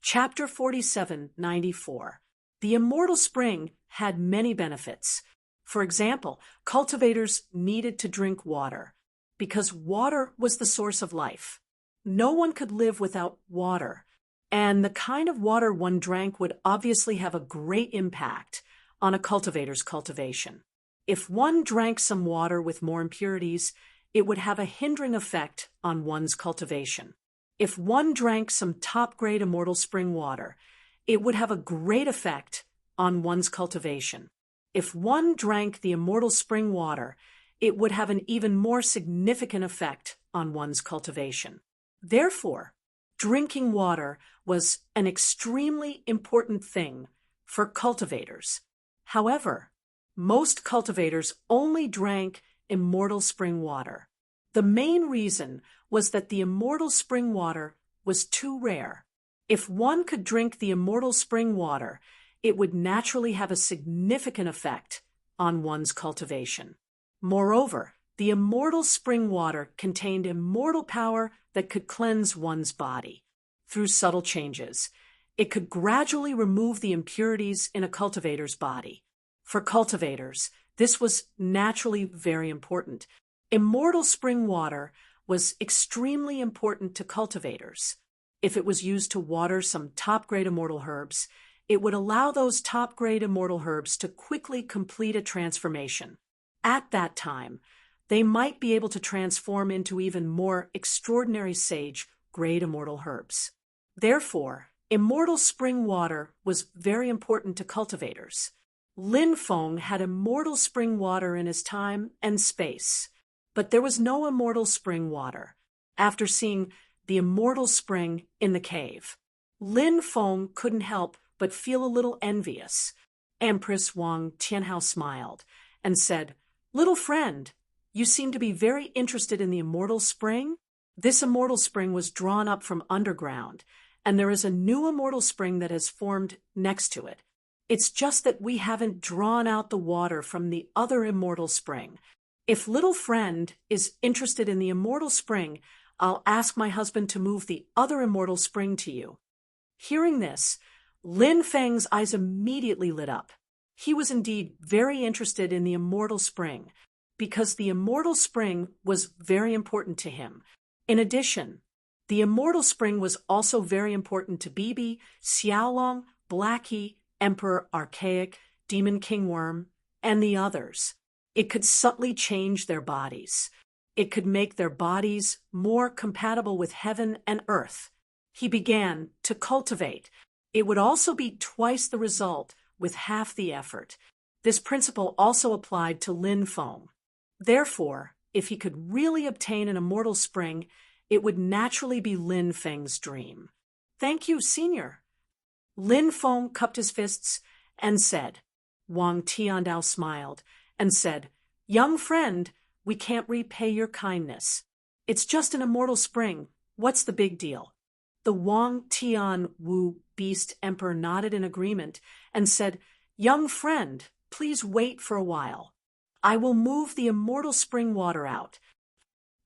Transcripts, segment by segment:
Chapter 4794. The immortal spring had many benefits. For example, cultivators needed to drink water, because water was the source of life. No one could live without water, and the kind of water one drank would obviously have a great impact on a cultivator's cultivation. If one drank some water with more impurities, it would have a hindering effect on one's cultivation. If one drank some top-grade immortal spring water, it would have a great effect on one's cultivation. If one drank the immortal spring water, it would have an even more significant effect on one's cultivation. Therefore, drinking water was an extremely important thing for cultivators. However, most cultivators only drank immortal spring water. The main reason was that the immortal spring water was too rare. If one could drink the immortal spring water, it would naturally have a significant effect on one's cultivation. Moreover, the immortal spring water contained immortal power that could cleanse one's body. Through subtle changes, it could gradually remove the impurities in a cultivator's body. For cultivators, this was naturally very important. Immortal spring water was extremely important to cultivators. If it was used to water some top-grade immortal herbs, it would allow those top-grade immortal herbs to quickly complete a transformation. At that time, they might be able to transform into even more extraordinary sage-grade immortal herbs. Therefore, immortal spring water was very important to cultivators. Lin Feng had immortal spring water in his time and space, but there was no immortal spring water. After seeing the immortal spring in the cave, Lin Feng couldn't help but feel a little envious. Empress Wang Tianhao smiled and said, "Little friend, you seem to be very interested in the immortal spring?" This immortal spring was drawn up from underground, and there is a new immortal spring that has formed next to it. It's just that we haven't drawn out the water from the other immortal spring. If little friend is interested in the immortal spring, I'll ask my husband to move the other immortal spring to you. Hearing this, Lin Feng's eyes immediately lit up. He was indeed very interested in the immortal spring, because the immortal spring was very important to him. In addition, the immortal spring was also very important to Bibi, Xiaolong, Blackie, Emperor Archaic, Demon King Worm, and the others. It could subtly change their bodies. It could make their bodies more compatible with heaven and earth. He began to cultivate. It would also be twice the result with half the effort. This principle also applied to Lin Feng. Therefore, if he could really obtain an immortal spring, it would naturally be Lin Feng's dream. "Thank you, Senior." Lin Feng cupped his fists and said. Wang Tiandao smiled and said, "Young friend, we can't repay your kindness. It's just an immortal spring. What's the big deal?" The Wang Tian Wu Beast Emperor nodded in agreement and said, "Young friend, please wait for a while. I will move the immortal spring water out."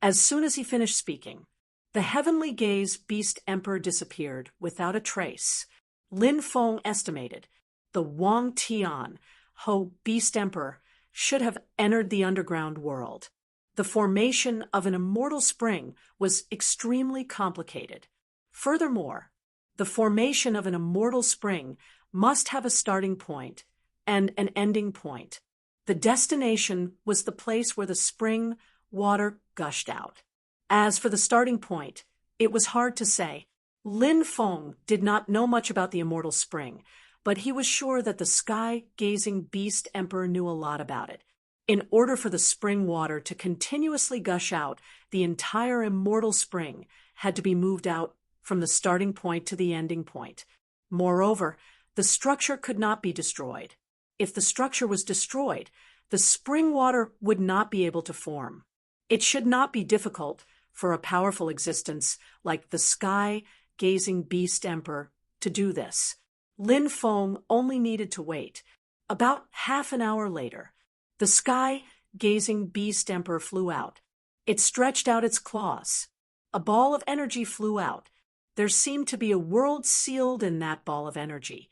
As soon as he finished speaking, the heavenly gaze Beast Emperor disappeared without a trace. Lin Feng estimated the Wang Tian Ho Beast Emperor should have entered the underground world. The formation of an immortal spring was extremely complicated. Furthermore, the formation of an immortal spring must have a starting point and an ending point. The destination was the place where the spring water gushed out. As for the starting point, it was hard to say. Lin Feng did not know much about the immortal spring, but he was sure that the sky-gazing Beast Emperor knew a lot about it. In order for the spring water to continuously gush out, the entire immortal spring had to be moved out from the starting point to the ending point. Moreover, the structure could not be destroyed. If the structure was destroyed, the spring water would not be able to form. It should not be difficult for a powerful existence like the sky-gazing Beast Emperor to do this. Lin Feng only needed to wait. About half an hour later, the sky-gazing Beast Emperor flew out. It stretched out its claws. A ball of energy flew out. There seemed to be a world sealed in that ball of energy.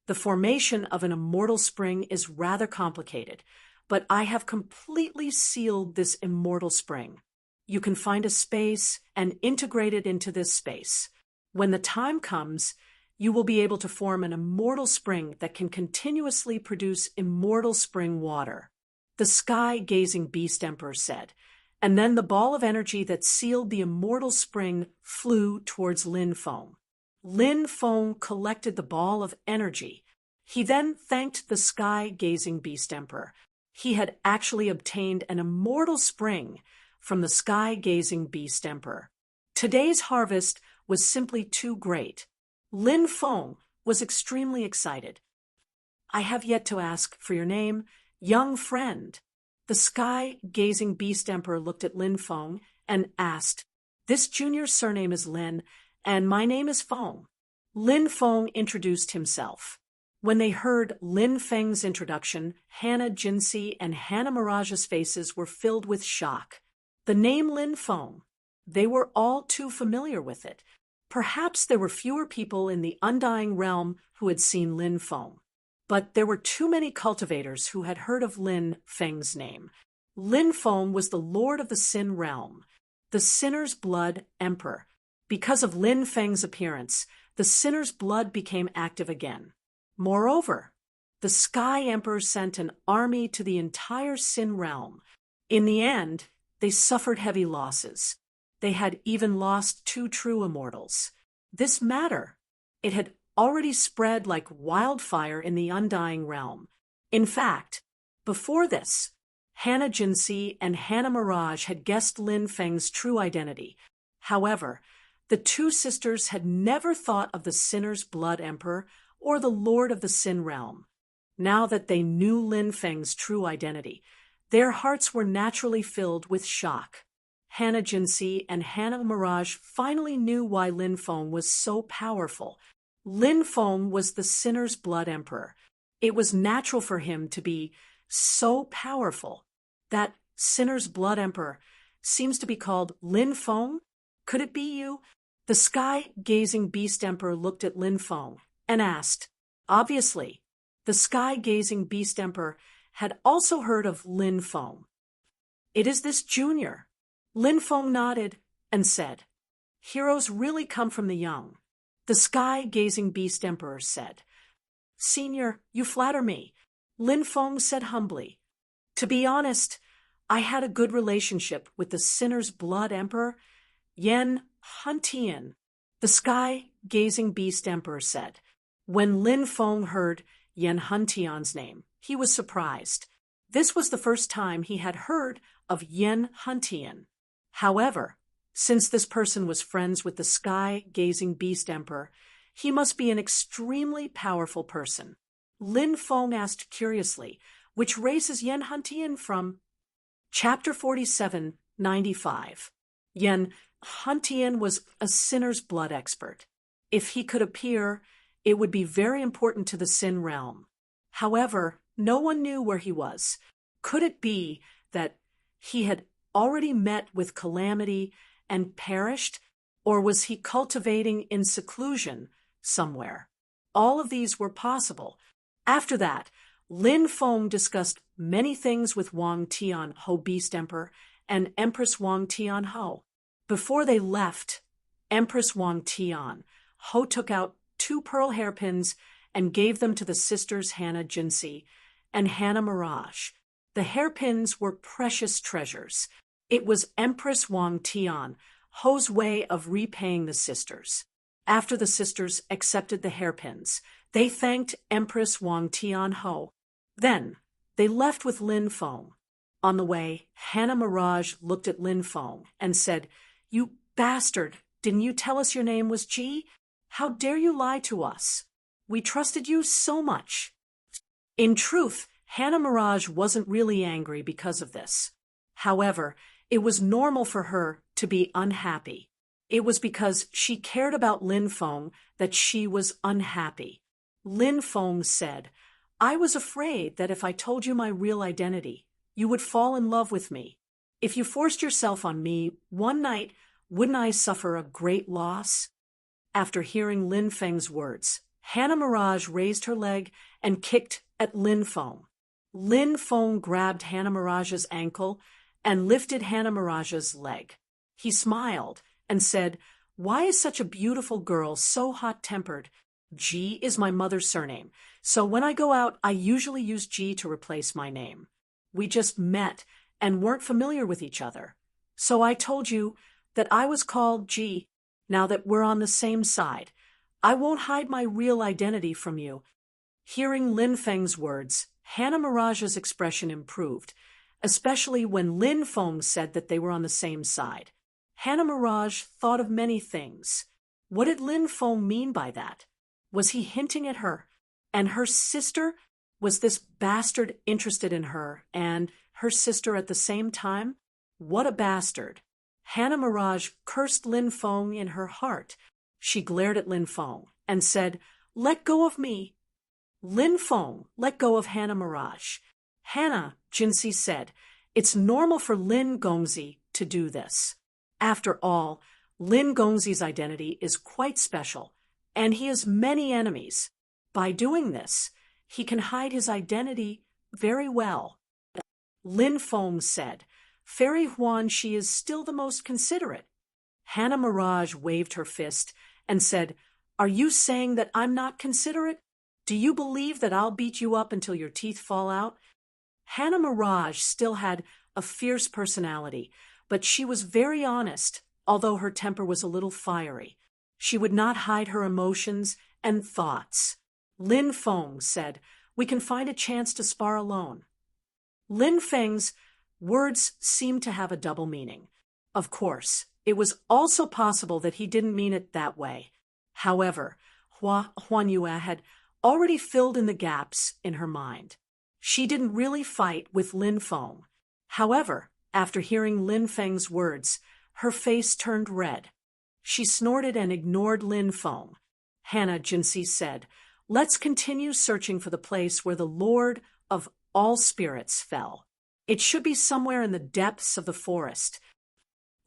The formation of an immortal spring is rather complicated, but I have completely sealed this immortal spring. You can find a space and integrate it into this space. When the time comes, you will be able to form an immortal spring that can continuously produce immortal spring water. The sky-gazing beast emperor said, and then the ball of energy that sealed the immortal spring flew towards Lin Feng. Lin Feng collected the ball of energy. He then thanked the sky-gazing beast emperor. He had actually obtained an immortal spring from the sky-gazing beast emperor. Today's harvest was simply too great. Lin Feng was extremely excited. I have yet to ask for your name, young friend. The sky-gazing beast emperor looked at Lin Feng and asked, This junior's surname is Lin, and my name is Feng. Lin Feng introduced himself. When they heard Lin Feng's introduction, Hannah Jinsey and Hannah Mirage's faces were filled with shock. The name Lin Feng, they were all too familiar with it. Perhaps there were fewer people in the Undying Realm who had seen Lin Feng. But there were too many cultivators who had heard of Lin Feng's name. Lin Feng was the Lord of the Sin Realm, the Sinner's Blood Emperor. Because of Lin Feng's appearance, the Sinner's Blood became active again. Moreover, the Sky Emperor sent an army to the entire Sin Realm. In the end, they suffered heavy losses. They had even lost 2 true immortals. This matter, it had already spread like wildfire in the Undying Realm. In fact, before this, Hannah Jinsey and Hannah Mirage had guessed Lin Feng's true identity. However, the 2 sisters had never thought of the Sinner's Blood Emperor or the Lord of the Sin Realm. Now that they knew Lin Feng's true identity, their hearts were naturally filled with shock. Hannah Jinsey and Hannah Mirage finally knew why Lin Feng was so powerful. Lin Feng was the Sinner's Blood Emperor. It was natural for him to be so powerful. That Sinner's Blood Emperor seems to be called Lin Feng. Could it be you? The sky-gazing beast emperor looked at Lin Feng and asked. Obviously, the sky-gazing beast emperor had also heard of Lin Feng. It is this junior. Lin Feng nodded and said, Heroes really come from the young. The sky-gazing beast emperor said, Senior, you flatter me. Lin Feng said humbly. To be honest, I had a good relationship with the Sinner's Blood Emperor, Yen Huntian. The sky-gazing beast emperor said. When Lin Feng heard Yen Huntian's name, he was surprised. This was the first time he had heard of Yen Huntian. However, since this person was friends with the sky-gazing beast emperor, he must be an extremely powerful person. Lin Feng asked curiously, which race is Yen Huntian from? Chapter 47, 95. Yen Huntian was a Sinner's Blood expert. If he could appear, it would be very important to the Sin Realm. However, no one knew where he was. Could it be that he had already met with calamity and perished, or was he cultivating in seclusion somewhere? All of these were possible. After that, Lin Feng discussed many things with Wang Tian Ho Beast Emperor and Empress Wang Tian Ho. Before they left, Empress Wang Tian Ho took out 2 pearl hairpins and gave them to the sisters Hannah Jinsey and Hannah Mirage. The hairpins were precious treasures. It was Empress Wang Tian Ho's way of repaying the sisters. After the sisters accepted the hairpins, they thanked Empress Wang Tian Ho. Then, they left with Lin Feng. On the way, Hannah Mirage looked at Lin Feng and said, You bastard, didn't you tell us your name was Ji? How dare you lie to us? We trusted you so much. In truth, Hannah Mirage wasn't really angry because of this. However, it was normal for her to be unhappy. It was because she cared about Lin Feng that she was unhappy. Lin Feng said, I was afraid that if I told you my real identity, you would fall in love with me. If you forced yourself on me one night, wouldn't I suffer a great loss? after hearing Lin Feng's words. Hannah Mirage raised her leg and kicked at Lin Feng. Lin Feng grabbed Hannah Mirage's ankle and lifted Hannah Mirage's leg. He smiled and said, "Why is such a beautiful girl so hot-tempered? G is my mother's surname, so when I go out, I usually use G to replace my name. We just met and weren't familiar with each other. So I told you that I was called G. Now that we're on the same side, I won't hide my real identity from you." Hearing Lin Feng's words, Hannah Mirage's expression improved, especially when Lin Feng said that they were on the same side. Hannah Mirage thought of many things. What did Lin Feng mean by that? Was he hinting at her? And her sister? Was this bastard interested in her and her sister at the same time? What a bastard. Hannah Mirage cursed Lin Feng in her heart. She glared at Lin Feng and said, "Let go of me." Lin Feng let go of Hannah Mirage. "Hannah," Jinsi said, "it's normal for Lin Gongzi to do this. After all, Lin Gongzi's identity is quite special, and he has many enemies. By doing this, he can hide his identity very well." Lin Feng said, "Fairy Huan, she is still the most considerate." Hannah Mirage waved her fist and said, "Are you saying that I'm not considerate? Do you believe that I'll beat you up until your teeth fall out?" Hannah Mirage still had a fierce personality, but she was very honest, although her temper was a little fiery. She would not hide her emotions and thoughts. Lin Feng said, "We can find a chance to spar alone." Lin Feng's words seemed to have a double meaning. Of course, it was also possible that he didn't mean it that way. However, Huan Yue had already filled in the gaps in her mind. She didn't really fight with Lin Feng. However, after hearing Lin Feng's words, her face turned red. She snorted and ignored Lin Feng. Hannah Jinsi said, "Let's continue searching for the place where the Lord of all spirits fell. It should be somewhere in the depths of the forest."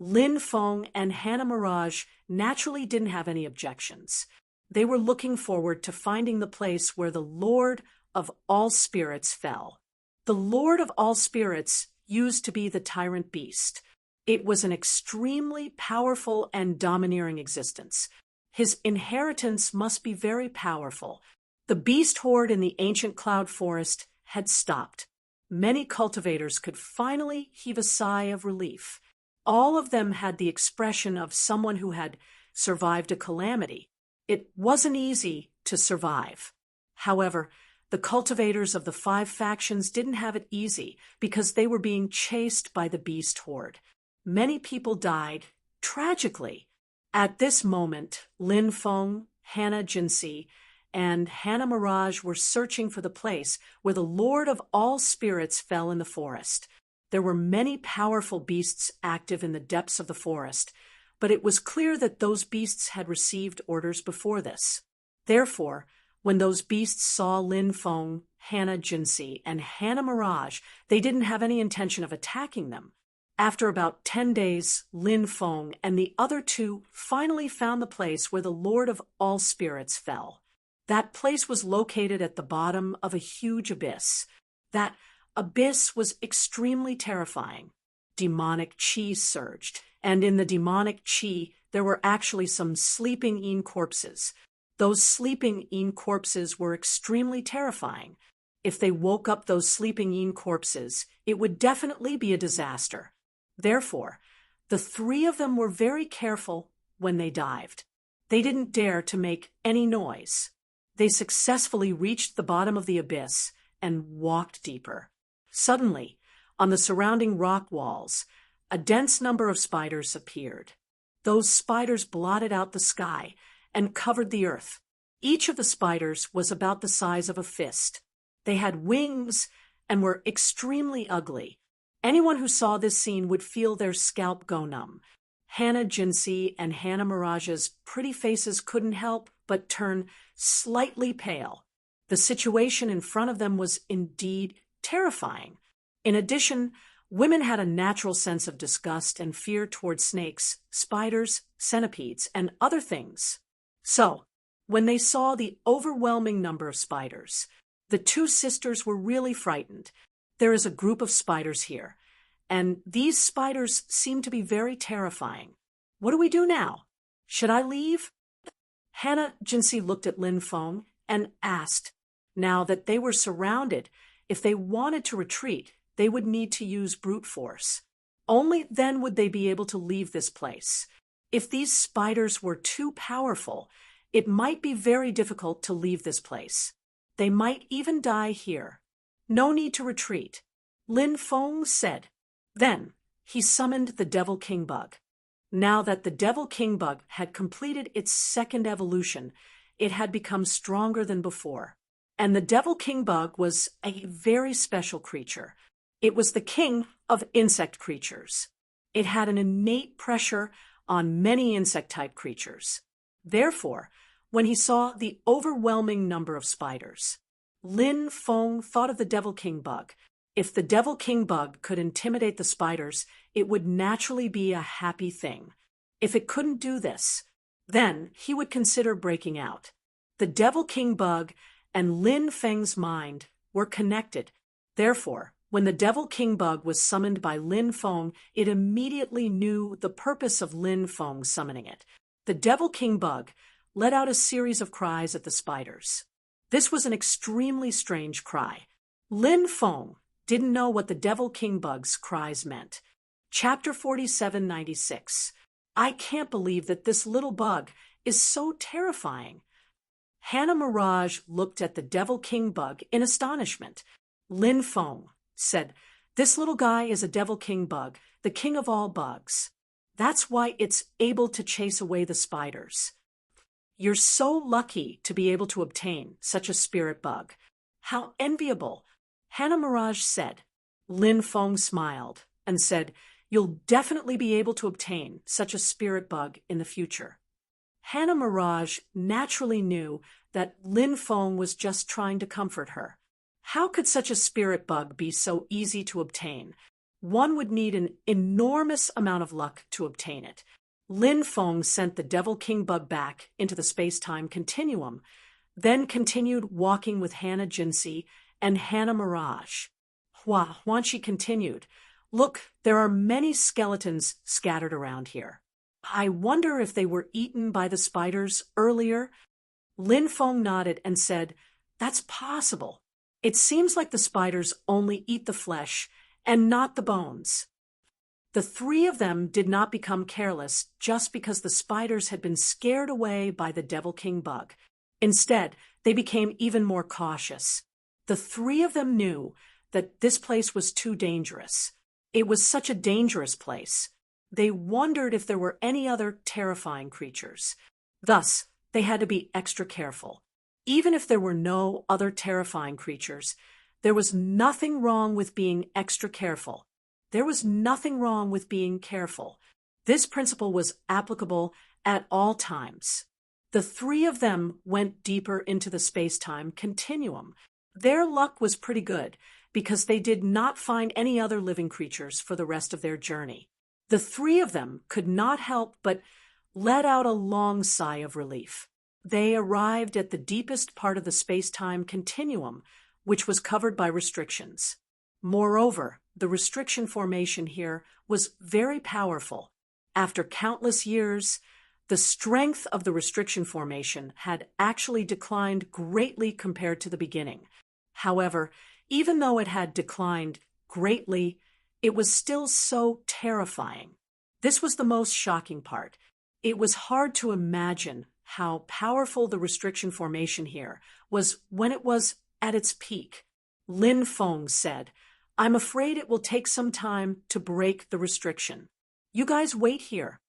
Lin Feng and Hannah Mirage naturally didn't have any objections. They were looking forward to finding the place where the Lord of all spirits fell. The Lord of all spirits used to be the tyrant beast. It was an extremely powerful and domineering existence. His inheritance must be very powerful. The beast horde in the ancient cloud forest had stopped. Many cultivators could finally heave a sigh of relief. All of them had the expression of someone who had survived a calamity. It wasn't easy to survive. However, the cultivators of the 5 factions didn't have it easy because they were being chased by the beast horde. Many people died, tragically. At this moment, Lin Feng, Hannah Jinsi, and Hannah Mirage were searching for the place where the Lord of all spirits fell in the forest. There were many powerful beasts active in the depths of the forest, but it was clear that those beasts had received orders before this. Therefore, when those beasts saw Lin Feng, Hannah Jinsi, and Hannah Mirage, they didn't have any intention of attacking them. After about 10 days, Lin Feng and the other 2 finally found the place where the Lord of all spirits fell. That place was located at the bottom of a huge abyss. That abyss was extremely terrifying. Demonic chi surged, and in the demonic chi, there were actually some sleeping Yin corpses. Those sleeping Yin corpses were extremely terrifying. If they woke up those sleeping Yin corpses, it would definitely be a disaster. Therefore, the 3 of them were very careful when they dived. They didn't dare to make any noise. They successfully reached the bottom of the abyss and walked deeper. Suddenly, on the surrounding rock walls, a dense number of spiders appeared. Those spiders blotted out the sky and covered the earth. Each of the spiders was about the size of a fist. They had wings and were extremely ugly. Anyone who saw this scene would feel their scalp go numb. Hannah Jinsi and Hannah Mirage's pretty faces couldn't help but turn slightly pale. The situation in front of them was indeed terrifying. In addition, women had a natural sense of disgust and fear towards snakes, spiders, centipedes, and other things. So, when they saw the overwhelming number of spiders, the two sisters were really frightened. There is a group of spiders here, and these spiders seem to be very terrifying. What do we do now? Should I leave? Hannah Jinsey looked at Lin Feng and asked, now that they were surrounded, if they wanted to retreat, they would need to use brute force. Only then would they be able to leave this place. If these spiders were too powerful, it might be very difficult to leave this place. They might even die here. No need to retreat, Lin Feng said. Then he summoned the Devil King Bug. Now that the Devil King Bug had completed its second evolution, it had become stronger than before. And the Devil King Bug was a very special creature. It was the king of insect creatures. It had an innate pressure on many insect-type creatures. Therefore, when he saw the overwhelming number of spiders, Lin Feng thought of the Devil King Bug. If the Devil King Bug could intimidate the spiders, it would naturally be a happy thing. If it couldn't do this, then he would consider breaking out. The Devil King Bug and Lin Feng's mind were connected. Therefore, when the Devil King Bug was summoned by Lin Feng, it immediately knew the purpose of Lin Feng summoning it. The Devil King Bug let out a series of cries at the spiders. This was an extremely strange cry. Lin Feng didn't know what the Devil King Bug's cries meant. Chapter 4796. I can't believe that this little bug is so terrifying. Hannah Mirage looked at the Devil King Bug in astonishment. Lin Feng said, this little guy is a Devil King Bug, the king of all bugs. That's why it's able to chase away the spiders. You're so lucky to be able to obtain such a spirit bug. How enviable, Hannah Mirage said. Lin Feng smiled and said, you'll definitely be able to obtain such a spirit bug in the future. Hannah Mirage naturally knew that Lin Feng was just trying to comfort her. How could such a spirit bug be so easy to obtain? One would need an enormous amount of luck to obtain it. Lin Feng sent the Devil King Bug back into the space-time continuum, then continued walking with Hannah Jinsey and Hannah Mirage. Huan Shi continued, look, there are many skeletons scattered around here. I wonder if they were eaten by the spiders earlier. Lin Feng nodded and said, that's possible. It seems like the spiders only eat the flesh and not the bones. The three of them did not become careless just because the spiders had been scared away by the Devil King Bug. Instead, they became even more cautious. The three of them knew that this place was too dangerous. It was such a dangerous place. They wondered if there were any other terrifying creatures. Thus, they had to be extra careful. Even if there were no other terrifying creatures, there was nothing wrong with being extra careful. There was nothing wrong with being careful. This principle was applicable at all times. The three of them went deeper into the space-time continuum. Their luck was pretty good because they did not find any other living creatures for the rest of their journey. The three of them could not help but let out a long sigh of relief. They arrived at the deepest part of the space-time continuum, which was covered by restrictions. Moreover, the restriction formation here was very powerful. After countless years, the strength of the restriction formation had actually declined greatly compared to the beginning. However, even though it had declined greatly, it was still so terrifying. This was the most shocking part. It was hard to imagine how powerful the restriction formation here was when it was at its peak. Lin Feng said, I'm afraid it will take some time to break the restriction. You guys wait here.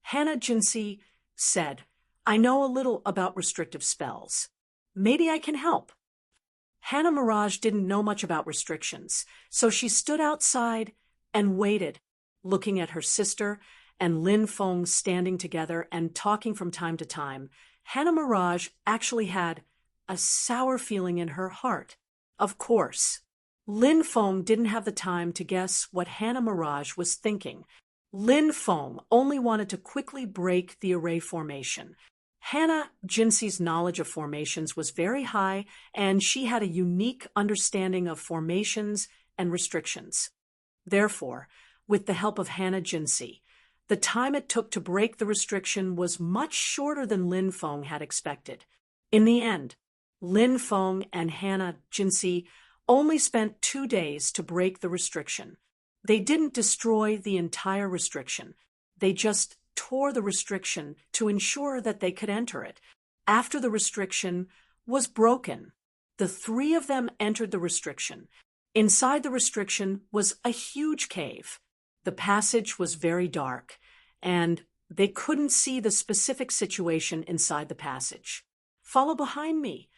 Hannah Jinsey said, I know a little about restrictive spells. Maybe I can help. Hannah Mirage didn't know much about restrictions, so she stood outside and waited, looking at her sister and Lin Feng standing together and talking from time to time. Hannah Mirage actually had a sour feeling in her heart. Of course, Lin Feng didn't have the time to guess what Hannah Mirage was thinking. Lin Feng only wanted to quickly break the array formation. Hannah Jinsey's knowledge of formations was very high, and she had a unique understanding of formations and restrictions. Therefore, with the help of Hannah Jinsey, the time it took to break the restriction was much shorter than Lin Feng had expected. In the end, Lin Feng and Hannah Jinsey only spent 2 days to break the restriction. They didn't destroy the entire restriction. They just tore the restriction to ensure that they could enter it. After the restriction was broken, the 3 of them entered the restriction. Inside the restriction was a huge cave. The passage was very dark, and they couldn't see the specific situation inside the passage. "Follow behind me,"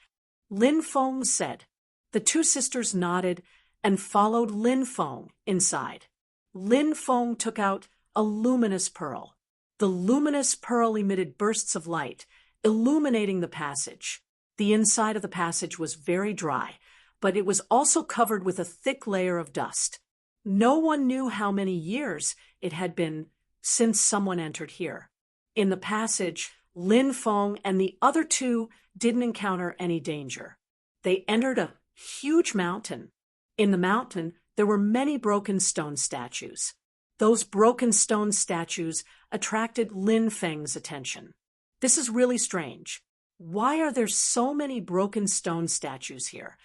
Lin Feng said. The 2 sisters nodded and followed Lin Feng inside. Lin Feng took out a luminous pearl. The luminous pearl emitted bursts of light, illuminating the passage. The inside of the passage was very dry, but it was also covered with a thick layer of dust. No one knew how many years it had been since someone entered here. In the passage, Lin Feng and the other 2 didn't encounter any danger. They entered a huge mountain. In the mountain, there were many broken stone statues. Those broken stone statues attracted Lin Feng's attention. "This is really strange. Why are there so many broken stone statues here?"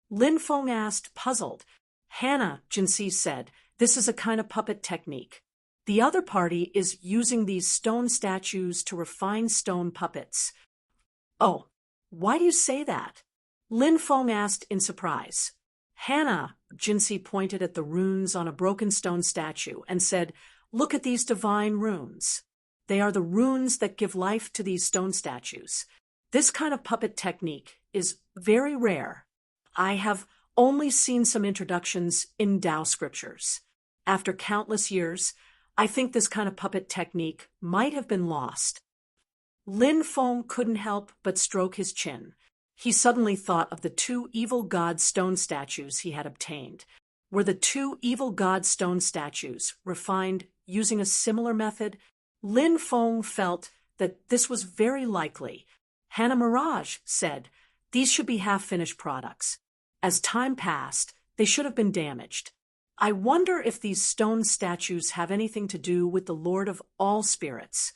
Lin Feng asked, puzzled. Hannah Jinsey said, "This is a kind of puppet technique. The other party is using these stone statues to refine stone puppets." "Oh, why do you say that?" Lin Feng asked in surprise. Hannah Jinsey pointed at the runes on a broken stone statue and said, "Look at these divine runes. They are the runes that give life to these stone statues. This kind of puppet technique is very rare. I have only seen some introductions in Tao scriptures. After countless years, I think this kind of puppet technique might have been lost." Lin Feng couldn't help but stroke his chin. He suddenly thought of the 2 evil god stone statues he had obtained. Were the 2 evil god stone statues refined using a similar method? Lin Feng felt that this was very likely. Hannah Mirage said, "These should be half-finished products. As time passed, they should have been damaged. I wonder if these stone statues have anything to do with the Lord of all spirits."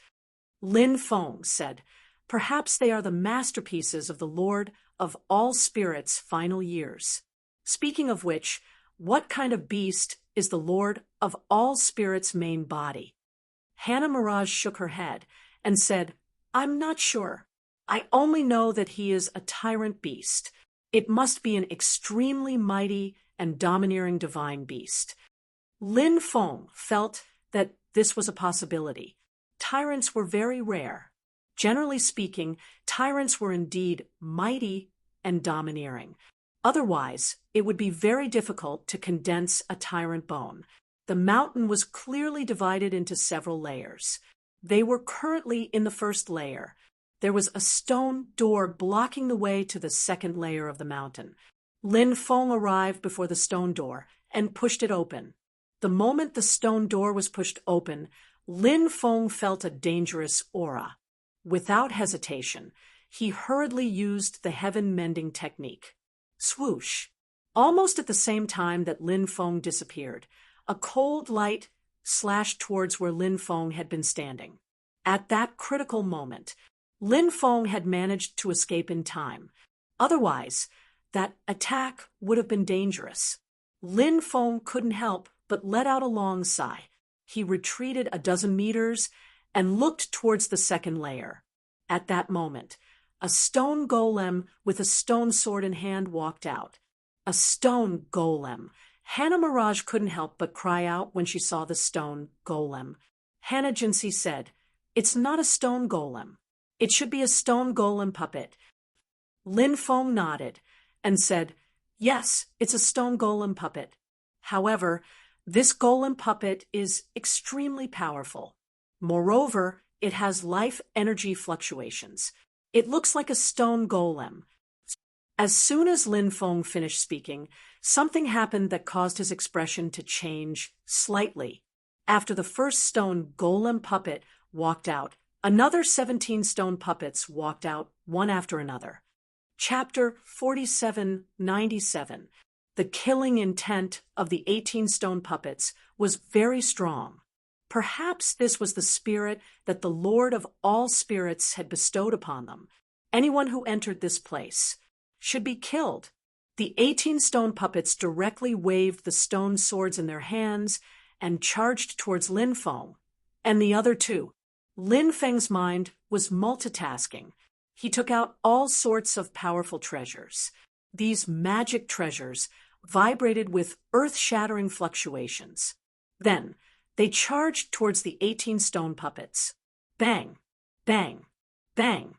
Lin Feng said, "Perhaps they are the masterpieces of the Lord of all spirits' final years. Speaking of which, what kind of beast is the Lord of all spirits' main body?" Hannah Mirage shook her head and said, "I'm not sure. I only know that he is a tyrant beast. It must be an extremely mighty and domineering divine beast." Lin Feng felt that this was a possibility. Tyrants were very rare. Generally speaking, tyrants were indeed mighty and domineering. Otherwise, it would be very difficult to condense a tyrant bone. The mountain was clearly divided into several layers. They were currently in the first layer. There was a stone door blocking the way to the second layer of the mountain. Lin Feng arrived before the stone door and pushed it open. The moment the stone door was pushed open, Lin Feng felt a dangerous aura. Without hesitation, he hurriedly used the heaven-mending technique. Swoosh! Almost at the same time that Lin Feng disappeared, a cold light slashed towards where Lin Feng had been standing. At that critical moment, Lin Feng had managed to escape in time. Otherwise, that attack would have been dangerous. Lin Feng couldn't help but let out a long sigh. He retreated a dozen meters and looked towards the second layer. At that moment, a stone golem with a stone sword in hand walked out. A stone golem. Hannah Mirage couldn't help but cry out when she saw the stone golem. Hannah Jinsey said, "It's not a stone golem. It should be a stone golem puppet." Lin Feng nodded and said, "Yes, it's a stone golem puppet. However, this golem puppet is extremely powerful. Moreover, it has life energy fluctuations. It looks like a stone golem." As soon as Lin Feng finished speaking, something happened that caused his expression to change slightly. After the first stone golem puppet walked out, Another 17 stone puppets walked out one after another. Chapter 4797. The killing intent of the 18 stone puppets was very strong. Perhaps this was the spirit that the Lord of all spirits had bestowed upon them. Anyone who entered this place should be killed. The 18 stone puppets directly waved the stone swords in their hands and charged towards Lin Feng and the other two. Lin Feng's mind was multitasking. He took out all sorts of powerful treasures. These magic treasures vibrated with earth-shattering fluctuations. Then, they charged towards the 18 stone puppets. Bang! Bang! Bang!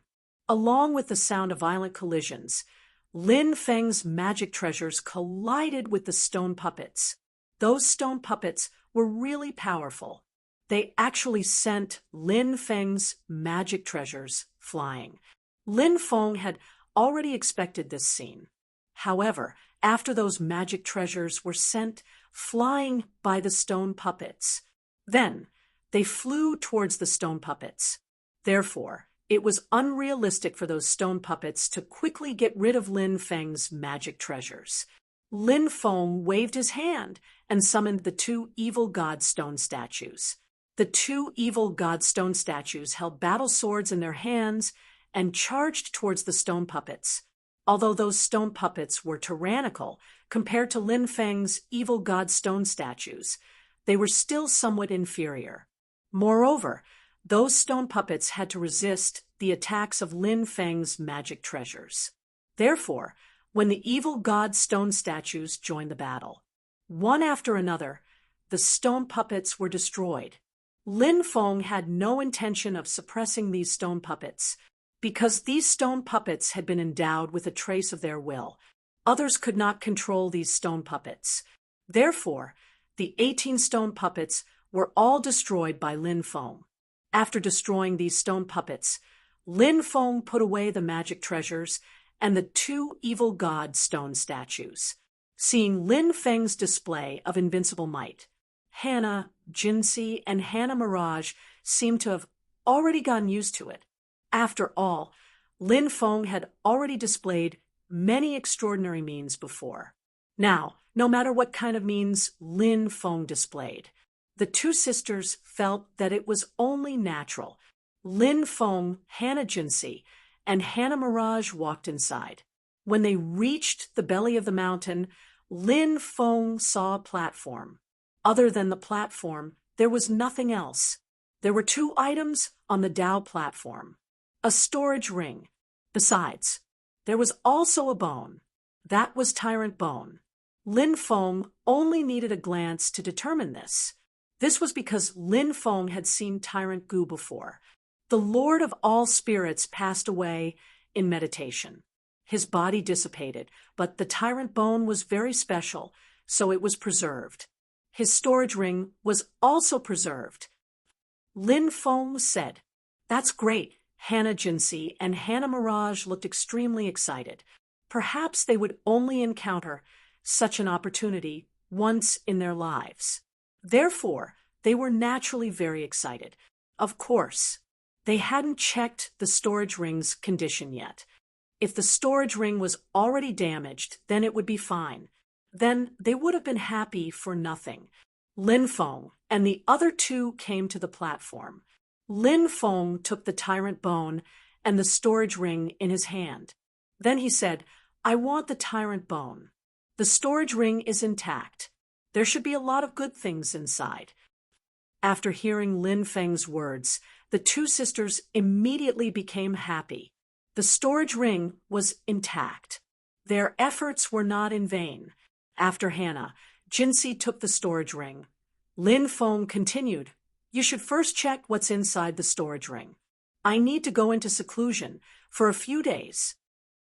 Along with the sound of violent collisions, Lin Feng's magic treasures collided with the stone puppets. Those stone puppets were really powerful. They actually sent Lin Feng's magic treasures flying. Lin Feng had already expected this scene. However, after those magic treasures were sent flying by the stone puppets, then they flew towards the stone puppets. Therefore, it was unrealistic for those stone puppets to quickly get rid of Lin Feng's magic treasures. Lin Feng waved his hand and summoned the two evil god stone statues. The two evil god stone statues held battle swords in their hands and charged towards the stone puppets. Although those stone puppets were tyrannical compared to Lin Feng's evil god stone statues, they were still somewhat inferior. Moreover, those stone puppets had to resist the attacks of Lin Feng's magic treasures. Therefore, when the evil god stone statues joined the battle, one after another, the stone puppets were destroyed. Lin Feng had no intention of suppressing these stone puppets. Because these stone puppets had been endowed with a trace of their will, others could not control these stone puppets. Therefore, the 18 stone puppets were all destroyed by Lin Feng. After destroying these stone puppets, Lin Feng put away the magic treasures and the two evil god stone statues. Seeing Lin Feng's display of invincible might, Hannah, Jinsi, and Hannah Mirage seemed to have already gotten used to it. After all, Lin Feng had already displayed many extraordinary means before. Now, no matter what kind of means Lin Feng displayed, the two sisters felt that it was only natural. Lin Feng, Hannah Jinsi, and Hannah Mirage walked inside. When they reached the belly of the mountain, Lin Feng saw a platform. Other than the platform, there was nothing else. There were two items on the Tao platform. A storage ring. Besides, there was also a bone. That was Tyrant Bone. Lin Feng only needed a glance to determine this. This was because Lin Feng had seen Tyrant Gu before. The Lord of all spirits passed away in meditation. His body dissipated, but the Tyrant Bone was very special, so it was preserved. His storage ring was also preserved. Lin Feng said, "That's great." Hannah Jinsi and Hannah Mirage looked extremely excited. Perhaps they would only encounter such an opportunity once in their lives. Therefore, they were naturally very excited. Of course, they hadn't checked the storage ring's condition yet. If the storage ring was already damaged, then it would be fine. Then they would have been happy for nothing. Lin Feng and the other two came to the platform. Lin Feng took the Tyrant Bone and the storage ring in his hand. Then he said, "I want the Tyrant Bone. The storage ring is intact. There should be a lot of good things inside." After hearing Lin Feng's words, the two sisters immediately became happy. The storage ring was intact. Their efforts were not in vain. After Hannah, Jinsi took the storage ring. Lin Feng continued, "You should first check what's inside the storage ring. I need to go into seclusion for a few days."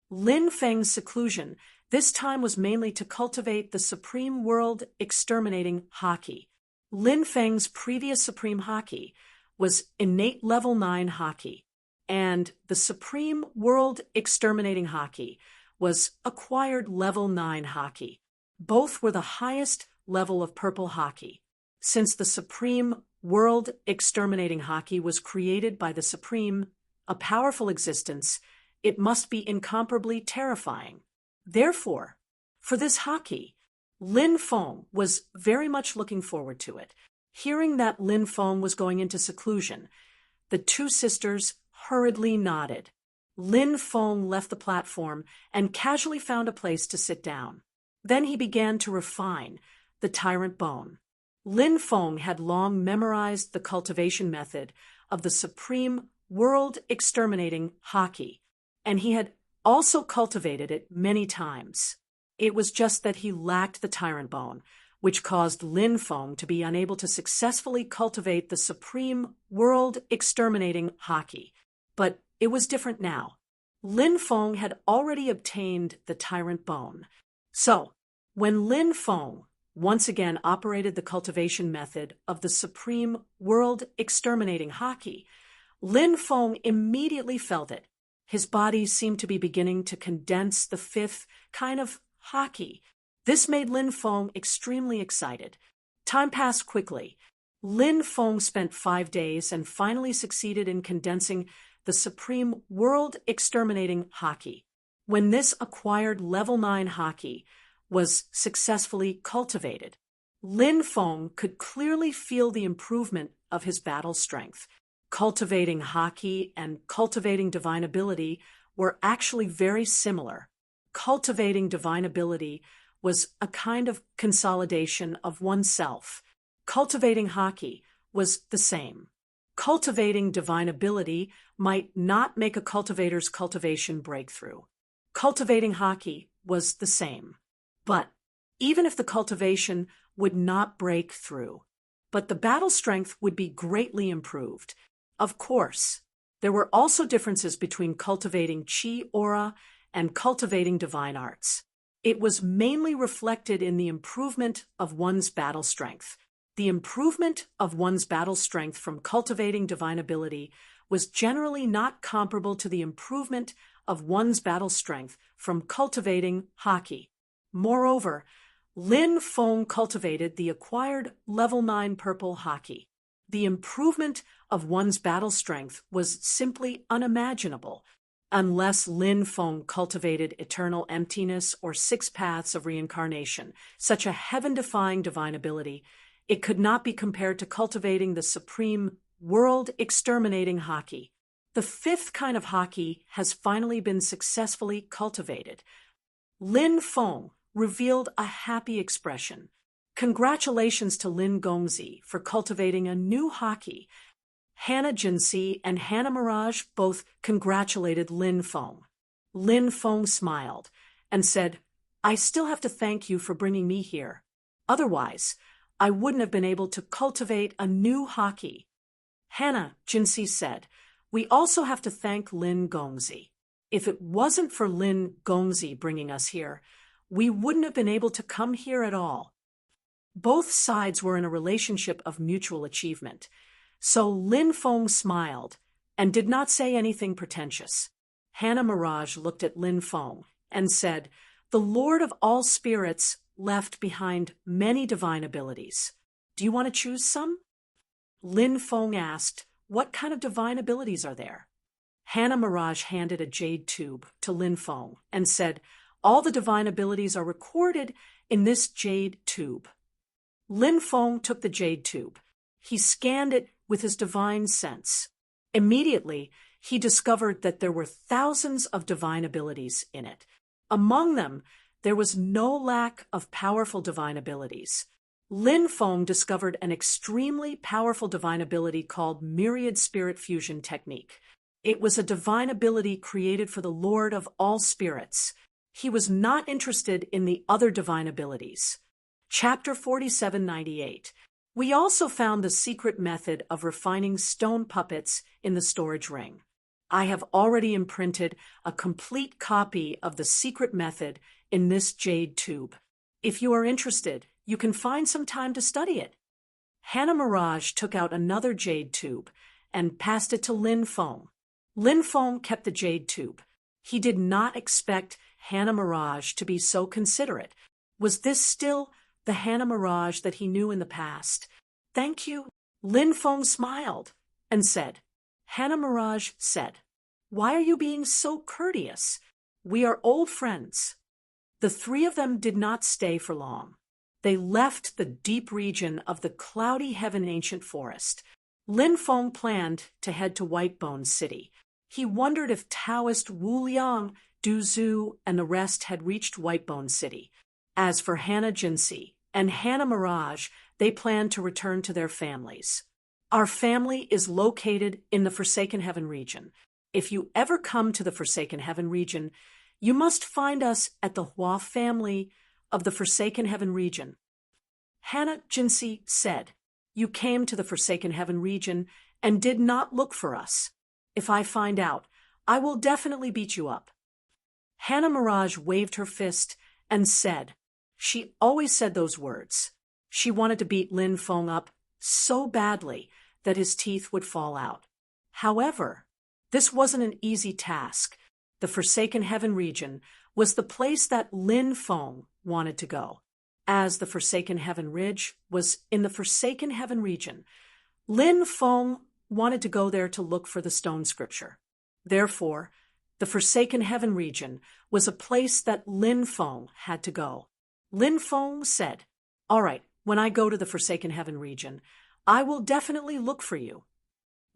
Lin Feng's seclusion this time was mainly to cultivate the Supreme World Exterminating Haki. Lin Feng's previous Supreme Haki was innate level 9 Haki, and the Supreme World Exterminating Haki was acquired level 9 Haki. Both were the highest level of purple Haki. Since the Supreme world exterminating hockey was created by the Supreme, a powerful existence, it must be incomparably terrifying. Therefore, for this hockey, Lin Feng was very much looking forward to it. Hearing that Lin Feng was going into seclusion, the two sisters hurriedly nodded. Lin Feng left the platform and casually found a place to sit down. Then he began to refine the tyrant bone. Lin Feng had long memorized the cultivation method of the supreme world exterminating hockey, and he had also cultivated it many times. It was just that he lacked the tyrant bone, which caused Lin Feng to be unable to successfully cultivate the supreme world exterminating hockey. But it was different now. Lin Feng had already obtained the tyrant bone. So, when Lin Feng once again operated the cultivation method of the supreme world exterminating hockey, Lin Feng immediately felt it. His body seemed to be beginning to condense the fifth kind of hockey. This made Lin Feng extremely excited. Time passed quickly. Lin Feng spent 5 days and finally succeeded in condensing the supreme world exterminating hockey. When this acquired level 9 hockey was successfully cultivated, Lin Feng could clearly feel the improvement of his battle strength. Cultivating hockey and cultivating divine ability were actually very similar. Cultivating divine ability was a kind of consolidation of oneself. Cultivating hockey was the same. Cultivating divine ability might not make a cultivator's cultivation breakthrough. Cultivating hockey was the same. But even if the cultivation would not break through, but the battle strength would be greatly improved. Of course, there were also differences between cultivating chi aura and cultivating divine arts. It was mainly reflected in the improvement of one's battle strength. The improvement of one's battle strength from cultivating divine ability was generally not comparable to the improvement of one's battle strength from cultivating hockey. Moreover, Lin Feng cultivated the acquired level 9 purple hockey. The improvement of one's battle strength was simply unimaginable unless Lin Feng cultivated eternal emptiness or 6 paths of reincarnation, such a heaven-defying divine ability. It could not be compared to cultivating the supreme world-exterminating hockey. The 5th kind of hockey has finally been successfully cultivated. Lin Feng revealed a happy expression. Congratulations to Lin Gongzi for cultivating a new hockey. Hannah Jinsi and Hannah Mirage both congratulated Lin Feng. Lin Feng smiled and said, "I still have to thank you for bringing me here. Otherwise, I wouldn't have been able to cultivate a new hockey." Hannah Jinsi said, "We also have to thank Lin Gongzi. If it wasn't for Lin Gongzi bringing us here, we wouldn't have been able to come here at all." Both sides were in a relationship of mutual achievement. So Lin Feng smiled and did not say anything pretentious. Hannah Mirage looked at Lin Feng and said, "The Lord of all spirits left behind many divine abilities. Do you want to choose some?" Lin Feng asked, "What kind of divine abilities are there?" Hannah Mirage handed a jade tube to Lin Feng and said, "All the divine abilities are recorded in this jade tube." Lin Feng took the jade tube. He scanned it with his divine sense. Immediately, he discovered that there were thousands of divine abilities in it. Among them, there was no lack of powerful divine abilities. Lin Feng discovered an extremely powerful divine ability called Myriad Spirit Fusion Technique. It was a divine ability created for the Lord of all spirits. He was not interested in the other divine abilities. Chapter 4798. We also found the secret method of refining stone puppets in the storage ring. I have already imprinted a complete copy of the secret method in this jade tube. If you are interested, you can find some time to study it. Hannah Mirage took out another jade tube and passed it to Lin Feng. Lin Feng kept the jade tube. He did not expect Hannah Mirage to be so considerate. Was this still the Hannah Mirage that he knew in the past? "Thank you," Lin Feng smiled and said, Hannah Mirage said, "Why are you being so courteous? We are old friends." The three of them did not stay for long. They left the deep region of the cloudy heaven ancient forest. Lin Feng planned to head to Whitebone City. He wondered if Taoist Wu Liang, Du Zhu, and the rest had reached Whitebone City. As for Hannah Jinsey and Hannah Mirage, they planned to return to their families. Our family is located in the Forsaken Heaven region. If you ever come to the Forsaken Heaven region, you must find us at the Hua family of the Forsaken Heaven region. Hannah Jinsey said, "You came to the Forsaken Heaven region and did not look for us. If I find out, I will definitely beat you up." Hannah Mirage waved her fist and said, she always said those words. She wanted to beat Lin Feng up so badly that his teeth would fall out. However, this wasn't an easy task. The Forsaken Heaven region was the place that Lin Feng wanted to go. As the Forsaken Heaven Ridge was in the Forsaken Heaven region, Lin Feng wanted to go there to look for the stone scripture. Therefore, the Forsaken Heaven region was a place that Lin Feng had to go. Lin Feng said, "All right, when I go to the Forsaken Heaven region, I will definitely look for you."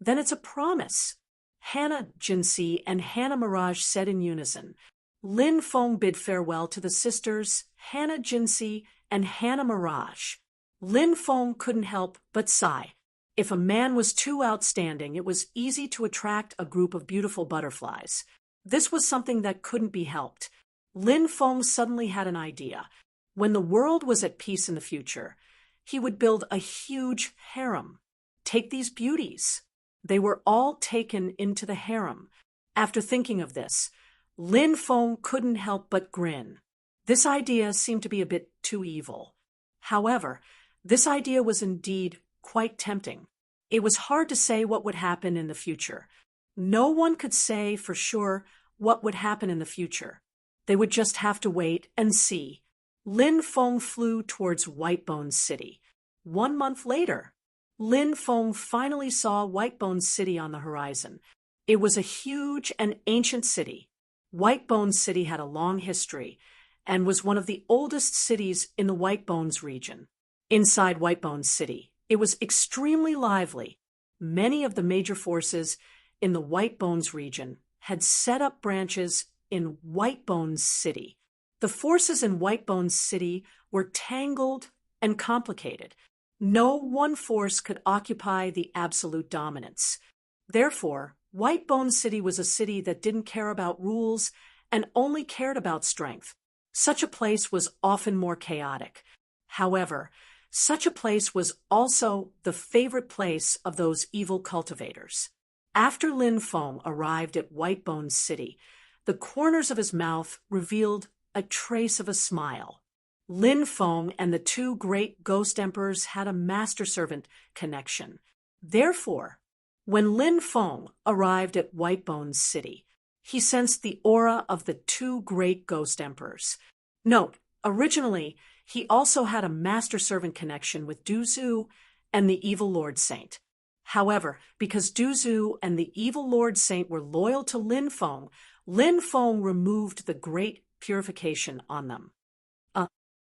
"Then it's a promise," Hannah Jinsey and Hannah Mirage said in unison. Lin Feng bid farewell to the sisters, Hannah Jinsey and Hannah Mirage. Lin Feng couldn't help but sigh. If a man was too outstanding, it was easy to attract a group of beautiful butterflies. This was something that couldn't be helped. Lin Feng suddenly had an idea. When the world was at peace in the future, he would build a huge harem. Take these beauties. They were all taken into the harem. After thinking of this, Lin Feng couldn't help but grin. This idea seemed to be a bit too evil. However, this idea was indeed quite tempting. It was hard to say what would happen in the future. No one could say for sure what would happen in the future. They would just have to wait and see. Lin Feng flew towards Whitebone City. 1 month later, Lin Feng finally saw Whitebone City on the horizon. It was a huge and ancient city. Whitebone City had a long history and was one of the oldest cities in the Whitebones region. Inside Whitebone City, it was extremely lively. Many of the major forces in the Whitebones region had set up branches in Whitebone City. The forces in Whitebone City were tangled and complicated. No one force could occupy the absolute dominance. Therefore, Whitebone City was a city that didn't care about rules and only cared about strength. Such a place was often more chaotic. However, such a place was also the favorite place of those evil cultivators. After Lin Feng arrived at Whitebone City, the corners of his mouth revealed a trace of a smile. Lin Feng and the two great ghost emperors had a master-servant connection. Therefore, when Lin Feng arrived at Whitebone City, he sensed the aura of the two great ghost emperors. Note, originally, he also had a master-servant connection with Du Zhu and the evil Lord Saint. However, because Du Zhu and the evil Lord Saint were loyal to Lin Feng removed the great purification on them.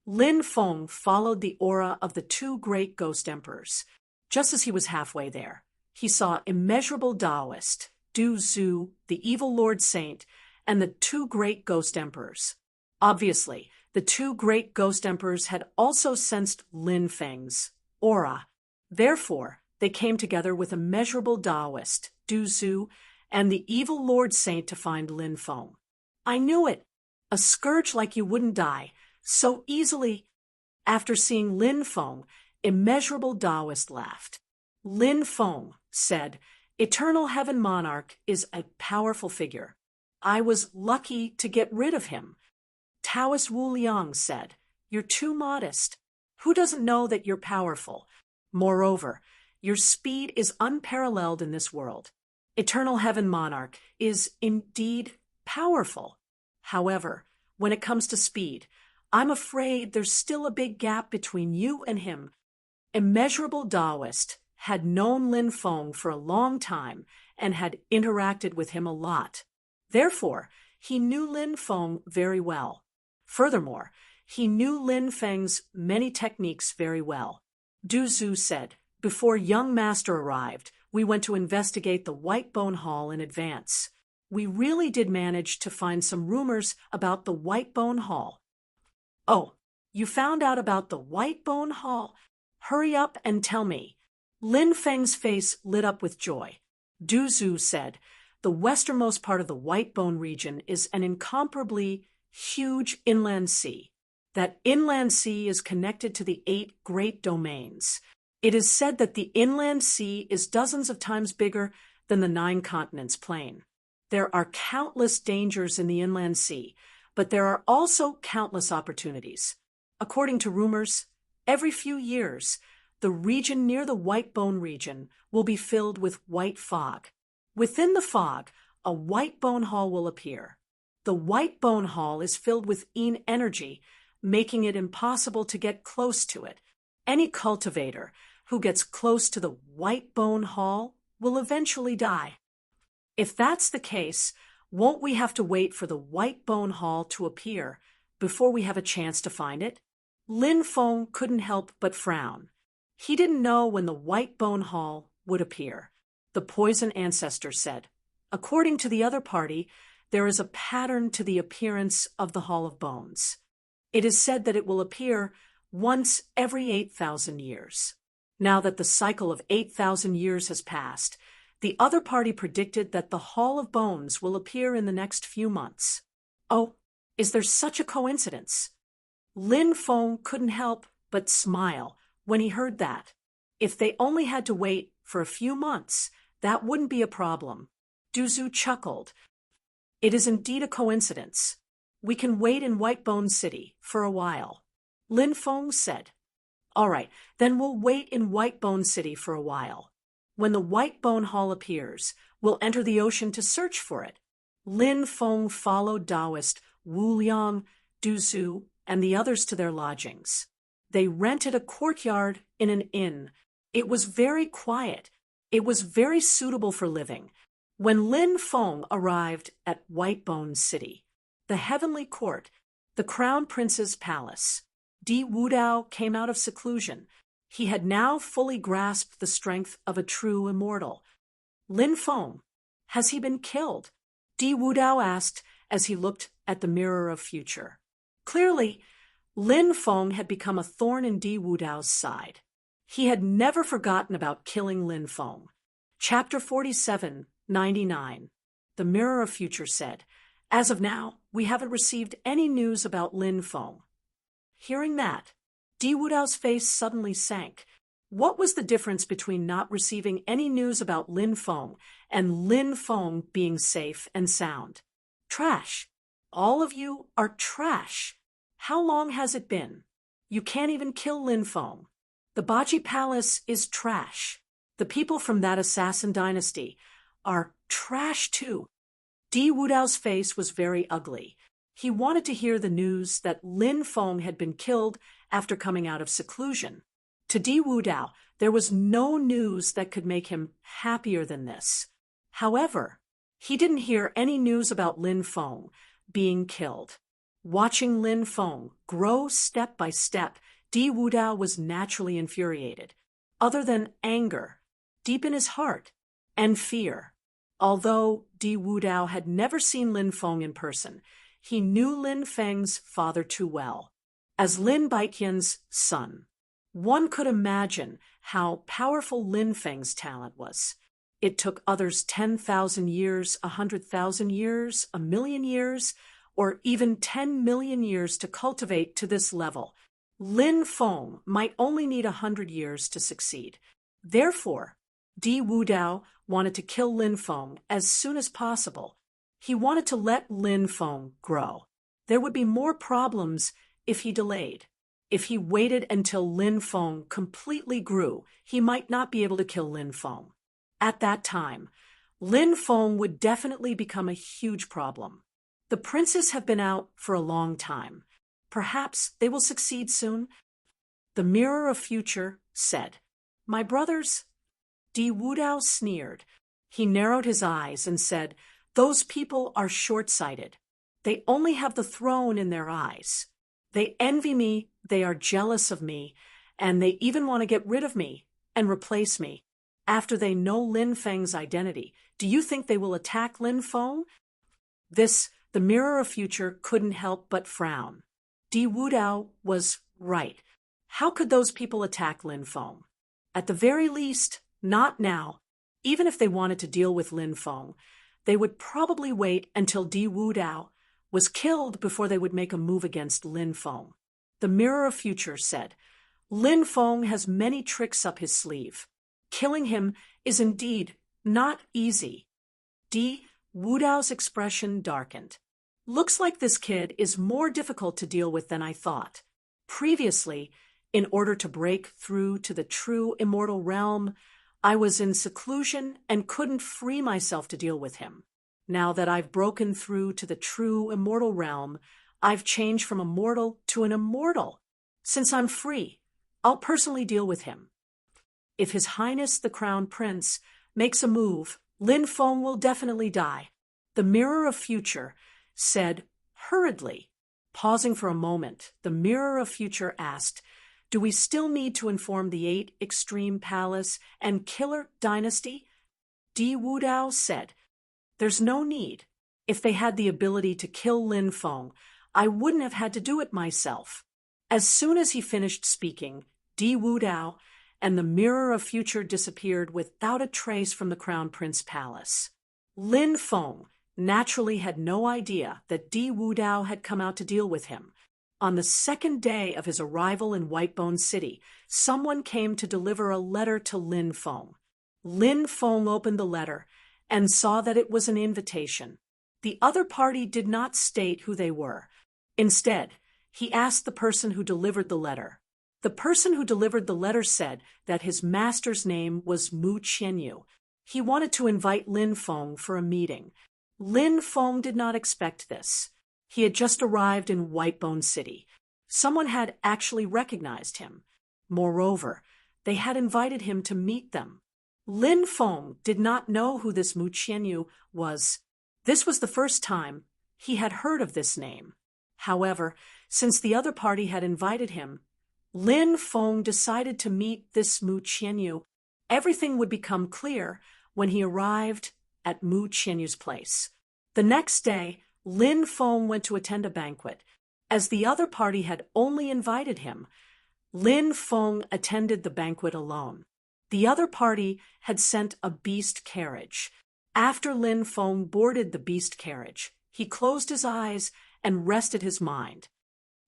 Lin Feng followed the aura of the two great ghost emperors. Just as he was halfway there, he saw immeasurable Taoist, Du Zhu, the evil Lord Saint, and the two great ghost emperors. Obviously, the two great ghost emperors had also sensed Lin Feng's aura. Therefore, they came together with immeasurable Taoist, Du Zhu, and the evil Lord Saint to find Lin Feng. "I knew it! A scourge like you wouldn't die so easily." After seeing Lin Feng, immeasurable Taoist laughed. Lin Feng said, "Eternal Heaven Monarch is a powerful figure. I was lucky to get rid of him." Taoist Wu Liang said, "You're too modest. Who doesn't know that you're powerful? Moreover, your speed is unparalleled in this world. Eternal Heaven Monarch is indeed powerful. However, when it comes to speed, I'm afraid there's still a big gap between you and him." Immeasurable Taoist had known Lin Feng for a long time and had interacted with him a lot. Therefore, he knew Lin Feng very well. Furthermore, he knew Lin Feng's many techniques very well. Du Zhu said, "Before young master arrived, we went to investigate the White Bone Hall in advance. We really did manage to find some rumors about the White Bone Hall." "Oh, you found out about the White Bone Hall? Hurry up and tell me." Lin Feng's face lit up with joy. Du Zhu said, "The westernmost part of the White Bone region is an incomparably huge inland sea. That inland sea is connected to the 8 great domains. It is said that the inland sea is dozens of times bigger than the 9 continents plain. There are countless dangers in the inland sea, but there are also countless opportunities. According to rumors, every few years, the region near the White Bone region will be filled with white fog. Within the fog, a White Bone Hall will appear. The White Bone Hall is filled with Yin energy, making it impossible to get close to it. Any cultivator who gets close to the White Bone Hall will eventually die. If that's the case, won't we have to wait for the White Bone Hall to appear before we have a chance to find it?" Lin Feng couldn't help but frown. He didn't know when the White Bone Hall would appear. The poison ancestor said, "According to the other party, there is a pattern to the appearance of the Hall of Bones. It is said that it will appear once every 8,000 years. Now that the cycle of 8,000 years has passed, the other party predicted that the Hall of Bones will appear in the next few months." "Oh, is there such a coincidence?" Lin Feng couldn't help but smile when he heard that. If they only had to wait for a few months, that wouldn't be a problem. Du Zhu chuckled. "It is indeed a coincidence. We can wait in White Bone City for a while." Lin Feng said, "All right, then we'll wait in White Bone City for a while. When the White Bone Hall appears, we'll enter the ocean to search for it." Lin Feng followed Taoist Wu Liang, Du Zhu, and the others to their lodgings. They rented a courtyard in an inn. It was very quiet. It was very suitable for living. When Lin Feng arrived at White Bone City, the Heavenly Court, the Crown Prince's palace, Di Wudao came out of seclusion. He had now fully grasped the strength of a true immortal. "Lin Feng, has he been killed?" Di Wudao asked as he looked at the mirror of future. Clearly, Lin Feng had become a thorn in Di Wudao's side. He had never forgotten about killing Lin Feng. Chapter 47:99. The Mirror of Future said, "As of now, we haven't received any news about Lin Feng." Hearing that, Di Wudao's face suddenly sank. What was the difference between not receiving any news about Lin Feng and Lin Feng being safe and sound? Trash. All of you are trash. How long has it been? You can't even kill Lin Feng. The Baji Palace is trash. The people from that assassin dynasty are trash too. Di Wudao's face was very ugly. He wanted to hear the news that Lin Feng had been killed after coming out of seclusion. To Di Wudao, there was no news that could make him happier than this. However, he didn't hear any news about Lin Feng being killed. Watching Lin Feng grow step by step, Di Wudao was naturally infuriated. Other than anger, deep in his heart, and fear. Although Di Wudao had never seen Lin Feng in person, he knew Lin Feng's father too well. As Lin Baiqian's son, one could imagine how powerful Lin Feng's talent was. It took others 10,000 years, 100,000 years, 1,000,000 years, or even 10 million years to cultivate to this level. Lin Feng might only need 100 years to succeed. Therefore, Di Wudao wanted to kill Lin Feng as soon as possible. He wanted to let Lin Feng grow. There would be more problems if he delayed. If he waited until Lin Feng completely grew, he might not be able to kill Lin Feng. At that time, Lin Feng would definitely become a huge problem. The princes have been out for a long time. Perhaps they will succeed soon. The Mirror of Future said, "My brothers, Di Wudao sneered. He narrowed his eyes and said, "Those people are short-sighted. They only have the throne in their eyes. They envy me, they are jealous of me, and they even want to get rid of me and replace me. After they know Lin Feng's identity, do you think they will attack Lin Feng?" The Mirror of Future couldn't help but frown. Di Wudao was right. How could those people attack Lin Feng? At the very least, not now. Even if they wanted to deal with Lin Feng, they would probably wait until Di Wudao was killed before they would make a move against Lin Feng. The Mirror of Future said, "Lin Feng has many tricks up his sleeve. Killing him is indeed not easy." Di Wudao's expression darkened. "Looks like this kid is more difficult to deal with than I thought. Previously, in order to break through to the true immortal realm, I was in seclusion and couldn't free myself to deal with him. Now that I've broken through to the true immortal realm, I've changed from a mortal to an immortal. Since I'm free, I'll personally deal with him. If His Highness the Crown Prince makes a move, Lin Feng will definitely die." The Mirror of Future said hurriedly. Pausing for a moment, the Mirror of Future asked, "Do we still need to inform the 8 Extreme Palace and Killer Dynasty?" Di Wudao said, "There's no need. If they had the ability to kill Lin Feng, I wouldn't have had to do it myself." As soon as he finished speaking, Di Wudao and the Mirror of Future disappeared without a trace from the Crown Prince Palace. Lin Feng naturally had no idea that Di Wudao had come out to deal with him. On the second day of his arrival in Whitebone City, someone came to deliver a letter to Lin Feng. Lin Feng opened the letter and saw that it was an invitation. The other party did not state who they were. Instead, he asked the person who delivered the letter. The person who delivered the letter said that his master's name was Mu Qianyu. He wanted to invite Lin Feng for a meeting. Lin Feng did not expect this. He had just arrived in Whitebone City. Someone had actually recognized him. Moreover, they had invited him to meet them. Lin Feng did not know who this Mu Qianyu was. This was the first time he had heard of this name. However, since the other party had invited him, Lin Feng decided to meet this Mu Qianyu. Everything would become clear when he arrived at Mu Qianyu's place. The next day, Lin Feng went to attend a banquet. As the other party had only invited him, Lin Feng attended the banquet alone. The other party had sent a beast carriage. After Lin Feng boarded the beast carriage, he closed his eyes and rested his mind.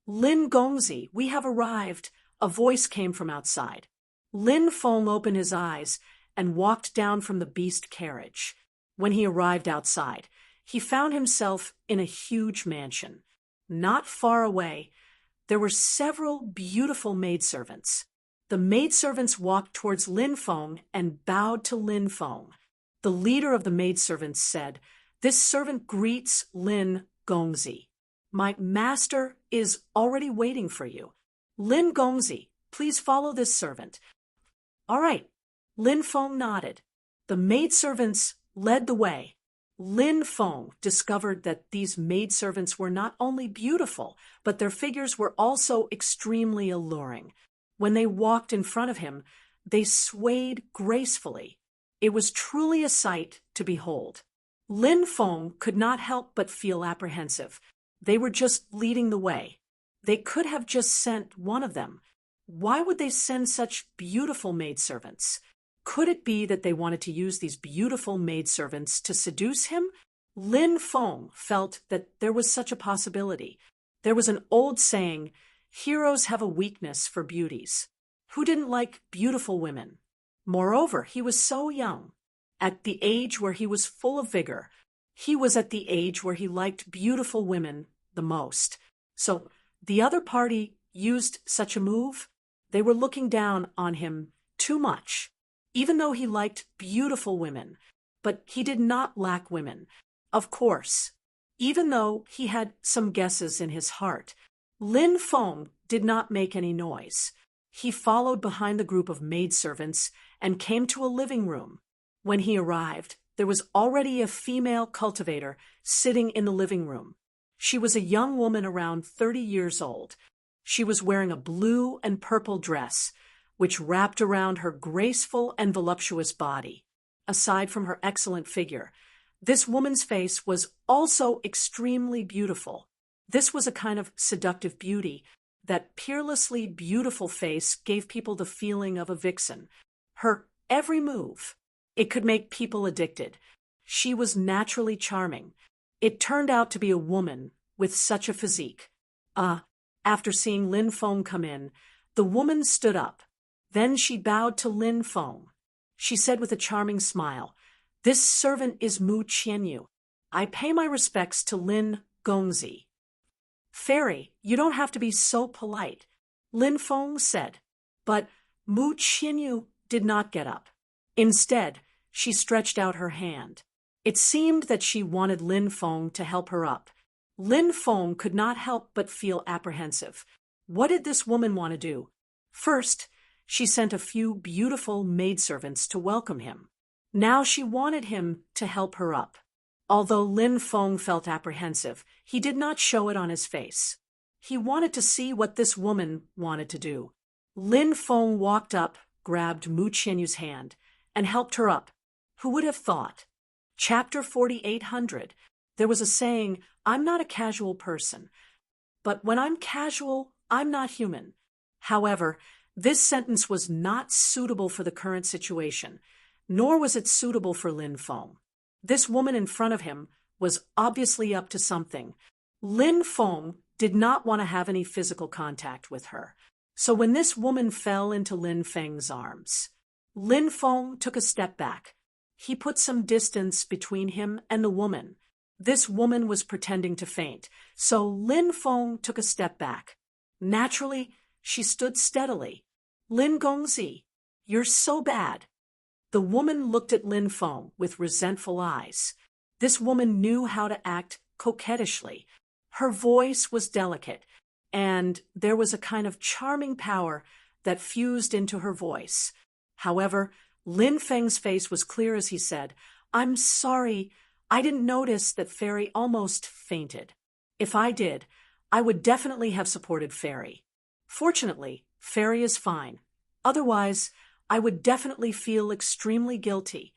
"Lin Gongzi, we have arrived," a voice came from outside. Lin Feng opened his eyes and walked down from the beast carriage. When he arrived outside, he found himself in a huge mansion. Not far away, there were several beautiful maidservants. The maidservants walked towards Lin Feng and bowed to Lin Feng. The leader of the maidservants said, "This servant greets Lin Gongzi. My master is already waiting for you. Lin Gongzi, please follow this servant." "All right." Lin Feng nodded. The maidservants led the way. Lin Feng discovered that these maidservants were not only beautiful, but their figures were also extremely alluring. When they walked in front of him, they swayed gracefully. It was truly a sight to behold. Lin Feng could not help but feel apprehensive. They were just leading the way. They could have just sent one of them. Why would they send such beautiful maidservants? Could it be that they wanted to use these beautiful maidservants to seduce him? Lin Feng felt that there was such a possibility. There was an old saying, "Heroes have a weakness for beauties." Who didn't like beautiful women? Moreover, he was so young. At the age where he was full of vigor, he was at the age where he liked beautiful women the most. So the other party used such a move. They were looking down on him too much. Even though he liked beautiful women, but he did not lack women. Of course, even though he had some guesses in his heart, Lin Feng did not make any noise. He followed behind the group of maidservants and came to a living room. When he arrived, there was already a female cultivator sitting in the living room. She was a young woman around 30 years old. She was wearing a blue and purple dress, which wrapped around her graceful and voluptuous body. Aside from her excellent figure, this woman's face was also extremely beautiful. This was a kind of seductive beauty. That peerlessly beautiful face gave people the feeling of a vixen. Her every move, it could make people addicted. She was naturally charming. It turned out to be a woman with such a physique. After seeing Lin Feng come in, the woman stood up. Then she bowed to Lin Feng. She said with a charming smile, "This servant is Mu Qianyu. I pay my respects to Lin Gongzi." "Fairy, you don't have to be so polite," Lin Feng said. But Mu Qianyu did not get up. Instead, she stretched out her hand. It seemed that she wanted Lin Feng to help her up. Lin Feng could not help but feel apprehensive. What did this woman want to do? First, she sent a few beautiful maidservants to welcome him. Now she wanted him to help her up. Although Lin Feng felt apprehensive, he did not show it on his face. He wanted to see what this woman wanted to do. Lin Feng walked up, grabbed Mu Qianyu's hand, and helped her up. Who would have thought? Chapter 4800. There was a saying, "I'm not a casual person, but when I'm casual, I'm not human." However, this sentence was not suitable for the current situation, nor was it suitable for Lin Feng. This woman in front of him was obviously up to something. Lin Feng did not want to have any physical contact with her. So when this woman fell into Lin Feng's arms, Lin Feng took a step back. He put some distance between him and the woman. This woman was pretending to faint, so Lin Feng took a step back. Naturally, she stood steadily. "Lin Gongzi, you're so bad." The woman looked at Lin Feng with resentful eyes. This woman knew how to act coquettishly. Her voice was delicate, and there was a kind of charming power that fused into her voice. However, Lin Feng's face was clear as he said, "I'm sorry, I didn't notice that Fairy almost fainted. If I did, I would definitely have supported Fairy. Fortunately, Fairy is fine. Otherwise, I would definitely feel extremely guilty."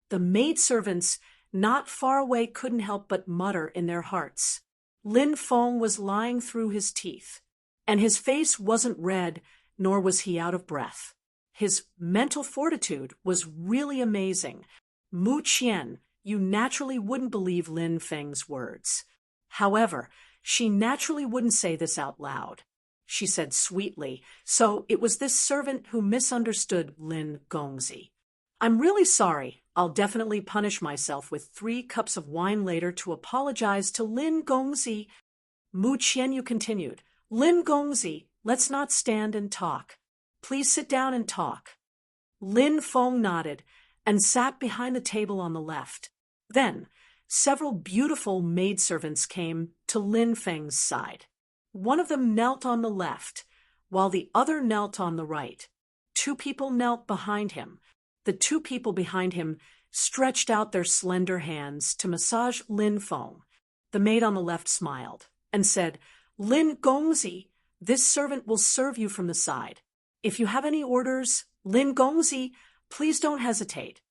The maidservants not far away couldn't help but mutter in their hearts. Lin Feng was lying through his teeth, and his face wasn't red, nor was he out of breath. His mental fortitude was really amazing. "Mu Qian, you naturally wouldn't believe Lin Feng's words." However, she naturally wouldn't say this out loud. She said sweetly, so it was this servant who misunderstood Lin Gongzi. "I'm really sorry. I'll definitely punish myself with 3 cups of wine later to apologize to Lin Gongzi." Mu Qianyu continued, "Lin Gongzi, let's not stand and talk. Please sit down and talk." Lin Feng nodded and sat behind the table on the left. Then, several beautiful maidservants came to Lin Feng's side. One of them knelt on the left, while the other knelt on the right. 2 people knelt behind him. The 2 people behind him stretched out their slender hands to massage Lin Feng. The maid on the left smiled and said, "Lin Gongzi, this servant will serve you from the side. If you have any orders, Lin Gongzi, please don't hesitate."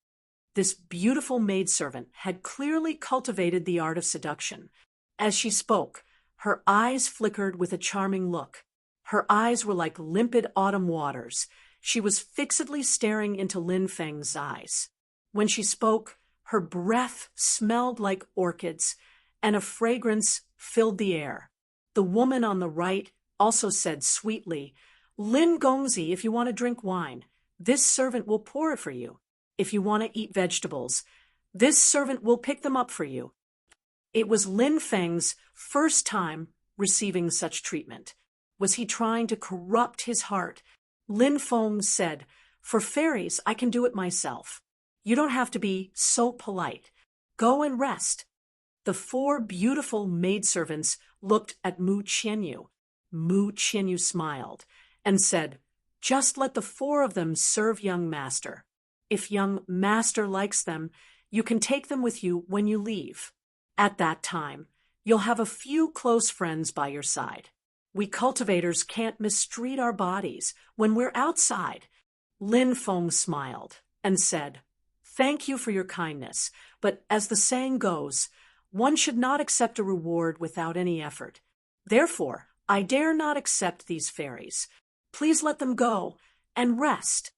This beautiful maidservant had clearly cultivated the art of seduction. As she spoke, her eyes flickered with a charming look. Her eyes were like limpid autumn waters. She was fixedly staring into Lin Feng's eyes. When she spoke, her breath smelled like orchids, and a fragrance filled the air. The woman on the right also said sweetly, "Lin Gongzi, if you want to drink wine, this servant will pour it for you. If you want to eat vegetables, this servant will pick them up for you." It was Lin Feng's first time receiving such treatment. Was he trying to corrupt his heart? Lin Feng said, "For fairies, I can do it myself. You don't have to be so polite. Go and rest." The 4 beautiful maidservants looked at Mu Qianyu. Mu Qianyu smiled and said, Just let the four of them serve young master. If young master likes them, you can take them with you when you leave. At that time, you'll have a few close friends by your side. We cultivators can't mistreat our bodies when we're outside. Lin Feng smiled and said, "Thank you for your kindness, but as the saying goes, one should not accept a reward without any effort. Therefore, I dare not accept these fairies. Please let them go and rest."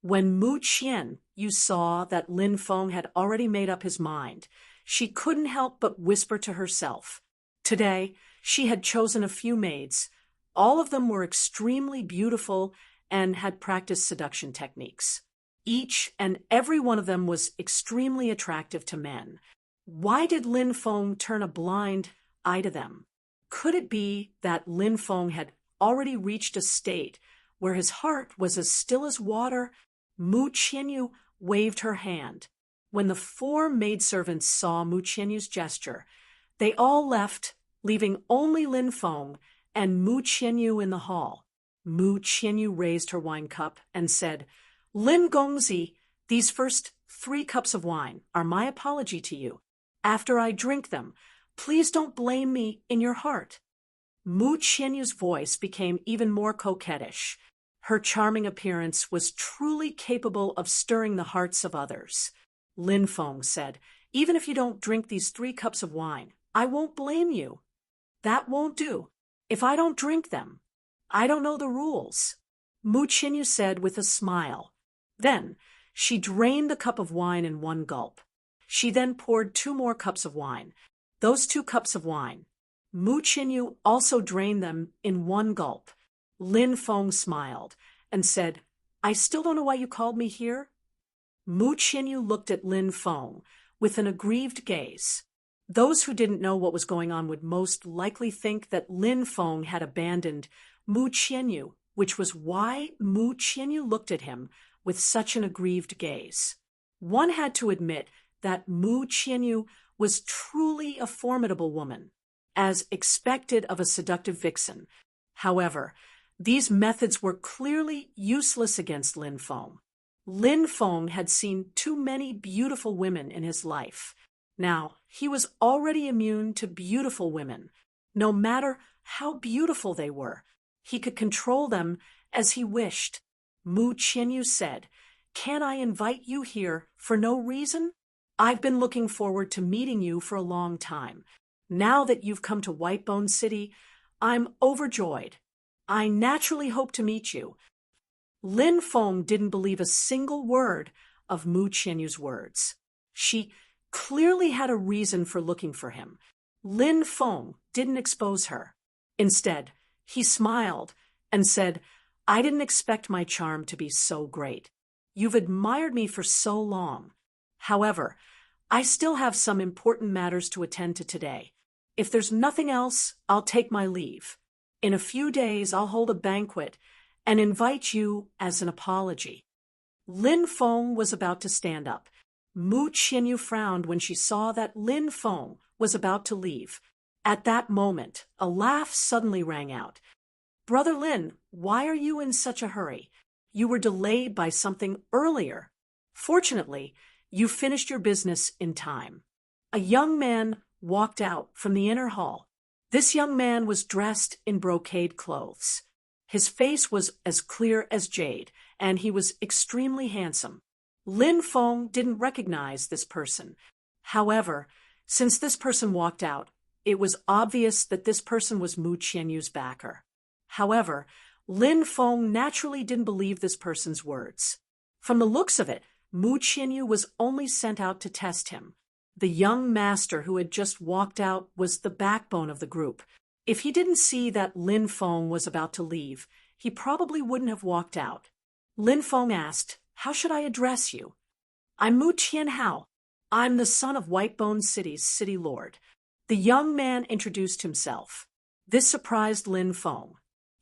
When Mu Qian saw that Lin Feng had already made up his mind, she couldn't help but whisper to herself. Today, she had chosen a few maids. All of them were extremely beautiful and had practiced seduction techniques. Each and every one of them was extremely attractive to men. Why did Lin Feng turn a blind eye to them? Could it be that Lin Feng had already reached a state where his heart was as still as water? Mu Qianyu waved her hand. When the four maidservants saw Mu Qianyu's gesture, they all left, leaving only Lin Feng and Mu Qianyu in the hall. Mu Qianyu raised her wine cup and said, "Lin Gongzi, these first 3 cups of wine are my apology to you. After I drink them, please don't blame me in your heart." Mu Qianyu's voice became even more coquettish. Her charming appearance was truly capable of stirring the hearts of others. Lin Feng said, "Even if you don't drink these 3 cups of wine, I won't blame you." "That won't do. If I don't drink them, I don't know the rules," Mu Qianyu said with a smile. Then she drained the cup of wine in one gulp. She then poured 2 more cups of wine. Those 2 cups of wine, Mu Qianyu also drained them in one gulp. Lin Feng smiled and said, "I still don't know why you called me here." Mu Qianyu looked at Lin Feng with an aggrieved gaze. Those who didn't know what was going on would most likely think that Lin Feng had abandoned Mu Qianyu, which was why Mu Qianyu looked at him with such an aggrieved gaze. One had to admit that Mu Qianyu was truly a formidable woman, as expected of a seductive vixen. However, these methods were clearly useless against Lin Feng. Lin Feng had seen too many beautiful women in his life. Now, he was already immune to beautiful women. No matter how beautiful they were, he could control them as he wished. Mu Qianyu said, "Can I invite you here for no reason? I've been looking forward to meeting you for a long time. Now that you've come to Whitebone City, I'm overjoyed. I naturally hope to meet you." Lin Feng didn't believe a single word of Mu Qianyu's words. She clearly had a reason for looking for him. Lin Feng didn't expose her. Instead, he smiled and said, "I didn't expect my charm to be so great. You've admired me for so long. However, I still have some important matters to attend to today. If there's nothing else, I'll take my leave. In a few days, I'll hold a banquet and invite you as an apology." Lin Feng was about to stand up. Mu Qianyu frowned when she saw that Lin Feng was about to leave. At that moment, a laugh suddenly rang out. "Brother Lin, why are you in such a hurry? You were delayed by something earlier. Fortunately, you finished your business in time." A young man walked out from the inner hall. This young man was dressed in brocade clothes. His face was as clear as jade, and he was extremely handsome. Lin Feng didn't recognize this person. However, since this person walked out, it was obvious that this person was Mu Qianyu's backer. However, Lin Feng naturally didn't believe this person's words. From the looks of it, Mu Qianyu was only sent out to test him. The young master who had just walked out was the backbone of the group. If he didn't see that Lin Feng was about to leave, he probably wouldn't have walked out. Lin Feng asked, "How should I address you?" "I'm Mu Qianhao. I'm the son of Whitebone City's city lord." The young man introduced himself. This surprised Lin Feng.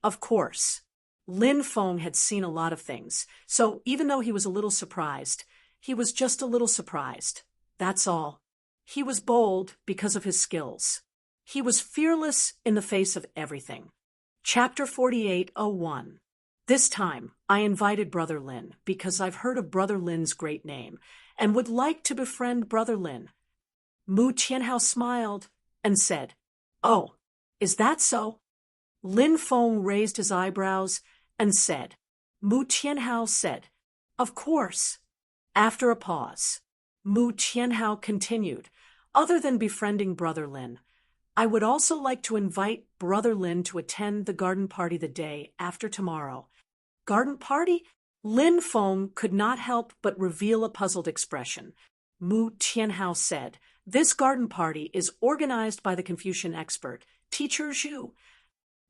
Of course, Lin Feng had seen a lot of things, so even though he was a little surprised, he was just a little surprised. That's all. He was bold because of his skills. He was fearless in the face of everything. Chapter 48:01. This time, I invited Brother Lin because I've heard of Brother Lin's great name and would like to befriend Brother Lin. Mu Tianhao smiled and said, "Oh, is that so?" Lin Feng raised his eyebrows and said, Mu Tianhao said, "Of course." After a pause, Mu Tianhao continued, "Other than befriending Brother Lin, I would also like to invite Brother Lin to attend the garden party the day after tomorrow." Garden party? Lin Feng could not help but reveal a puzzled expression. Mu Tianhao said, "This garden party is organized by the Confucian expert, Teacher Zhu."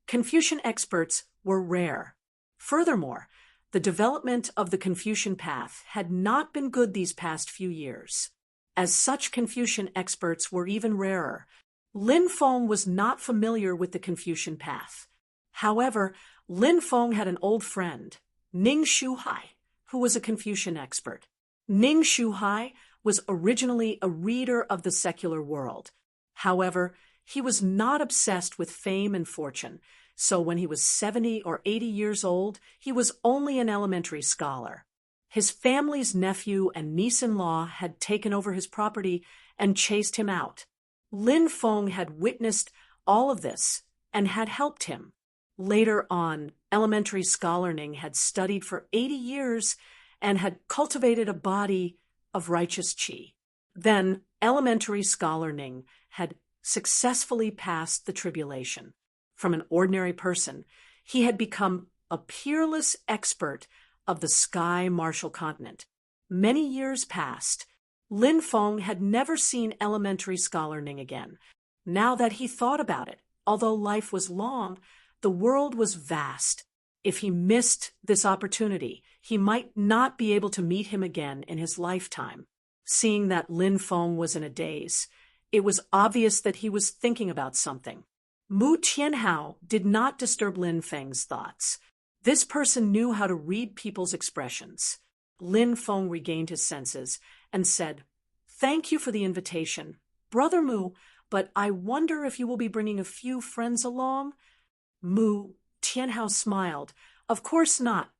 Confucian experts were rare. Furthermore, the development of the Confucian path had not been good these past few years. As such, Confucian experts were even rarer. Lin Feng was not familiar with the Confucian path. However, Lin Feng had an old friend, Ning Shuhai, who was a Confucian expert. Ning Shuhai was originally a reader of the secular world. However, he was not obsessed with fame and fortune, so when he was 70 or 80 years old, he was only an elementary scholar. His family's nephew and niece-in-law had taken over his property and chased him out. Lin Feng had witnessed all of this and had helped him. Later on, elementary scholar Ning had studied for 80 years and had cultivated a body of righteous qi. Then, elementary scholar Ning had successfully passed the tribulation. From an ordinary person, he had become a peerless expert of the sky martial continent. Many years passed. Lin Feng had never seen elementary scholar Ning again. Now that he thought about it, although life was long, the world was vast. If he missed this opportunity, he might not be able to meet him again in his lifetime. Seeing that Lin Feng was in a daze, it was obvious that he was thinking about something. Mu Tianhao did not disturb Lin Feng's thoughts. This person knew how to read people's expressions. Lin Feng regained his senses and said, "Thank you for the invitation, Brother Mu, but I wonder if you will be bringing a few friends along?" Mu Tianhao smiled. "Of course not."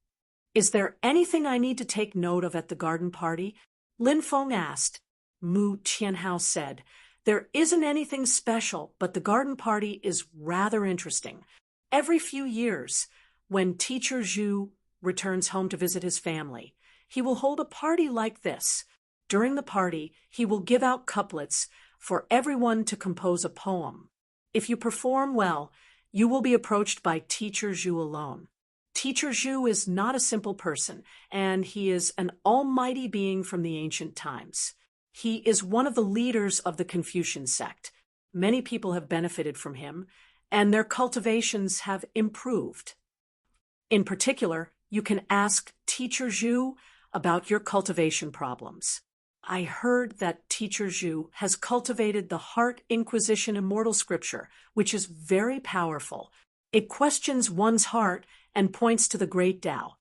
"Is there anything I need to take note of at the garden party?" Lin Feng asked. Mu Tianhao said, "There isn't anything special, but the garden party is rather interesting. Every few years, when Teacher Zhu returns home to visit his family, he will hold a party like this. During the party, he will give out couplets for everyone to compose a poem. If you perform well, you will be approached by Teacher Zhu alone. Teacher Zhu is not a simple person, and he is an almighty being from the ancient times. He is one of the leaders of the Confucian sect. Many people have benefited from him, and their cultivations have improved. In particular, you can ask Teacher Zhu about your cultivation problems. I heard that Teacher Zhu has cultivated the Heart Inquisition Immortal Scripture, which is very powerful. It questions one's heart and points to the great Tao.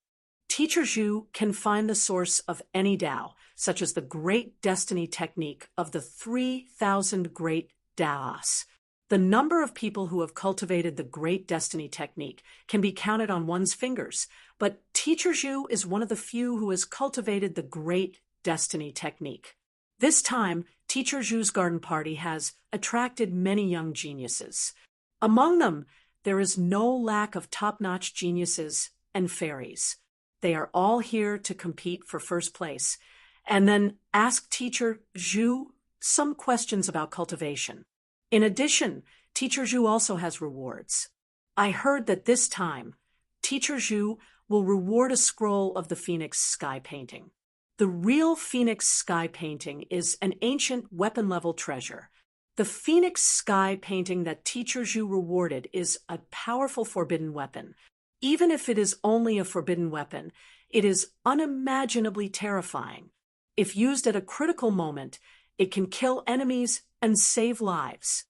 Teacher Zhu can find the source of any Tao, such as the Great Destiny technique of the 3,000 Great Taos. The number of people who have cultivated the Great Destiny technique can be counted on one's fingers, but Teacher Zhu is one of the few who has cultivated the Great Destiny technique. This time, Teacher Zhu's garden party has attracted many young geniuses. Among them, there is no lack of top-notch geniuses and fairies. They are all here to compete for first place, and then ask Teacher Zhu some questions about cultivation. In addition, Teacher Zhu also has rewards. I heard that this time, Teacher Zhu will reward a scroll of the Phoenix sky painting. The real Phoenix sky painting is an ancient weapon-level treasure. The Phoenix sky painting that Teacher Zhu rewarded is a powerful forbidden weapon. Even if it is only a forbidden weapon, it is unimaginably terrifying. If used at a critical moment, it can kill enemies and save lives.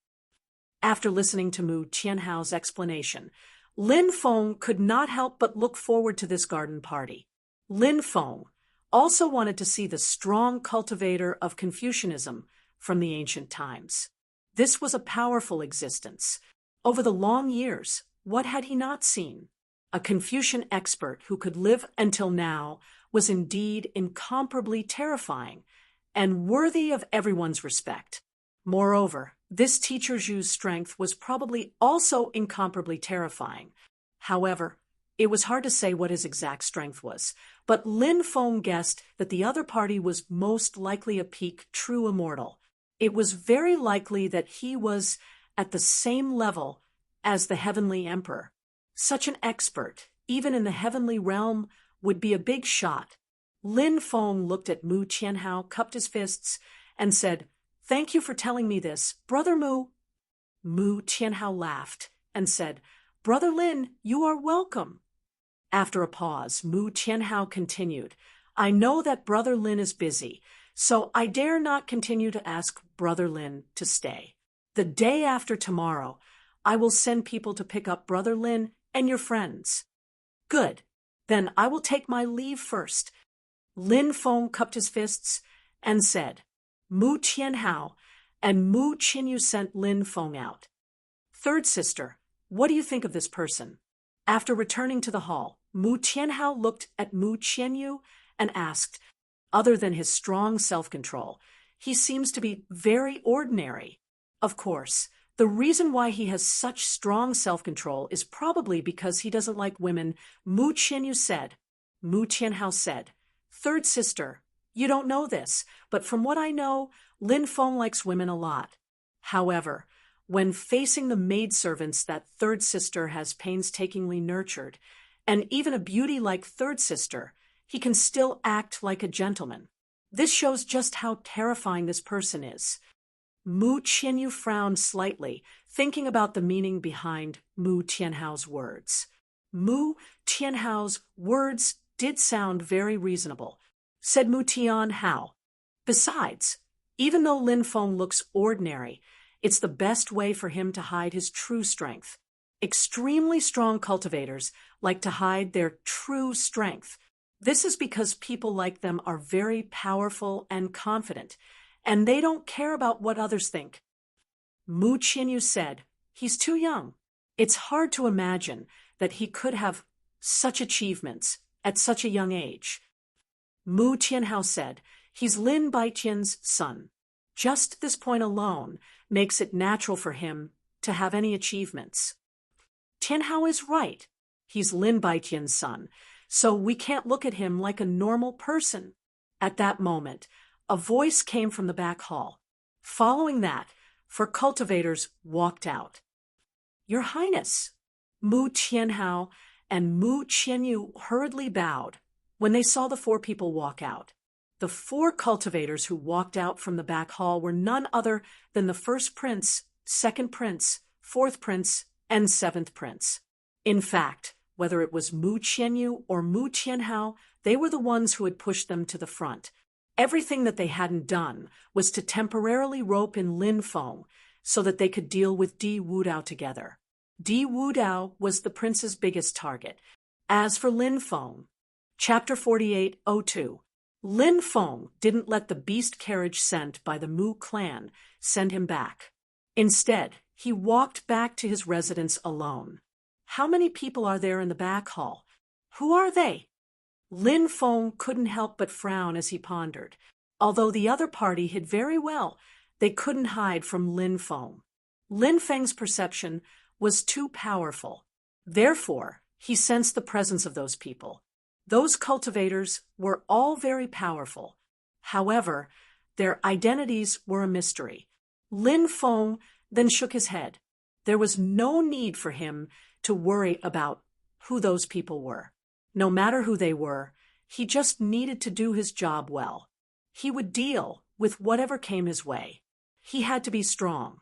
After listening to Mu Tianhao's explanation, Lin Feng could not help but look forward to this garden party. Lin Feng also wanted to see the strong cultivator of Confucianism from the ancient times. This was a powerful existence. Over the long years, what had he not seen? A Confucian expert who could live until now was indeed incomparably terrifying and worthy of everyone's respect. Moreover, this teacher Zhu's strength was probably also incomparably terrifying. However, it was hard to say what his exact strength was, but Lin Feng guessed that the other party was most likely a peak true immortal. It was very likely that he was at the same level as the Heavenly Emperor. Such an expert, even in the heavenly realm, would be a big shot. Lin Feng looked at Mu Qianhao, cupped his fists, and said, "Thank you for telling me this, Brother Mu." Mu Qianhao laughed and said, "Brother Lin, you are welcome." After a pause, Mu Qianhao continued, "I know that Brother Lin is busy, so I dare not continue to ask Brother Lin to stay. The day after tomorrow, I will send people to pick up Brother Lin and your friends." "Good. Then I will take my leave first." Lin Feng cupped his fists and said, "Mu Qianhao," and Mu Qinyu sent Lin Feng out. "Third sister, what do you think of this person?" After returning to the hall, Mu Qianhao looked at Mu Qinyu and asked, "Other than his strong self-control, he seems to be very ordinary." Of course, the reason why he has such strong self-control is probably because he doesn't like women, Mu Qianyu said. Mu Qianhao said, "Third sister, you don't know this, but from what I know, Lin Feng likes women a lot. However, when facing the maidservants that third sister has painstakingly nurtured, and even a beauty like third sister, he can still act like a gentleman. This shows just how terrifying this person is." Mu Qianyu frowned slightly, thinking about the meaning behind Mu Qianhao's words. Mu Qianhao's words did sound very reasonable, said Mu Tianhao. Besides, even though Lin Feng looks ordinary, it's the best way for him to hide his true strength. Extremely strong cultivators like to hide their true strength. This is because people like them are very powerful and confident, and they don't care about what others think. Mu Qinyu said, "He's too young. It's hard to imagine that he could have such achievements at such a young age." Mu Tianhao said, "He's Lin Baiqian's son. Just this point alone makes it natural for him to have any achievements." Tianhao is right. He's Lin Baiqian's son, so we can't look at him like a normal person. At that moment, a voice came from the back hall. Following that, 4 cultivators walked out. "Your Highness." Mu Tianhao and Mu Qianyu hurriedly bowed when they saw the 4 people walk out. The 4 cultivators who walked out from the back hall were none other than the 1st prince, 2nd prince, 4th prince, and 7th prince. In fact, whether it was Mu Qianyu or Mu Tianhao, they were the ones who had pushed them to the front. Everything that they hadn't done was to temporarily rope in Lin Feng so that they could deal with Di Wudao together. Di Wudao was the prince's biggest target. As for Lin Feng, Chapter 48:02, Lin Feng didn't let the beast carriage sent by the Mu clan send him back. Instead, he walked back to his residence alone. How many people are there in the back hall? Who are they? Lin Feng couldn't help but frown as he pondered. Although the other party hid very well, they couldn't hide from Lin Feng. Lin Feng's perception was too powerful. Therefore, he sensed the presence of those people. Those cultivators were all very powerful. However, their identities were a mystery. Lin Feng then shook his head. There was no need for him to worry about who those people were. No matter who they were, he just needed to do his job well. He would deal with whatever came his way. He had to be strong.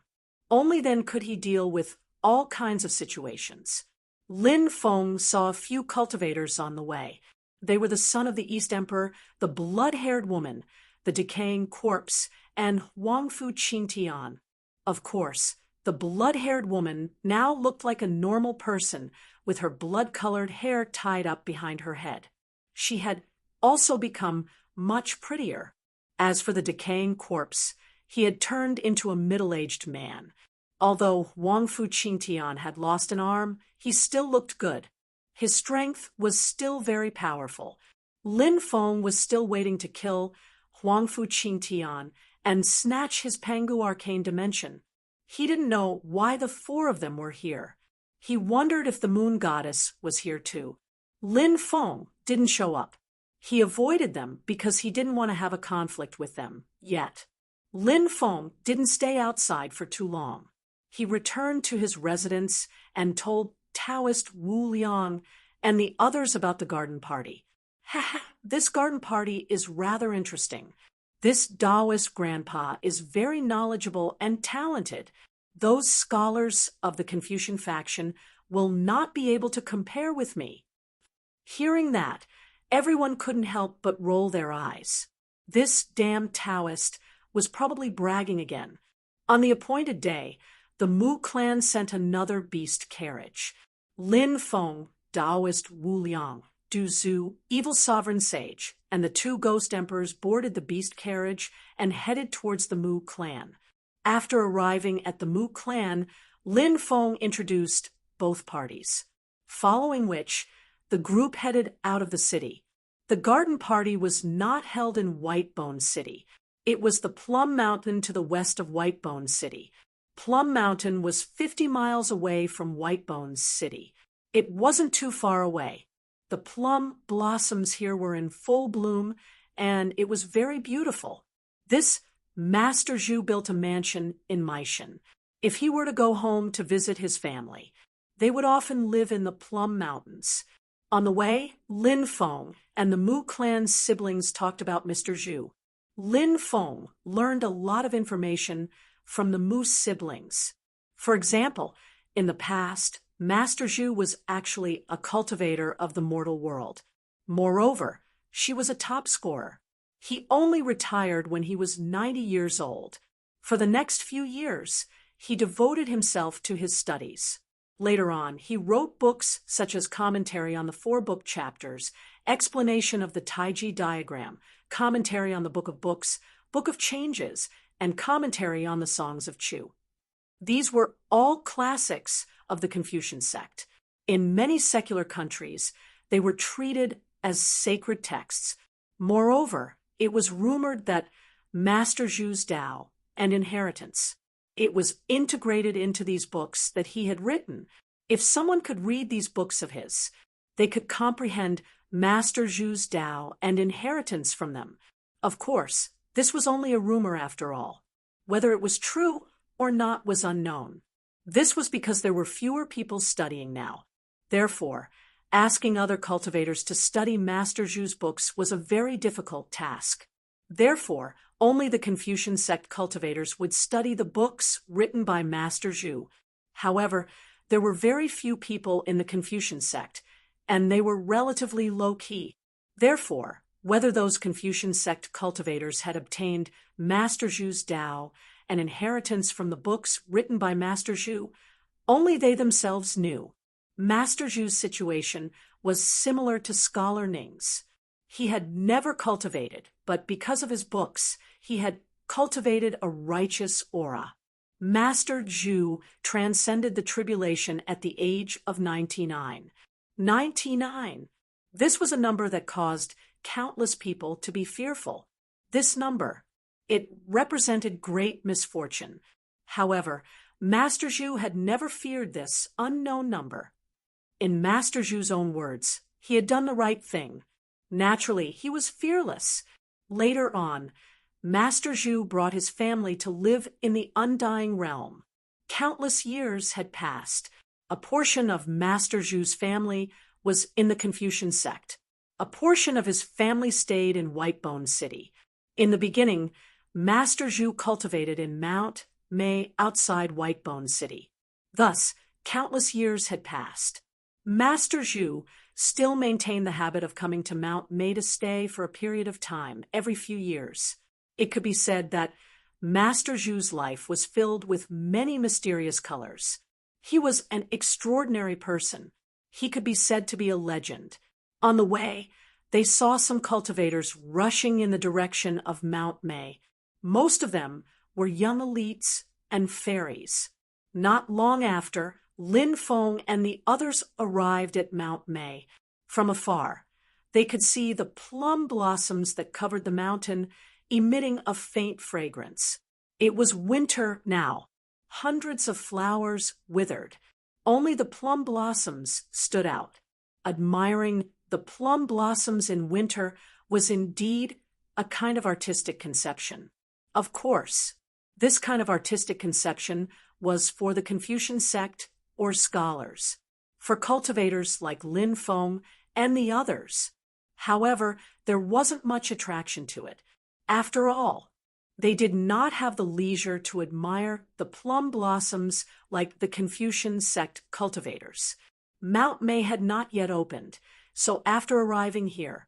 Only then could he deal with all kinds of situations. Lin Feng saw a few cultivators on the way. They were the son of the East Emperor, the blood-haired woman, the decaying corpse, and Wang Fu Qingtian. Of course, the blood-haired woman now looked like a normal person with her blood-colored hair tied up behind her head. She had also become much prettier. As for the decaying corpse, he had turned into a middle-aged man. Although Wang Fu Qingtian had lost an arm, he still looked good. His strength was still very powerful. Lin Feng was still waiting to kill Huangfu Qingtian and snatch his Pangu arcane dimension. He didn't know why the four of them were here. He wondered if the moon goddess was here too. Lin Feng didn't show up. He avoided them because he didn't want to have a conflict with them, yet. Lin Feng didn't stay outside for too long. He returned to his residence and told Taoist Wu Liang and the others about the garden party. This garden party is rather interesting. This Taoist grandpa is very knowledgeable and talented. Those scholars of the Confucian faction will not be able to compare with me. Hearing that, everyone couldn't help but roll their eyes. This damn Taoist was probably bragging again. On the appointed day, the Mu clan sent another beast carriage. Lin Feng, Taoist Wu Liang, Du Zhu, evil sovereign sage, and the two ghost emperors boarded the beast carriage and headed towards the Mu clan. After arriving at the Mu clan, Lin Feng introduced both parties, following which the group headed out of the city. The garden party was not held in Whitebone City. It was the Plum Mountain to the west of Whitebone City. Plum Mountain was 50 miles away from Whitebone City. It wasn't too far away. The plum blossoms here were in full bloom, and it was very beautiful. This Master Zhu built a mansion in Maishan. If he were to go home to visit his family, they would often live in the Plum Mountains. On the way, Lin Feng and the Mu clan's siblings talked about Mr. Zhu. Lin Feng learned a lot of information from the Mu siblings. For example, in the past, Master Zhu was actually a cultivator of the mortal world. Moreover, she was a top scorer. He only retired when he was 90 years old. For the next few years, he devoted himself to his studies. Later on, he wrote books such as commentary on the 4 book chapters, explanation of the Taiji diagram, commentary on the Book of Books, Book of Changes, and commentary on the Songs of Chu. These were all classics of the Confucian sect. In many secular countries, they were treated as sacred texts. Moreover, it was rumored that Master Zhu's Tao and inheritance, it was integrated into these books that he had written. If someone could read these books of his, they could comprehend Master Zhu's Tao and inheritance from them. Of course, this was only a rumor after all. Whether it was true or not was unknown. This was because there were fewer people studying now. Therefore, asking other cultivators to study Master Zhu's books was a very difficult task. Therefore, only the Confucian sect cultivators would study the books written by Master Zhu. However, there were very few people in the Confucian sect, and they were relatively low-key. Therefore, whether those Confucian sect cultivators had obtained Master Zhu's Tao, an inheritance from the books written by Master Zhu, only they themselves knew. Master Zhu's situation was similar to Scholar Ning's. He had never cultivated, but because of his books, he had cultivated a righteous aura. Master Zhu transcended the tribulation at the age of 99. 99! This was a number that caused countless people to be fearful. This number, it represented great misfortune. However, Master Zhu had never feared this unknown number. In Master Zhu's own words, he had done the right thing. Naturally, he was fearless. Later on, Master Zhu brought his family to live in the undying realm. Countless years had passed. A portion of Master Zhu's family was in the Confucian sect. A portion of his family stayed in Whitebone City. In the beginning, Master Zhu cultivated in Mount Mei outside Whitebone City. Thus, countless years had passed. Master Zhu still maintained the habit of coming to Mount Mei to stay for a period of time, every few years. It could be said that Master Zhu's life was filled with many mysterious colors. He was an extraordinary person. He could be said to be a legend. On the way, they saw some cultivators rushing in the direction of Mount Mei. Most of them were young elites and fairies. Not long after, Lin Feng and the others arrived at Mount Mei. From afar, they could see the plum blossoms that covered the mountain emitting a faint fragrance. It was winter now. Hundreds of flowers withered. Only the plum blossoms stood out. Admiring the plum blossoms in winter was indeed a kind of artistic conception. Of course, this kind of artistic conception was for the Confucian sect or scholars, for cultivators like Lin Feng and the others. However, there wasn't much attraction to it. After all, they did not have the leisure to admire the plum blossoms like the Confucian sect cultivators. Mount Mei had not yet opened, so after arriving here,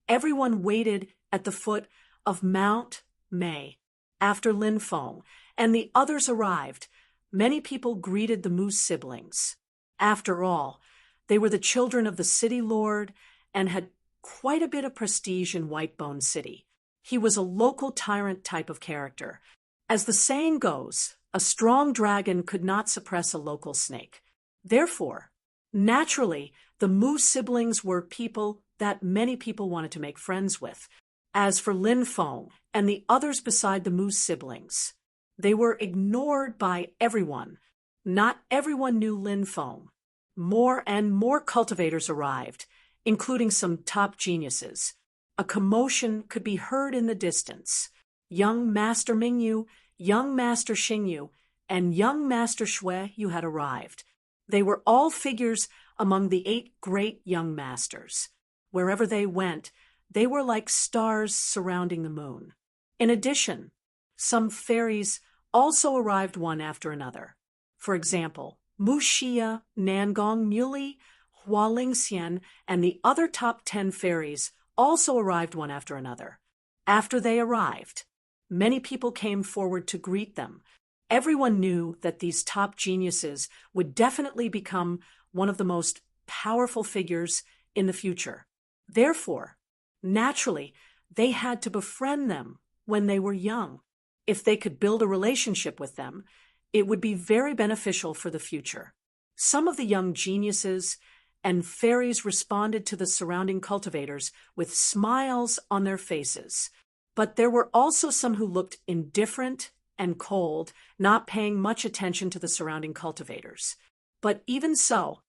everyone waited at the foot of Mount Mei. After Lin Feng and the others arrived, many people greeted the Moose siblings. After all, they were the children of the city lord and had quite a bit of prestige in Whitebone City. He was a local tyrant type of character. As the saying goes, a strong dragon could not suppress a local snake. Therefore, naturally, the Moose siblings were people that many people wanted to make friends with. As for Lin Feng and the others beside the Moose siblings, they were ignored by everyone. Not everyone knew Lin Feng. More and more cultivators arrived, including some top geniuses. A commotion could be heard in the distance. Young Master Mingyu, young Master Xingyu, and young Master Shui had arrived. They were all figures among the 8 great young masters. Wherever they went, they were like stars surrounding the moon. In addition, some fairies also arrived one after another. For example, Mu Xia, Nangong Muley, Hua Lingxian, and the other top 10 fairies also arrived one after another. After they arrived, many people came forward to greet them. Everyone knew that these top geniuses would definitely become one of the most powerful figures in the future. Therefore, naturally, they had to befriend them when they were young. If they could build a relationship with them, it would be very beneficial for the future. Some of the young geniuses and fairies responded to the surrounding cultivators with smiles on their faces. But there were also some who looked indifferent and cold, not paying much attention to the surrounding cultivators. But even so,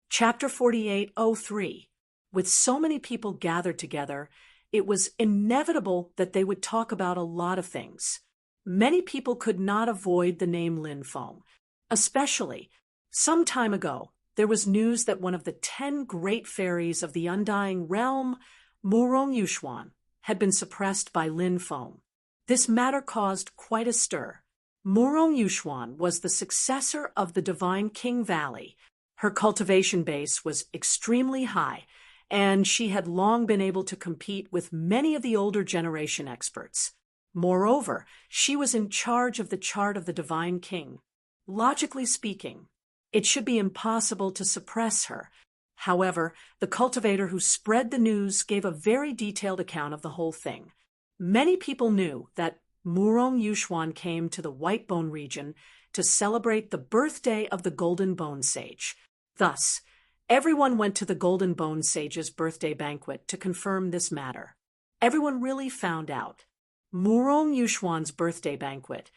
Chapter 48:03, with so many people gathered together, it was inevitable that they would talk about a lot of things. Many people could not avoid the name Lin Feng. Especially, some time ago, there was news that one of the 10 great fairies of the Undying Realm, Murong Yuxuan, had been suppressed by Lin Feng. This matter caused quite a stir. Murong Yuxuan was the successor of the Divine King Valley. Her cultivation base was extremely high, and she had long been able to compete with many of the older generation experts. Moreover, she was in charge of the chart of the Divine King. Logically speaking, it should be impossible to suppress her. However, the cultivator who spread the news gave a very detailed account of the whole thing. Many people knew that Murong Yuxuan came to the Whitebone region to celebrate the birthday of the Golden Bone Sage. Thus, everyone went to the Golden Bone Sage's birthday banquet to confirm this matter. Everyone really found out. Murong Yuxuan's birthday banquet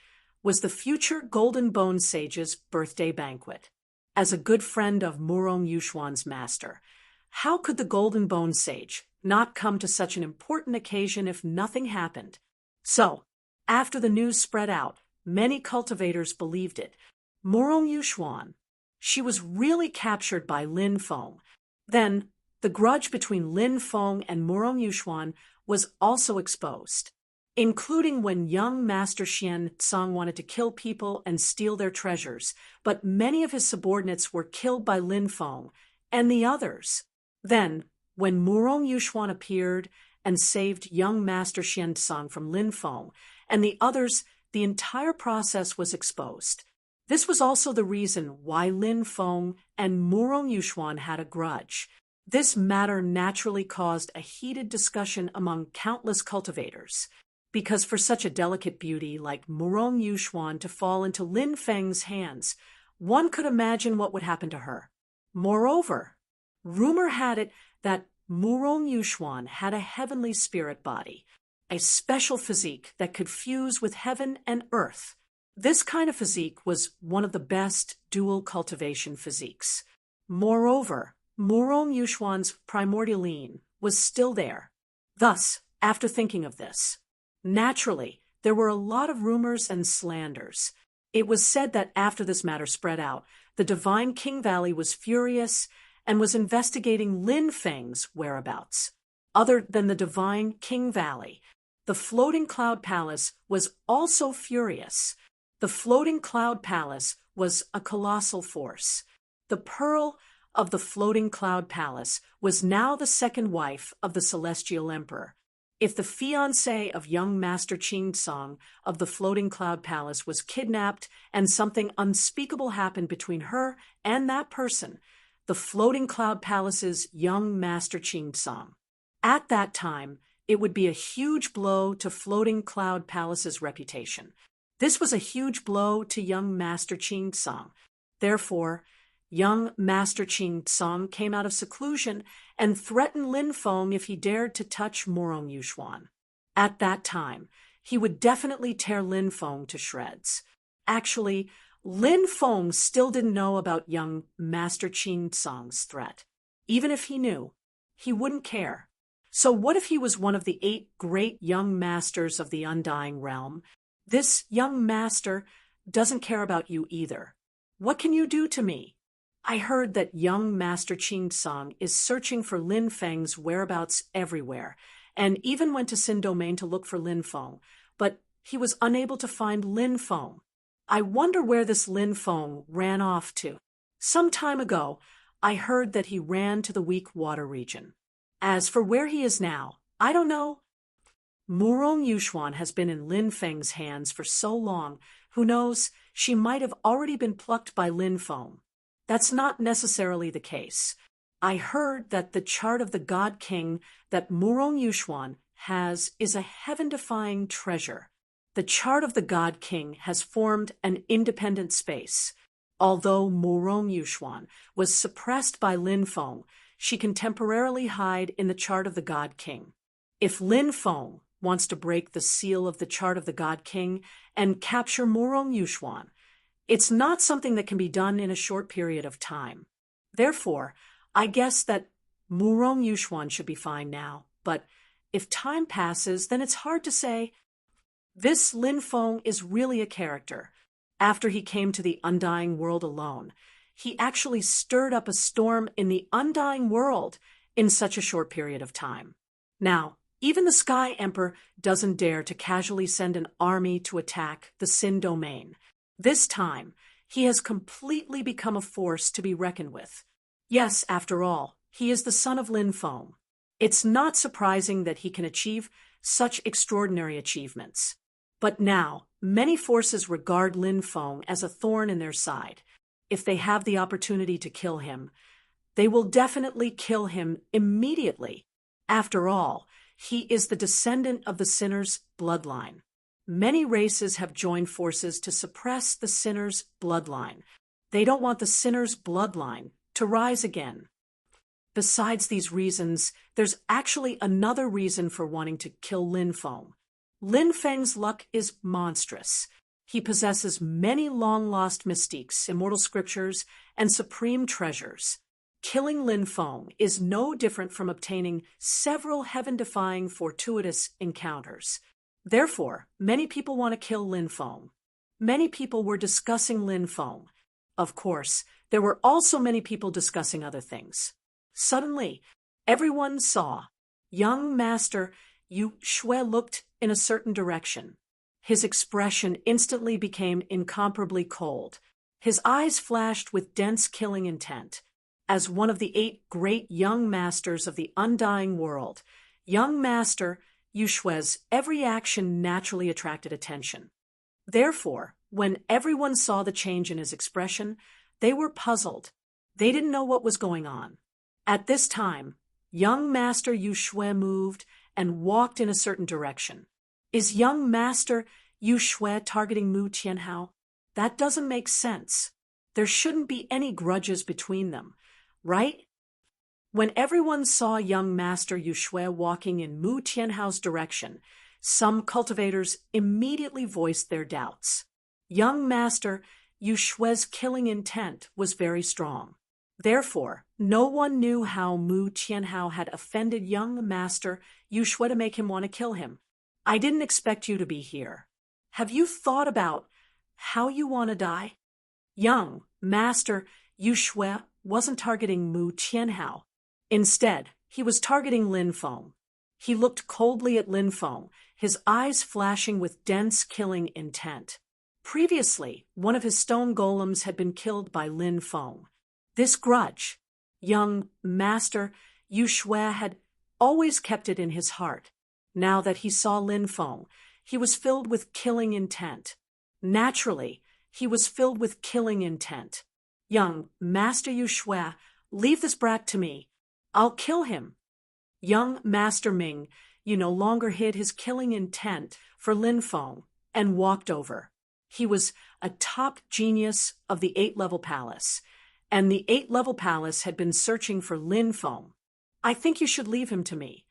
was the future Golden Bone Sage's birthday banquet. As a good friend of Murong Yuxuan's master, how could the Golden Bone Sage not come to such an important occasion if nothing happened? So, after the news spread out, many cultivators believed it. Murong Yuxuan, she was really captured by Lin Feng. Then, the grudge between Lin Feng and Murong Yuxuan was also exposed, including when young Master Xian Tsang wanted to kill people and steal their treasures, but many of his subordinates were killed by Lin Feng and the others. Then, when Murong Yuxuan appeared and saved young Master Xian Tsang from Lin Feng and the others, the entire process was exposed. This was also the reason why Lin Feng and Murong Yuxuan had a grudge. This matter naturally caused a heated discussion among countless cultivators, because for such a delicate beauty like Murong Yuxuan to fall into Lin Feng's hands One could imagine what would happen to her. Moreover, rumor had it that Murong Yuxuan had a heavenly spirit body, a special physique that could fuse with heaven and earth. This kind of physique was one of the best dual cultivation physiques. Moreover, Murong Yuxuan's primordial yin was still there. Thus, after thinking of this, naturally, there were a lot of rumors and slanders. It was said that after this matter spread out, the divine King Valley was furious and was investigating Lin Feng's whereabouts. Other than the divine King Valley, the Floating Cloud Palace was also furious. The Floating Cloud Palace was a colossal force. The Pearl of the Floating Cloud Palace was now the second wife of the Celestial Emperor. If the fiancé of young Master Qing Song of the Floating Cloud Palace was kidnapped and something unspeakable happened between her and that person, the Floating Cloud Palace's young Master Qing Song, at that time, it would be a huge blow to Floating Cloud Palace's reputation. This was a huge blow to young Master Qing Song. Therefore, young Master Qing Song came out of seclusion and threatened Lin Feng if he dared to touch Murong Yuxuan. At that time, he would definitely tear Lin Feng to shreds. Actually, Lin Feng still didn't know about young Master Qing Song's threat. Even if he knew, he wouldn't care. So what if he was one of the 8 great young masters of the Undying Realm? This young master doesn't care about you either. What can you do to me? I heard that young Master Qing Song is searching for Lin Feng's whereabouts everywhere, and even went to Xin Domain to look for Lin Feng, but he was unable to find Lin Feng. I wonder where this Lin Feng ran off to. Some time ago, I heard that he ran to the Weak Water region. As for where he is now, I don't know. Murong Yuxuan has been in Lin Feng's hands for so long, who knows, she might have already been plucked by Lin Feng. That's not necessarily the case. I heard that the chart of the God King that Murong Yuxuan has is a heaven-defying treasure. The chart of the God King has formed an independent space. Although Murong Yuxuan was suppressed by Lin Feng, she can temporarily hide in the chart of the God King. If Lin Feng wants to break the seal of the chart of the God King and capture Murong Yuxuan, it's not something that can be done in a short period of time. Therefore, I guess that Murong Yuxuan should be fine now, but if time passes, then it's hard to say. This Lin Feng is really a character. After he came to the Undying World alone, he actually stirred up a storm in the Undying World in such a short period of time. Now, even the Sky Emperor doesn't dare to casually send an army to attack the Xin Domain. This time, he has completely become a force to be reckoned with. Yes, after all, he is the son of Lin Feng. It's not surprising that he can achieve such extraordinary achievements. But now, many forces regard Lin Feng as a thorn in their side. If they have the opportunity to kill him, they will definitely kill him immediately. After all, he is the descendant of the sinner's bloodline. Many races have joined forces to suppress the sinner's bloodline. They don't want the sinner's bloodline to rise again. Besides these reasons, there's actually another reason for wanting to kill Lin Feng. Lin Feng's luck is monstrous. He possesses many long-lost mystiques, immortal scriptures, and supreme treasures. Killing Lin Feng is no different from obtaining several heaven-defying fortuitous encounters. Therefore, many people want to kill Lin Feng. Many people were discussing Lin Feng. Of course, there were also many people discussing other things. Suddenly, everyone saw young Master Yu Shui looked in a certain direction. His expression instantly became incomparably cold. His eyes flashed with dense killing intent. As one of the 8 great young masters of the Undying World, young Master Yu Shui's every action naturally attracted attention. Therefore, when everyone saw the change in his expression, they were puzzled. They didn't know what was going on. At this time, young Master Yu Shui moved and walked in a certain direction. Is young Master Yu Shui targeting Mu Tianhao? That doesn't make sense. There shouldn't be any grudges between them, right? When everyone saw young Master Yushui walking in Mu Tianhao's direction, some cultivators immediately voiced their doubts. Young Master Yushui's killing intent was very strong. Therefore, no one knew how Mu Tianhao had offended young Master Yushui to make him want to kill him. I didn't expect you to be here. Have you thought about how you want to die? Young Master Yushui wasn't targeting Mu Tianhao. Instead, he was targeting Lin Feng. He looked coldly at Lin Feng, his eyes flashing with dense killing intent. Previously, one of his stone golems had been killed by Lin Feng. This grudge, young Master Yushui had always kept it in his heart. Now that he saw Lin Feng, he was filled with killing intent. Naturally, he was filled with killing intent. Young Master Yushui, leave this brat to me. I'll kill him. Young Master Ming, no longer hid his killing intent for Lin Feng and walked over. He was a top genius of the 8-level palace, and the 8-level palace had been searching for Lin Feng. I think you should leave him to me.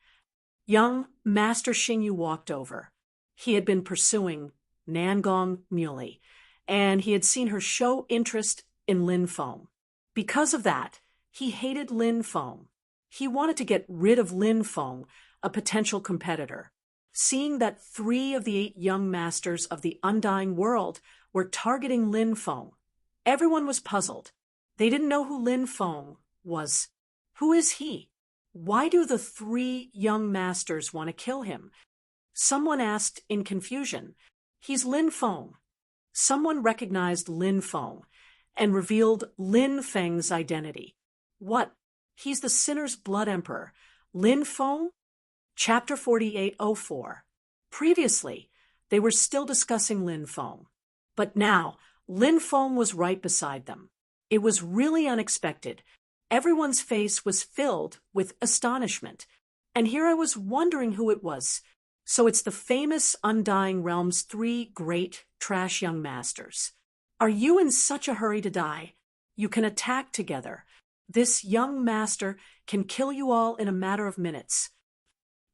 Young Master Xingyu walked over. He had been pursuing Nangong Muley, and he had seen her show interest in Lin Feng. Because of that, he hated Lin Feng. He wanted to get rid of Lin Feng, a potential competitor. Seeing that 3 of the 8 young masters of the undying world were targeting Lin Feng, everyone was puzzled. They didn't know who Lin Feng was. Who is he? Why do the 3 young masters want to kill him? Someone asked in confusion. He's Lin Feng. Someone recognized Lin Feng and revealed Lin Feng's identity. What? He's the Sinner's Blood Emperor. Lin Feng? Chapter 4804. Previously, they were still discussing Lin Feng. But now, Lin Feng was right beside them. It was really unexpected. Everyone's face was filled with astonishment. And here I was wondering who it was. So it's the famous Undying Realm's 3 great trash young masters. Are you in such a hurry to die? You can attack together. This young master can kill you all in a matter of minutes.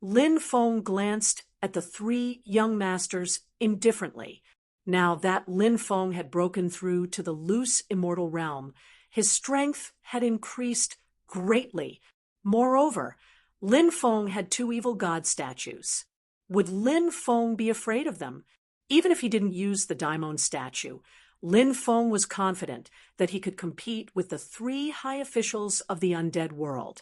Lin Feng glanced at the 3 young masters indifferently. Now that Lin Feng had broken through to the loose immortal realm, his strength had increased greatly. Moreover, Lin Feng had 2 evil god statues. Would Lin Feng be afraid of them? Even if he didn't use the Daimon statue, Lin Feng was confident that he could compete with the 3 high officials of the undead world.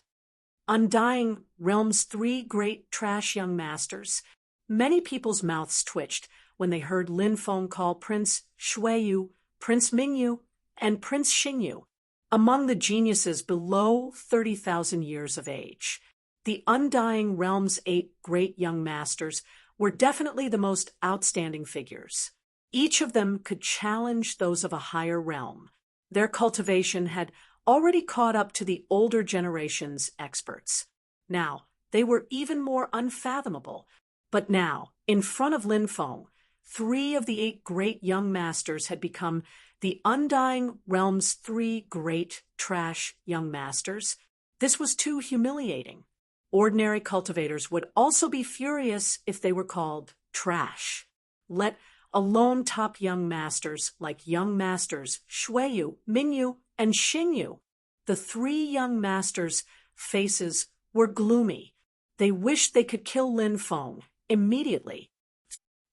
Undying Realm's 3 great trash young masters. Many people's mouths twitched when they heard Lin Feng call Prince Shuiyu, Prince Mingyu, and Prince Xingyu among the geniuses below 30,000 years of age. The Undying Realm's 8 great young masters were definitely the most outstanding figures. Each of them could challenge those of a higher realm. Their cultivation had already caught up to the older generation's experts. Now, they were even more unfathomable. But now, in front of Lin Feng, 3 of the 8 great young masters had become the Undying Realm's 3 great trash young masters. This was too humiliating. Ordinary cultivators would also be furious if they were called trash. Let alone top young masters like young masters Shuiyu, Mingyu, and Xingyu. The 3 young masters' faces were gloomy. They wished they could kill Lin Feng immediately.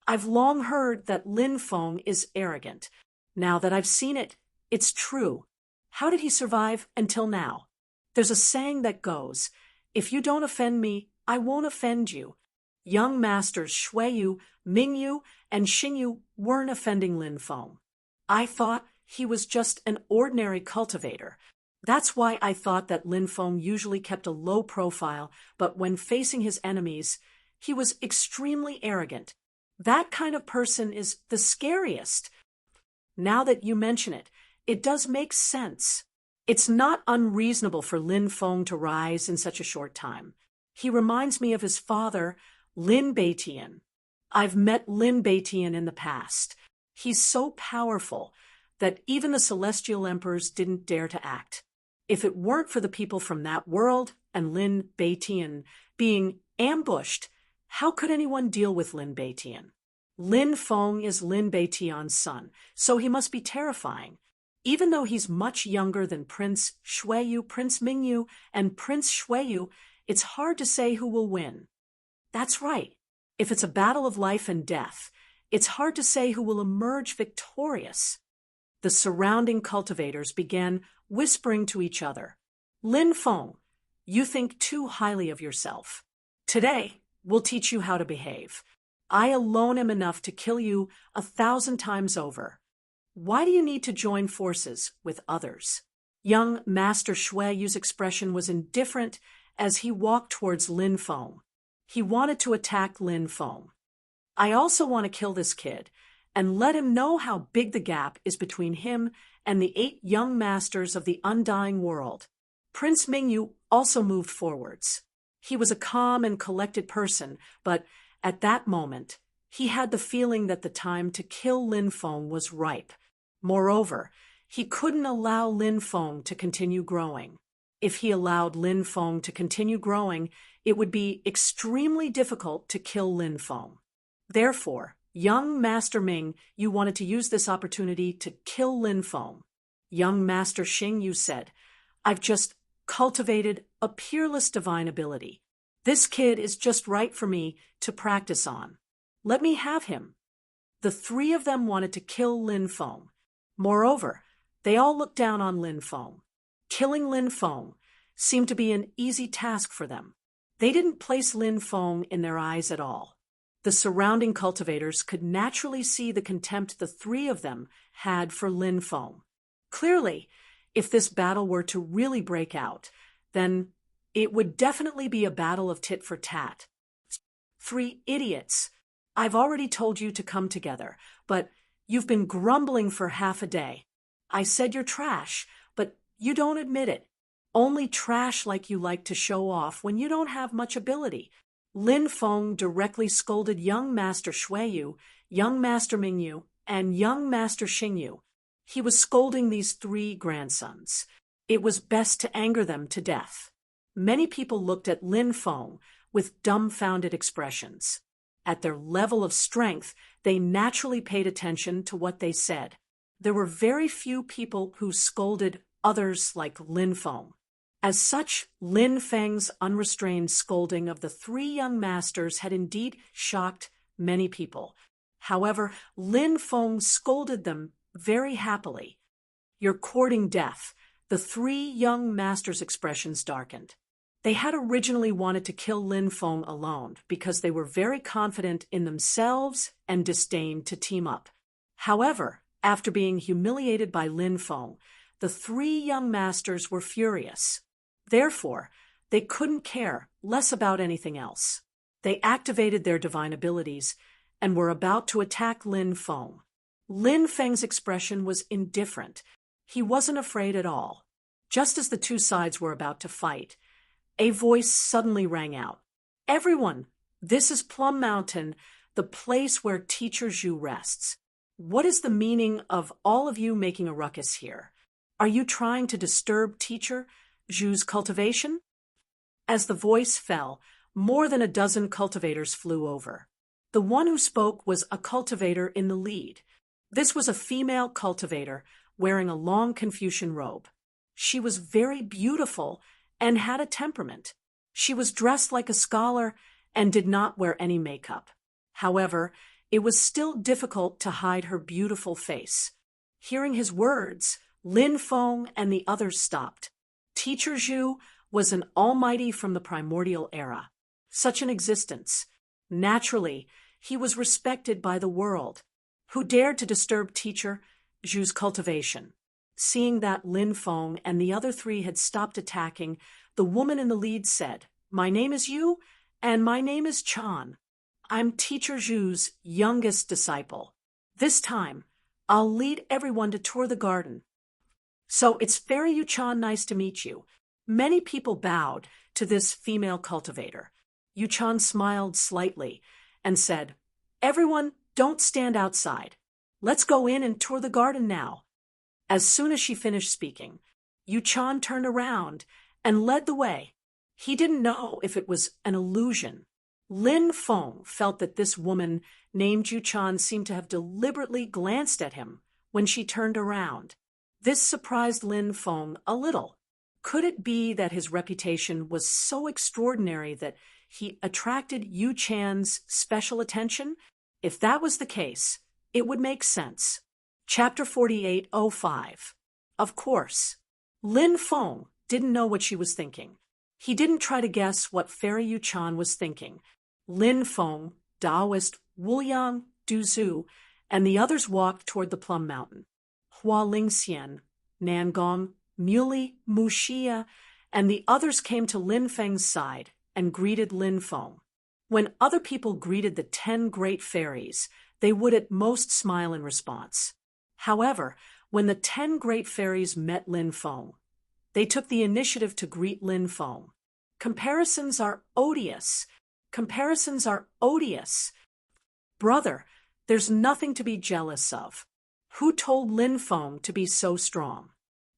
I've long heard that Lin Feng is arrogant. Now that I've seen it, it's true. How did he survive until now? There's a saying that goes, if you don't offend me, I won't offend you. Young masters Shuiyu, Mingyu, and Xingyu weren't offending Lin Feng. I thought he was just an ordinary cultivator. That's why I thought that Lin Feng usually kept a low profile, but when facing his enemies, he was extremely arrogant. That kind of person is the scariest. Now that you mention it, it does make sense. It's not unreasonable for Lin Feng to rise in such a short time. He reminds me of his father, Lin Beitian. I've met Lin Beitian in the past. He's so powerful. that even the celestial emperors didn't dare to act. If it weren't for the people from that world and Lin Beitian being ambushed, how could anyone deal with Lin Beitian? Lin Feng is Lin Beitian's son, so he must be terrifying. Even though he's much younger than Prince Shuiyu, Prince Mingyu, and Prince Shuiyu, it's hard to say who will win. That's right. If it's a battle of life and death, it's hard to say who will emerge victorious. The surrounding cultivators began whispering to each other. Lin Feng, you think too highly of yourself. Today, we'll teach you how to behave. I alone am enough to kill you 1,000 times over. Why do you need to join forces with others? Young Master Shuiyu's expression was indifferent as he walked towards Lin Feng. He wanted to attack Lin Feng. I also want to kill this kid and let him know how big the gap is between him and the 8 young masters of the undying world. Prince Mingyu also moved forwards. He was a calm and collected person, but at that moment, he had the feeling that the time to kill Lin Feng was ripe. Moreover, he couldn't allow Lin Feng to continue growing. If he allowed Lin Feng to continue growing, it would be extremely difficult to kill Lin Feng. Therefore, young Master Ming, you wanted to use this opportunity to kill Lin Feng. Young Master Xing, you said, I've just cultivated a peerless divine ability. This kid is just right for me to practice on. Let me have him. The 3 of them wanted to kill Lin Feng. Moreover, they all looked down on Lin Feng. Killing Lin Feng seemed to be an easy task for them. They didn't place Lin Feng in their eyes at all. The surrounding cultivators could naturally see the contempt the 3 of them had for Lin Feng. Clearly, if this battle were to really break out, then it would definitely be a battle of tit for tat. 3 idiots. I've already told you to come together, but you've been grumbling for half a day. I said you're trash, but you don't admit it. Only trash like you like to show off when you don't have much ability. Lin Feng directly scolded young Master Shuiyu, young Master Mingyu, and young Master Xingyu. He was scolding these 3 grandsons. It was best to anger them to death. Many people looked at Lin Feng with dumbfounded expressions. At their level of strength, they naturally paid attention to what they said. There were very few people who scolded others like Lin Feng. As such, Lin Feng's unrestrained scolding of the 3 young masters had indeed shocked many people. However, Lin Feng scolded them very happily. You're courting death. The 3 young masters' expressions darkened. They had originally wanted to kill Lin Feng alone because they were very confident in themselves and disdained to team up. However, after being humiliated by Lin Feng, the 3 young masters were furious. Therefore, they couldn't care less about anything else. They activated their divine abilities and were about to attack Lin Feng. Lin Feng's expression was indifferent. He wasn't afraid at all. Just as the 2 sides were about to fight, a voice suddenly rang out. Everyone, this is Plum Mountain, the place where Teacher Zhu rests. What is the meaning of all of you making a ruckus here? Are you trying to disturb Teacher Zhu's cultivation? As the voice fell, more than a dozen cultivators flew over. The one who spoke was a cultivator in the lead. This was a female cultivator wearing a long Confucian robe. She was very beautiful and had a temperament. She was dressed like a scholar and did not wear any makeup. However, it was still difficult to hide her beautiful face. Hearing his words, Lin Feng and the others stopped. Teacher Zhu was an almighty from the primordial era. Such an existence. Naturally, he was respected by the world. Who dared to disturb Teacher Zhu's cultivation? Seeing that Lin Feng and the other 3 had stopped attacking, the woman in the lead said, My name is Yu, and my name is Chan. I'm Teacher Zhu's youngest disciple. This time, I'll lead everyone to tour the garden. So it's very Yu Chan, nice to meet you. Many people bowed to this female cultivator. Yu Chan smiled slightly and said, Everyone, don't stand outside. Let's go in and tour the garden now. As soon as she finished speaking, Yu Chan turned around and led the way. He didn't know if it was an illusion. Lin Feng felt that this woman named Yu Chan seemed to have deliberately glanced at him when she turned around. This surprised Lin Feng a little. Could it be that his reputation was so extraordinary that he attracted Yu Chan's special attention? If that was the case, it would make sense. Chapter 48:05. Of course. Lin Feng didn't know what she was thinking. He didn't try to guess what Fairy Yu Chan was thinking. Lin Feng, Taoist Wu Yang, Du Zhu, and the others walked toward the Plum Mountain. Hua Lingxian, Nangong, Muley, Mu Xia, and the others came to Lin Feng's side and greeted Lin Feng. When other people greeted the 10 great fairies, they would at most smile in response. However, when the 10 great fairies met Lin Feng, they took the initiative to greet Lin Feng. Comparisons are odious. Comparisons are odious. Brother, there's nothing to be jealous of. Who told Lin Feng to be so strong?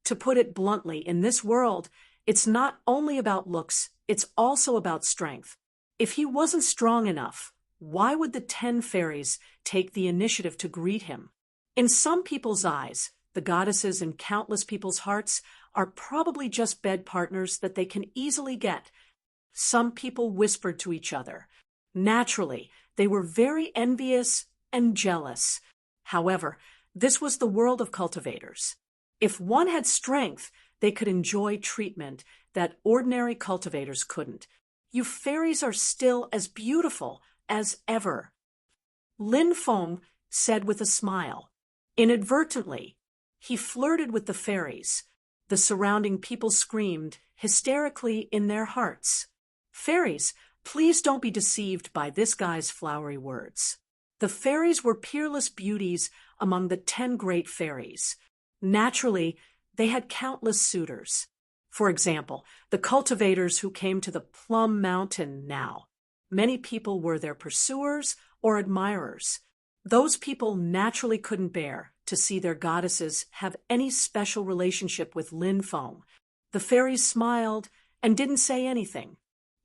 To put it bluntly, in this world, it's not only about looks, it's also about strength. If he wasn't strong enough, why would the 10 fairies take the initiative to greet him? In some people's eyes, the goddesses in countless people's hearts are probably just bed partners that they can easily get. Some people whispered to each other. Naturally, they were very envious and jealous. However, this was the world of cultivators. If one had strength, they could enjoy treatment that ordinary cultivators couldn't. You fairies are still as beautiful as ever. Lin Feng said with a smile. Inadvertently, he flirted with the fairies. The surrounding people screamed hysterically in their hearts. Fairies, please don't be deceived by this guy's flowery words. The fairies were peerless beauties among the 10 great fairies. Naturally, they had countless suitors. For example, the cultivators who came to the Plum Mountain now. Many people were their pursuers or admirers. Those people naturally couldn't bear to see their goddesses have any special relationship with Lin Feng. The fairies smiled and didn't say anything.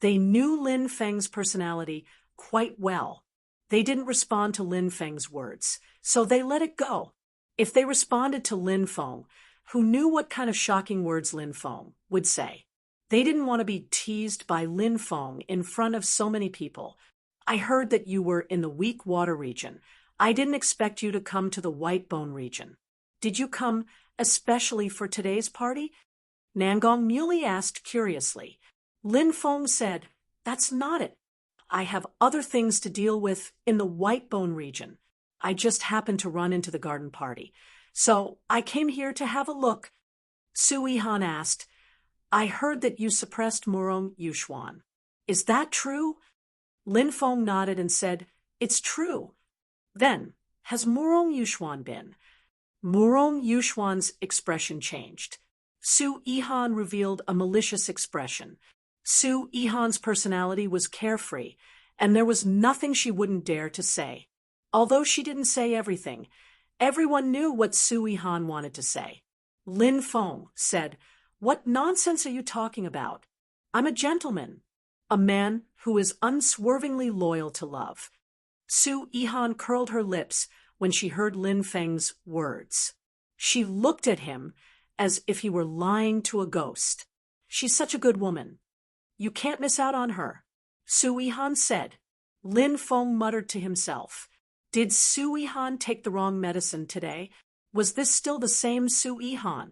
They knew Lin Feng's personality quite well. They didn't respond to Lin Feng's words, so they let it go. If they responded to Lin Feng, who knew what kind of shocking words Lin Feng would say, they didn't want to be teased by Lin Feng in front of so many people. I heard that you were in the weak water region. I didn't expect you to come to the white bone region. Did you come especially for today's party? Nangong Muley asked curiously. Lin Feng said, That's not it. I have other things to deal with in the white bone region. I just happened to run into the garden party. So I came here to have a look. Su Yihan asked, I heard that you suppressed Murong Yuxuan. Is that true? Lin Feng nodded and said, It's true. Then, has Murong Yuxuan been? Murong Yuxuan's expression changed. Su Yihan revealed a malicious expression. Su Yihan's personality was carefree, and there was nothing she wouldn't dare to say. Although she didn't say everything, everyone knew what Su Yihan wanted to say. Lin Feng said, What nonsense are you talking about? I'm a gentleman, a man who is unswervingly loyal to love. Su Yihan curled her lips when she heard Lin Feng's words. She looked at him as if he were lying to a ghost. She's such a good woman. You can't miss out on her, Su Yihan said. Lin Feng muttered to himself. Did Su Yihan take the wrong medicine today? Was this still the same Su Yihan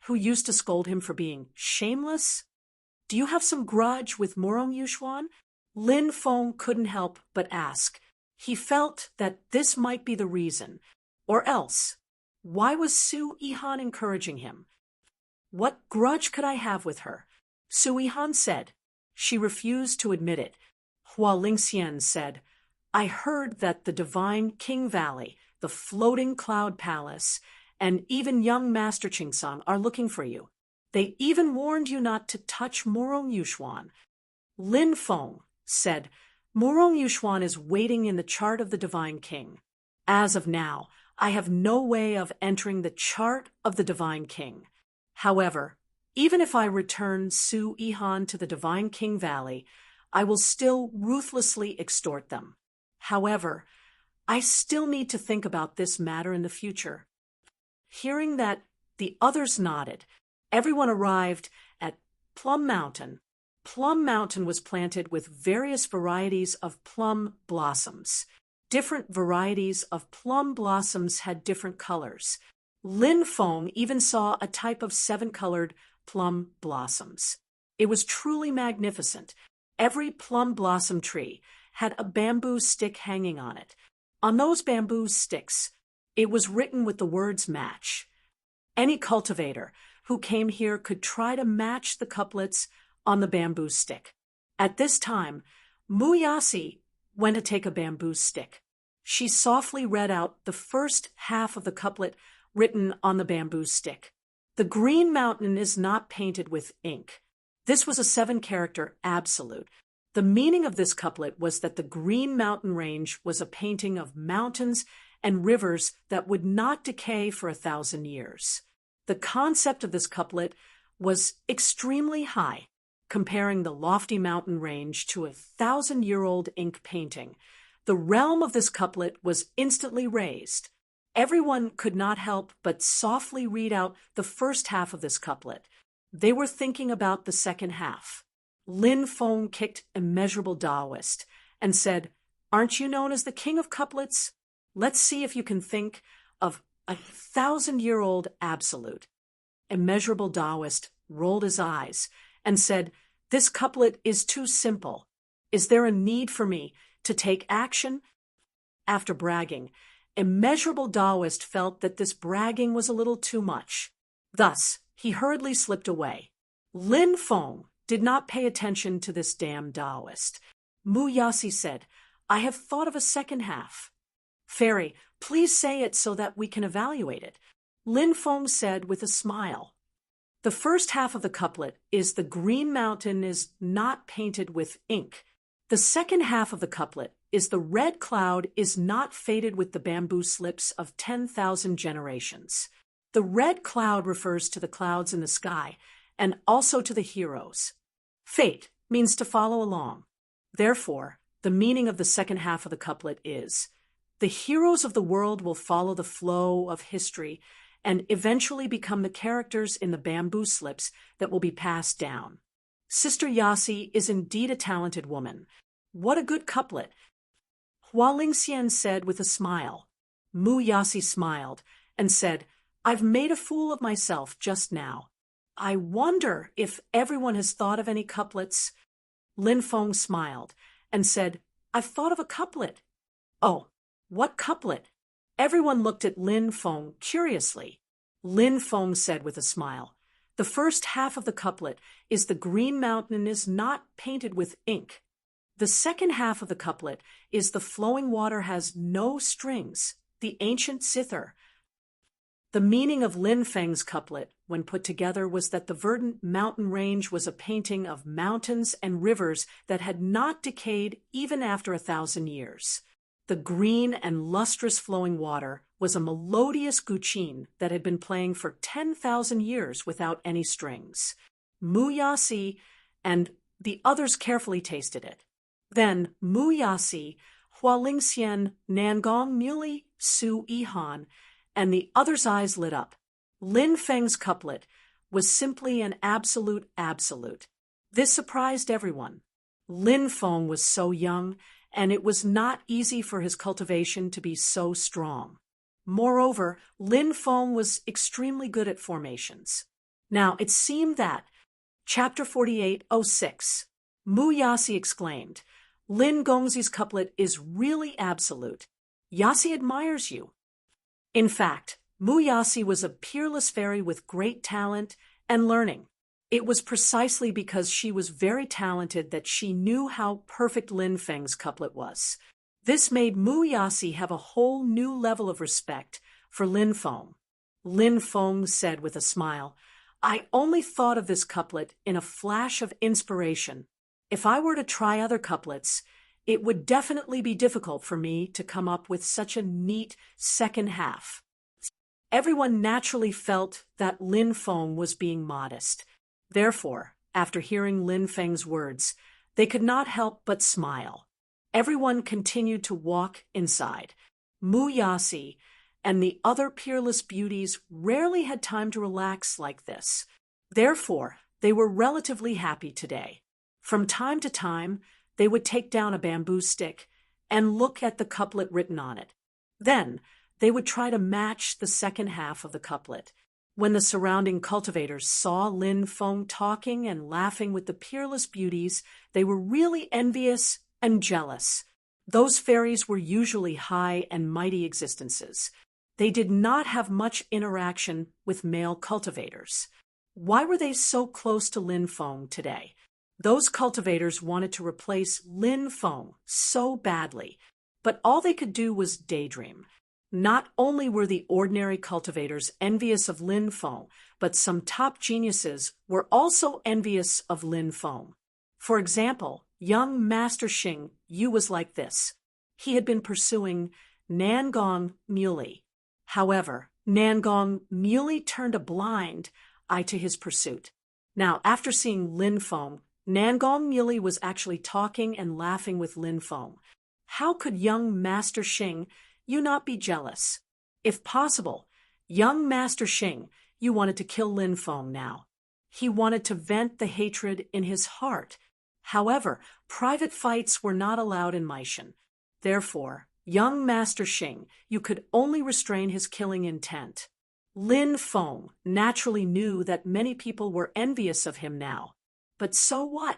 who used to scold him for being shameless? Do you have some grudge with Murong Yuxuan? Lin Feng couldn't help but ask. He felt that this might be the reason. Or else, why was Su Yihan encouraging him? What grudge could I have with her? Su Yihan said. She refused to admit it. Hua Lingxian said, I heard that the divine King Valley, the floating cloud palace, and even young Master Qingsang are looking for you. They even warned you not to touch Murong Yuxuan. Lin Feng said, Murong Yuxuan is waiting in the chart of the divine king. As of now, I have no way of entering the chart of the Divine King. However, even if I return Su Ihan to the Divine King Valley, I will still ruthlessly extort them. However, I still need to think about this matter in the future. Hearing that the others nodded, everyone arrived at Plum Mountain. Plum Mountain was planted with various varieties of plum blossoms. Different varieties of plum blossoms had different colors. Lin Feng even saw a type of 7-colored plum blossoms. It was truly magnificent. Every plum blossom tree had a bamboo stick hanging on it. On those bamboo sticks, it was written with the words match. Any cultivator who came here could try to match the couplets on the bamboo stick. At this time, Muyasi went to take a bamboo stick. She softly read out the first half of the couplet written on the bamboo stick. The green mountain is not painted with ink. This was a 7-character absolute. The meaning of this couplet was that the Green Mountain Range was a painting of mountains and rivers that would not decay for 1,000 years. The concept of this couplet was extremely high, comparing the lofty mountain range to a 1,000-year-old ink painting. The realm of this couplet was instantly raised. Everyone could not help but softly read out the first half of this couplet. They were thinking about the second half. Lin Feng kicked Immeasurable Taoist and said, "Aren't you known as the king of couplets? Let's see if you can think of a 1,000-year-old absolute." Immeasurable Taoist rolled his eyes and said, "This couplet is too simple. Is there a need for me to take action?" After bragging, Immeasurable Taoist felt that this bragging was a little too much. Thus, he hurriedly slipped away. Lin Feng did not pay attention to this damn Taoist. Muyasi said, "I have thought of a second half." "Fairy, please say it so that we can evaluate it," Lin Feng said with a smile. The first half of the couplet is "The Green Mountain is not painted with ink." The second half of the couplet is "The red cloud is not faded with the bamboo slips of 10,000 generations." The red cloud refers to the clouds in the sky and also to the heroes. Fate means to follow along. Therefore, the meaning of the second half of the couplet is, the heroes of the world will follow the flow of history and eventually become the characters in the bamboo slips that will be passed down. Sister Yasi is indeed a talented woman. What a good couplet. Hua Lingxian said with a smile. Mu Yasi smiled and said, "I've made a fool of myself just now. I wonder if everyone has thought of any couplets." Lin Feng smiled and said, "I've thought of a couplet." "Oh, what couplet?" Everyone looked at Lin Feng curiously. Lin Feng said with a smile, "The first half of the couplet is "The Green Mountain is not painted with ink." The second half of the couplet is "The flowing water has no strings," the ancient zither. The meaning of Lin Feng's couplet, when put together, was that the verdant mountain range was a painting of mountains and rivers that had not decayed even after 1,000 years. The green and lustrous flowing water was a melodious guqin that had been playing for 10,000 years without any strings. Mu Yasi and the others carefully tasted it. Then Mu Yasi, Hua Lingxian, Nangong Muley, Su Ihan, and the others' eyes lit up. Lin Feng's couplet was simply an absolute absolute. This surprised everyone. Lin Feng was so young, and it was not easy for his cultivation to be so strong. Moreover, Lin Feng was extremely good at formations. Now, it seemed that, Chapter 48:06, Mu Yasi exclaimed, "Lin Gongzi's couplet is really absolute. Yasi admires you." In fact, Mu Yasi was a peerless fairy with great talent and learning. It was precisely because she was very talented that she knew how perfect Lin Feng's couplet was. This made Mu Yasi have a whole new level of respect for Lin Feng. Lin Feng said with a smile, "I only thought of this couplet in a flash of inspiration. If I were to try other couplets, It would definitely be difficult for me to come up with such a neat second half. Everyone naturally felt that Lin Feng was being modest. Therefore, after hearing Lin Feng's words, they could not help but smile. Everyone continued to walk inside. Mu Yasi and the other peerless beauties rarely had time to relax like this. Therefore, they were relatively happy today. From time to time, they would take down a bamboo stick and look at the couplet written on it. Then, they would try to match the second half of the couplet. When the surrounding cultivators saw Lin Feng talking and laughing with the peerless beauties, they were really envious and jealous. Those fairies were usually high and mighty existences. They did not have much interaction with male cultivators. Why were they so close to Lin Feng today? Those cultivators wanted to replace Lin Feng so badly, but all they could do was daydream. Not only were the ordinary cultivators envious of Lin Feng, but some top geniuses were also envious of Lin Feng. For example, young Master Xing Yu was like this. He had been pursuing Nangong Muley. However, Nangong Muley turned a blind eye to his pursuit. Now, after seeing Lin Feng, Nangong Muley was actually talking and laughing with Lin Feng. How could young Master Xing Yu not be jealous? If possible, young Master Xing Yu wanted to kill Lin Feng now. He wanted to vent the hatred in his heart. However, private fights were not allowed in Meishan. Therefore, young Master Xing Yu could only restrain his killing intent. Lin Feng naturally knew that many people were envious of him now. But so what?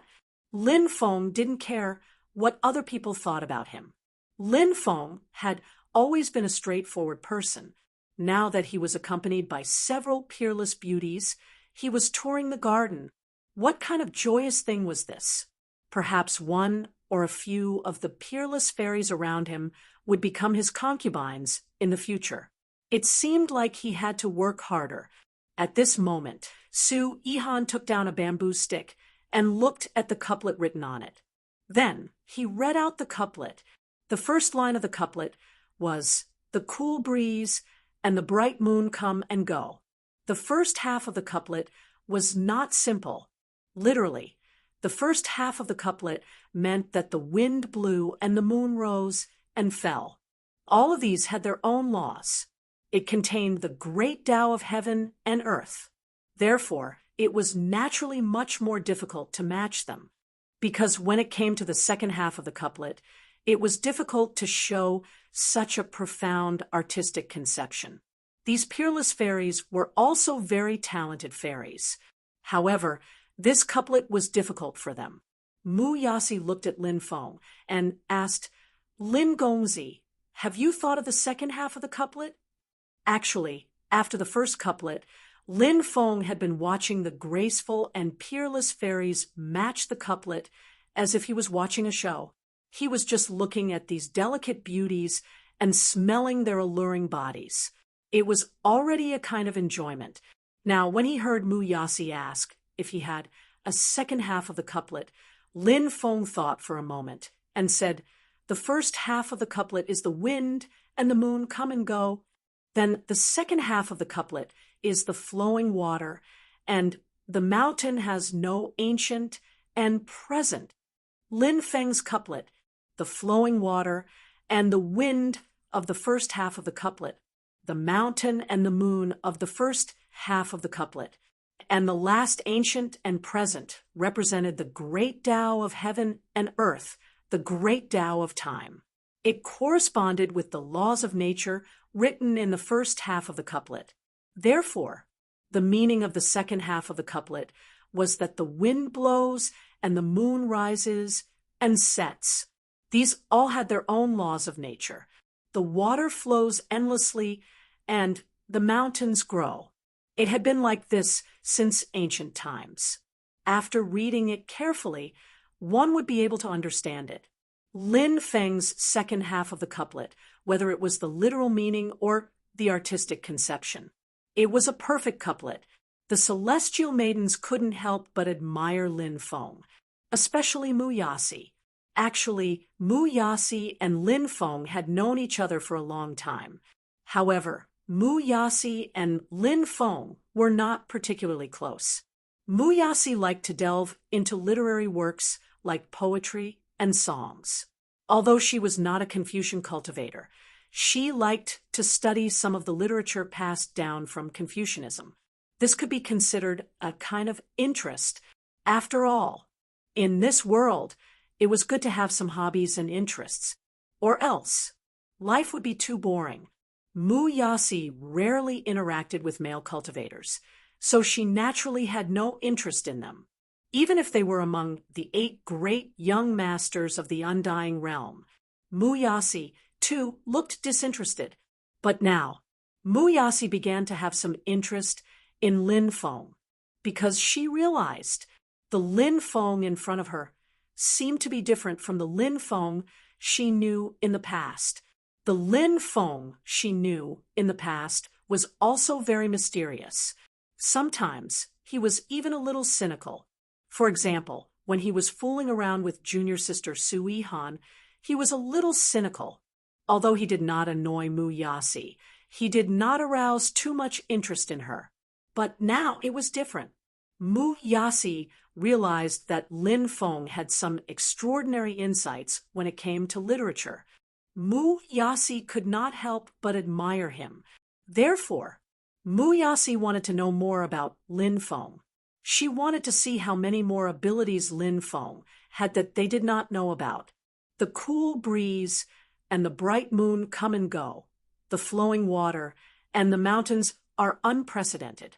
Lin Feng didn't care what other people thought about him. Lin Feng had always been a straightforward person. Now that he was accompanied by several peerless beauties, he was touring the garden. What kind of joyous thing was this? Perhaps one or a few of the peerless fairies around him would become his concubines in the future. It seemed like he had to work harder. At this moment, Su Yihan took down a bamboo stick and looked at the couplet written on it. Then he read out the couplet. The first line of the couplet was, "The cool breeze and the bright moon come and go." The first half of the couplet was not simple. Literally, the first half of the couplet meant that the wind blew and the moon rose and fell. All of these had their own laws. It contained the great Tao of heaven and earth. Therefore, it was naturally much more difficult to match them, because when it came to the second half of the couplet, it was difficult to show such a profound artistic conception. These peerless fairies were also very talented fairies. However, this couplet was difficult for them. Mu Yasi looked at Lin Feng and asked, "Lin Gongzi, have you thought of the second half of the couplet?" Actually, after the first couplet, Lin Feng had been watching the graceful and peerless fairies match the couplet as if he was watching a show. He was just looking at these delicate beauties and smelling their alluring bodies. It was already a kind of enjoyment. Now, when he heard Mu Yasi ask if he had a second half of the couplet, Lin Feng thought for a moment and said, "The first half of the couplet is the wind and the moon come and go. Then the second half of the couplet is the flowing water, and the mountain has no ancient and present." Lin Feng's couplet, the flowing water, and the wind of the first half of the couplet, the mountain and the moon of the first half of the couplet, and the last ancient and present represented the great Tao of heaven and earth, the great Tao of time. It corresponded with the laws of nature written in the first half of the couplet. Therefore, the meaning of the second half of the couplet was that the wind blows and the moon rises and sets. These all had their own laws of nature. The water flows endlessly and the mountains grow. It had been like this since ancient times. After reading it carefully, one would be able to understand it. Lin Feng's second half of the couplet, whether it was the literal meaning or the artistic conception. It was a perfect couplet. The celestial maidens couldn't help but admire Lin Feng, especially Mu Yasi. Actually, Mu Yasi and Lin Feng had known each other for a long time. However, Mu Yasi and Lin Feng were not particularly close. Mu Yasi liked to delve into literary works like poetry and songs. Although she was not a Confucian cultivator, she liked to study some of the literature passed down from Confucianism. This could be considered a kind of interest. After all, in this world, it was good to have some hobbies and interests. Or else, life would be too boring. Mu Yasi rarely interacted with male cultivators, so she naturally had no interest in them, even if they were among the 8 great young masters of the undying realm. Mu Yasi, too, looked disinterested. But now, Mu Yasi began to have some interest in Lin Feng, because she realized the Lin Feng in front of her seemed to be different from the Lin Feng she knew in the past. The Lin Feng she knew in the past was also very mysterious. Sometimes he was even a little cynical. For example, when he was fooling around with junior sister Su Yihan, he was a little cynical. Although he did not annoy Mu Yasi, he did not arouse too much interest in her. But now it was different. Mu Yasi realized that Lin Feng had some extraordinary insights when it came to literature. Mu Yasi could not help but admire him. Therefore, Mu Yasi wanted to know more about Lin Feng. She wanted to see how many more abilities Lin Feng had that they did not know about. The cool breeze and the bright moon come and go. The flowing water and the mountains are unprecedented.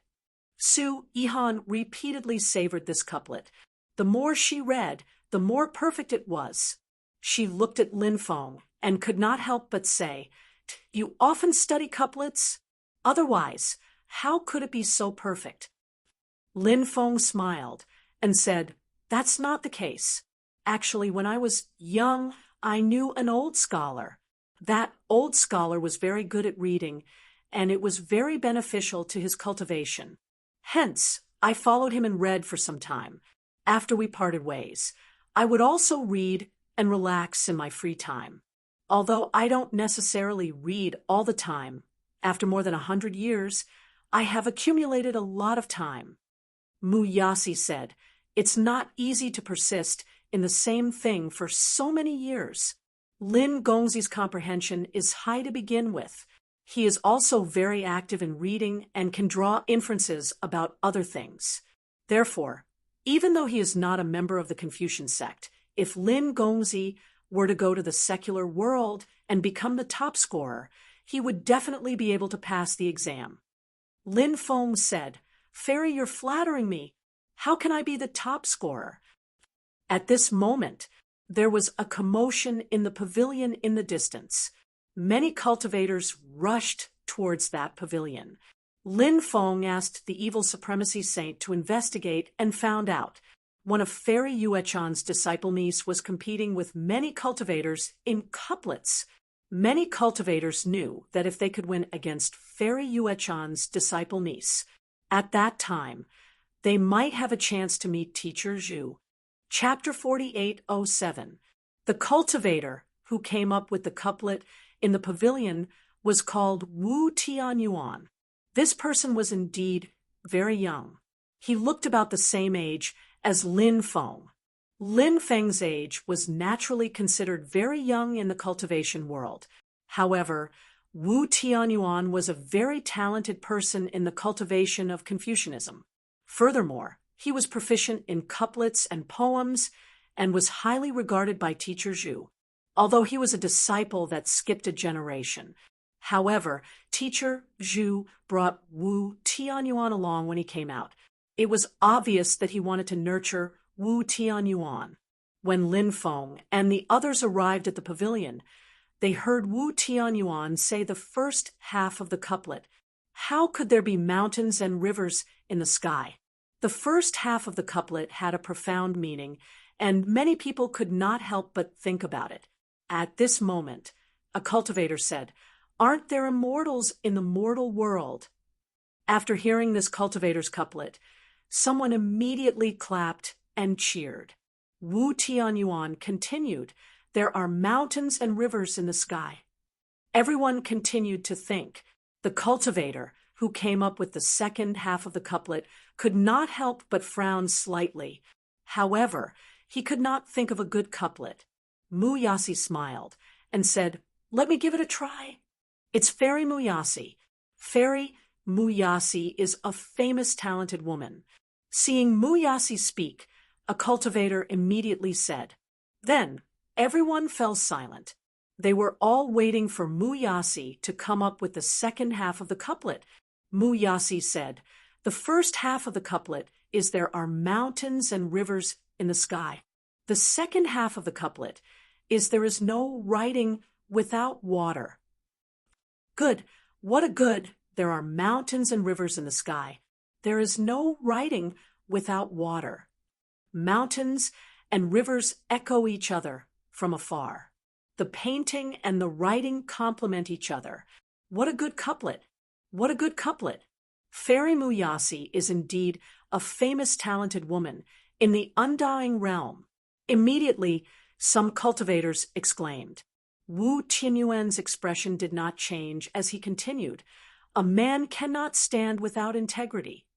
Su Yihan repeatedly savored this couplet. The more she read, the more perfect it was. She looked at Lin Feng and could not help but say, "You often study couplets? Otherwise, how could it be so perfect?" Lin Feng smiled and said, "That's not the case. Actually, when I was young, I knew an old scholar. That old scholar was very good at reading, and it was very beneficial to his cultivation. Hence, I followed him and read for some time. After we parted ways, I would also read and relax in my free time. Although I don't necessarily read all the time, after more than 100 years, I have accumulated a lot of time." Mu Yasi said, "It's not easy to persist in the same thing for so many years. Lin Gongzi's comprehension is high to begin with. He is also very active in reading and can draw inferences about other things. Therefore, even though he is not a member of the Confucian sect, if Lin Gongzi were to go to the secular world and become the top scorer, he would definitely be able to pass the exam." Lin Feng said, "Fairy, you're flattering me. How can I be the top scorer?" At this moment, there was a commotion in the pavilion in the distance. Many cultivators rushed towards that pavilion. Lin Feng asked the evil supremacy saint to investigate and found out. One of Fairy Yuechan's disciple niece was competing with many cultivators in couplets. Many cultivators knew that if they could win against Fairy Yuechan's disciple niece, at that time, they might have a chance to meet Teacher Zhu. Chapter 4807. The cultivator who came up with the couplet in the pavilion was called Wu Tianyuan. This person was indeed very young. He looked about the same age as Lin Feng. Lin Feng's age was naturally considered very young in the cultivation world. However, Wu Tianyuan was a very talented person in the cultivation of Confucianism. Furthermore, he was proficient in couplets and poems and was highly regarded by Teacher Zhu, although he was a disciple that skipped a generation. However, Teacher Zhu brought Wu Tianyuan along when he came out. It was obvious that he wanted to nurture Wu Tianyuan. When Lin Feng and the others arrived at the pavilion, they heard Wu Tianyuan say the first half of the couplet. How could there be mountains and rivers in the sky? The first half of the couplet had a profound meaning, and many people could not help but think about it. At this moment, a cultivator said, "Aren't there immortals in the mortal world?" After hearing this cultivator's couplet, someone immediately clapped and cheered. Wu Tianyuan continued, "There are mountains and rivers in the sky." Everyone continued to think. The cultivator, who came up with the second half of the couplet, could not help but frown slightly. However, he could not think of a good couplet. Muyasi smiled and said, "Let me give it a try. It's Fairy Muyasi." Fairy Muyasi is a famous talented woman. Seeing Muyasi speak, a cultivator immediately said. Then everyone fell silent. They were all waiting for Muyasi to come up with the second half of the couplet. Muyasi said, "The first half of the couplet is there are mountains and rivers in the sky. The second half of the couplet is there is no writing without water." Good. What a good. There are mountains and rivers in the sky. There is no writing without water. Mountains and rivers echo each other from afar. The painting and the writing complement each other. What a good couplet. What a good couplet. Fairy Muyasi is indeed a famous talented woman in the undying realm. Immediately, some cultivators exclaimed. Wu Tianyuan's expression did not change as he continued, "A man cannot stand without integrity."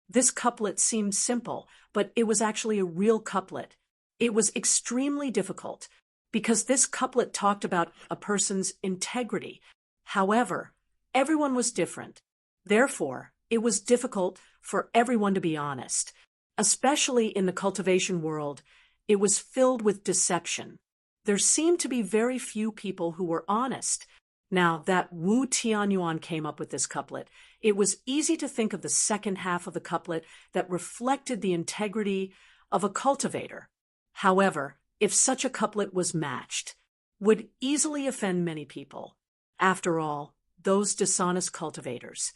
This couplet seemed simple, but it was actually a real couplet. It was extremely difficult, because this couplet talked about a person's integrity. However, everyone was different. Therefore, it was difficult for everyone to be honest. Especially in the cultivation world, it was filled with deception. There seemed to be very few people who were honest. Now that Wu Tianyuan came up with this couplet, it was easy to think of the second half of the couplet that reflected the integrity of a cultivator. However, if such a couplet was matched, would easily offend many people. After all, those dishonest cultivators,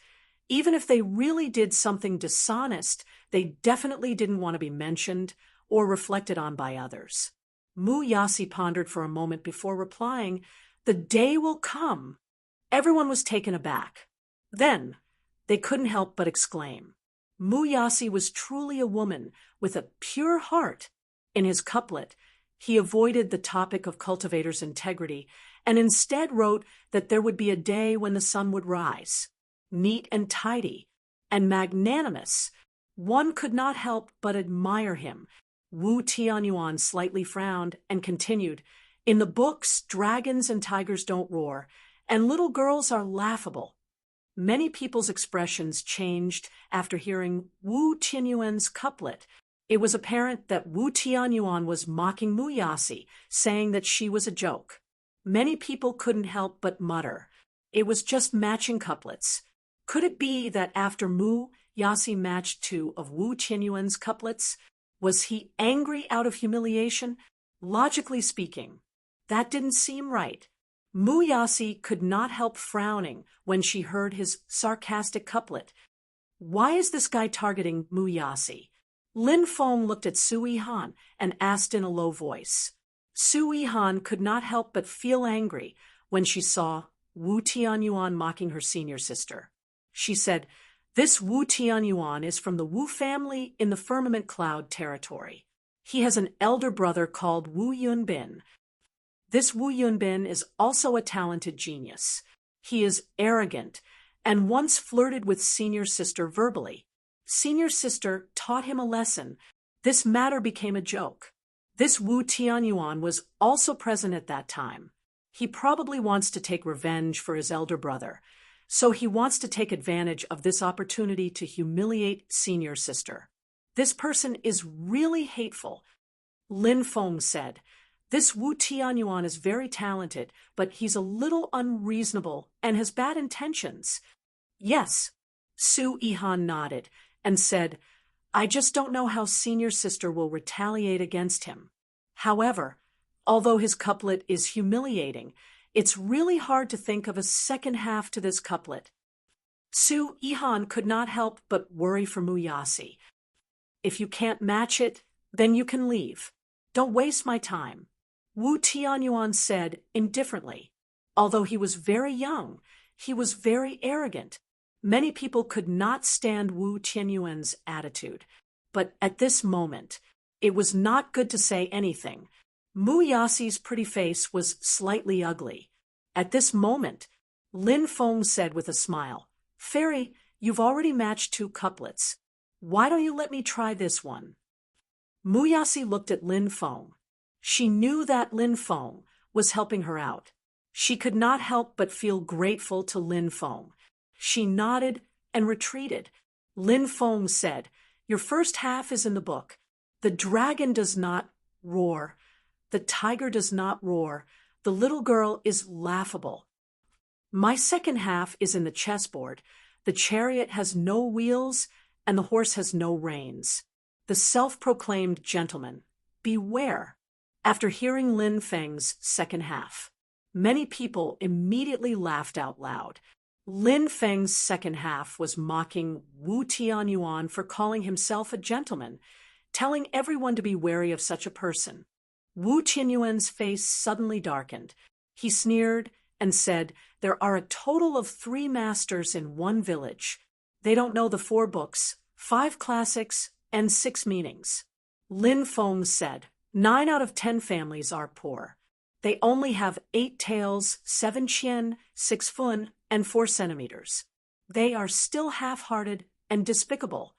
even if they really did something dishonest, they definitely didn't want to be mentioned or reflected on by others. Muyasi pondered for a moment before replying, "The day will come." Everyone was taken aback. Then, they couldn't help but exclaim. Muyasi was truly a woman with a pure heart. In his couplet, he avoided the topic of cultivators' integrity and instead wrote that there would be a day when the sun would rise. Neat and tidy and magnanimous, one could not help but admire him. Wu Tianyuan slightly frowned and continued, "In the books, dragons and tigers don't roar, and little girls are laughable." Many people's expressions changed after hearing Wu Tianyuan's couplet. It was apparent that Wu Tianyuan was mocking Muyasi, saying that she was a joke. Many people couldn't help but mutter. It was just matching couplets. Could it be that after Muyasi matched two of Wu Tianyuan's couplets, was he angry out of humiliation? Logically speaking, that didn't seem right. Muyasi could not help frowning when she heard his sarcastic couplet. Why is this guy targeting Muyasi? Lin Feng looked at Sui Han and asked in a low voice. Sui Han could not help but feel angry when she saw Wu Tianyuan mocking her senior sister. She said, "This Wu Tianyuan is from the Wu family in the firmament cloud territory. He has an elder brother called Wu Yunbin. This Wu Yunbin is also a talented genius. He is arrogant and once flirted with senior sister verbally. Senior sister taught him a lesson. This matter became a joke. This Wu Tianyuan was also present at that time. He probably wants to take revenge for his elder brother. So he wants to take advantage of this opportunity to humiliate senior sister. This person is really hateful." Lin Feng said, "This Wu Tianyuan is very talented, but he's a little unreasonable and has bad intentions." "Yes," Su Ihan nodded and said, "I just don't know how senior sister will retaliate against him. However, although his couplet is humiliating, it's really hard to think of a second half to this couplet." Su Ihan could not help but worry for Muyasi. "If you can't match it, then you can leave. Don't waste my time." Wu Tianyuan said indifferently. Although he was very young, he was very arrogant. Many people could not stand Wu Tianyuan's attitude. But at this moment, It was not good to say anything. Mu Yasi's pretty face was slightly ugly. At this moment, Lin Feng said with a smile, "Fairy, you've already matched 2 couplets. Why don't you let me try this one?" Mu Yasi looked at Lin Feng. She knew that Lin Feng was helping her out. She could not help but feel grateful to Lin Feng. She nodded and retreated. Lin Feng said, "Your first half is in the book. The dragon does not roar. The tiger does not roar. The little girl is laughable. My second half is in the chessboard. The chariot has no wheels and the horse has no reins. The self-proclaimed gentleman. Beware." After hearing Lin Feng's second half, many people immediately laughed out loud. Lin Feng's second half was mocking Wu Tianyuan for calling himself a gentleman, telling everyone to be wary of such a person. Wu Tianyuan's face suddenly darkened. He sneered and said, "There are a total of 3 masters in one village. They don't know the 4 books, 5 classics, and 6 meanings." Lin Feng said, 9 out of 10 families are poor. They only have 8 taels, 7 qian, 6 fun, and 4 centimeters. They are still half-hearted and despicable.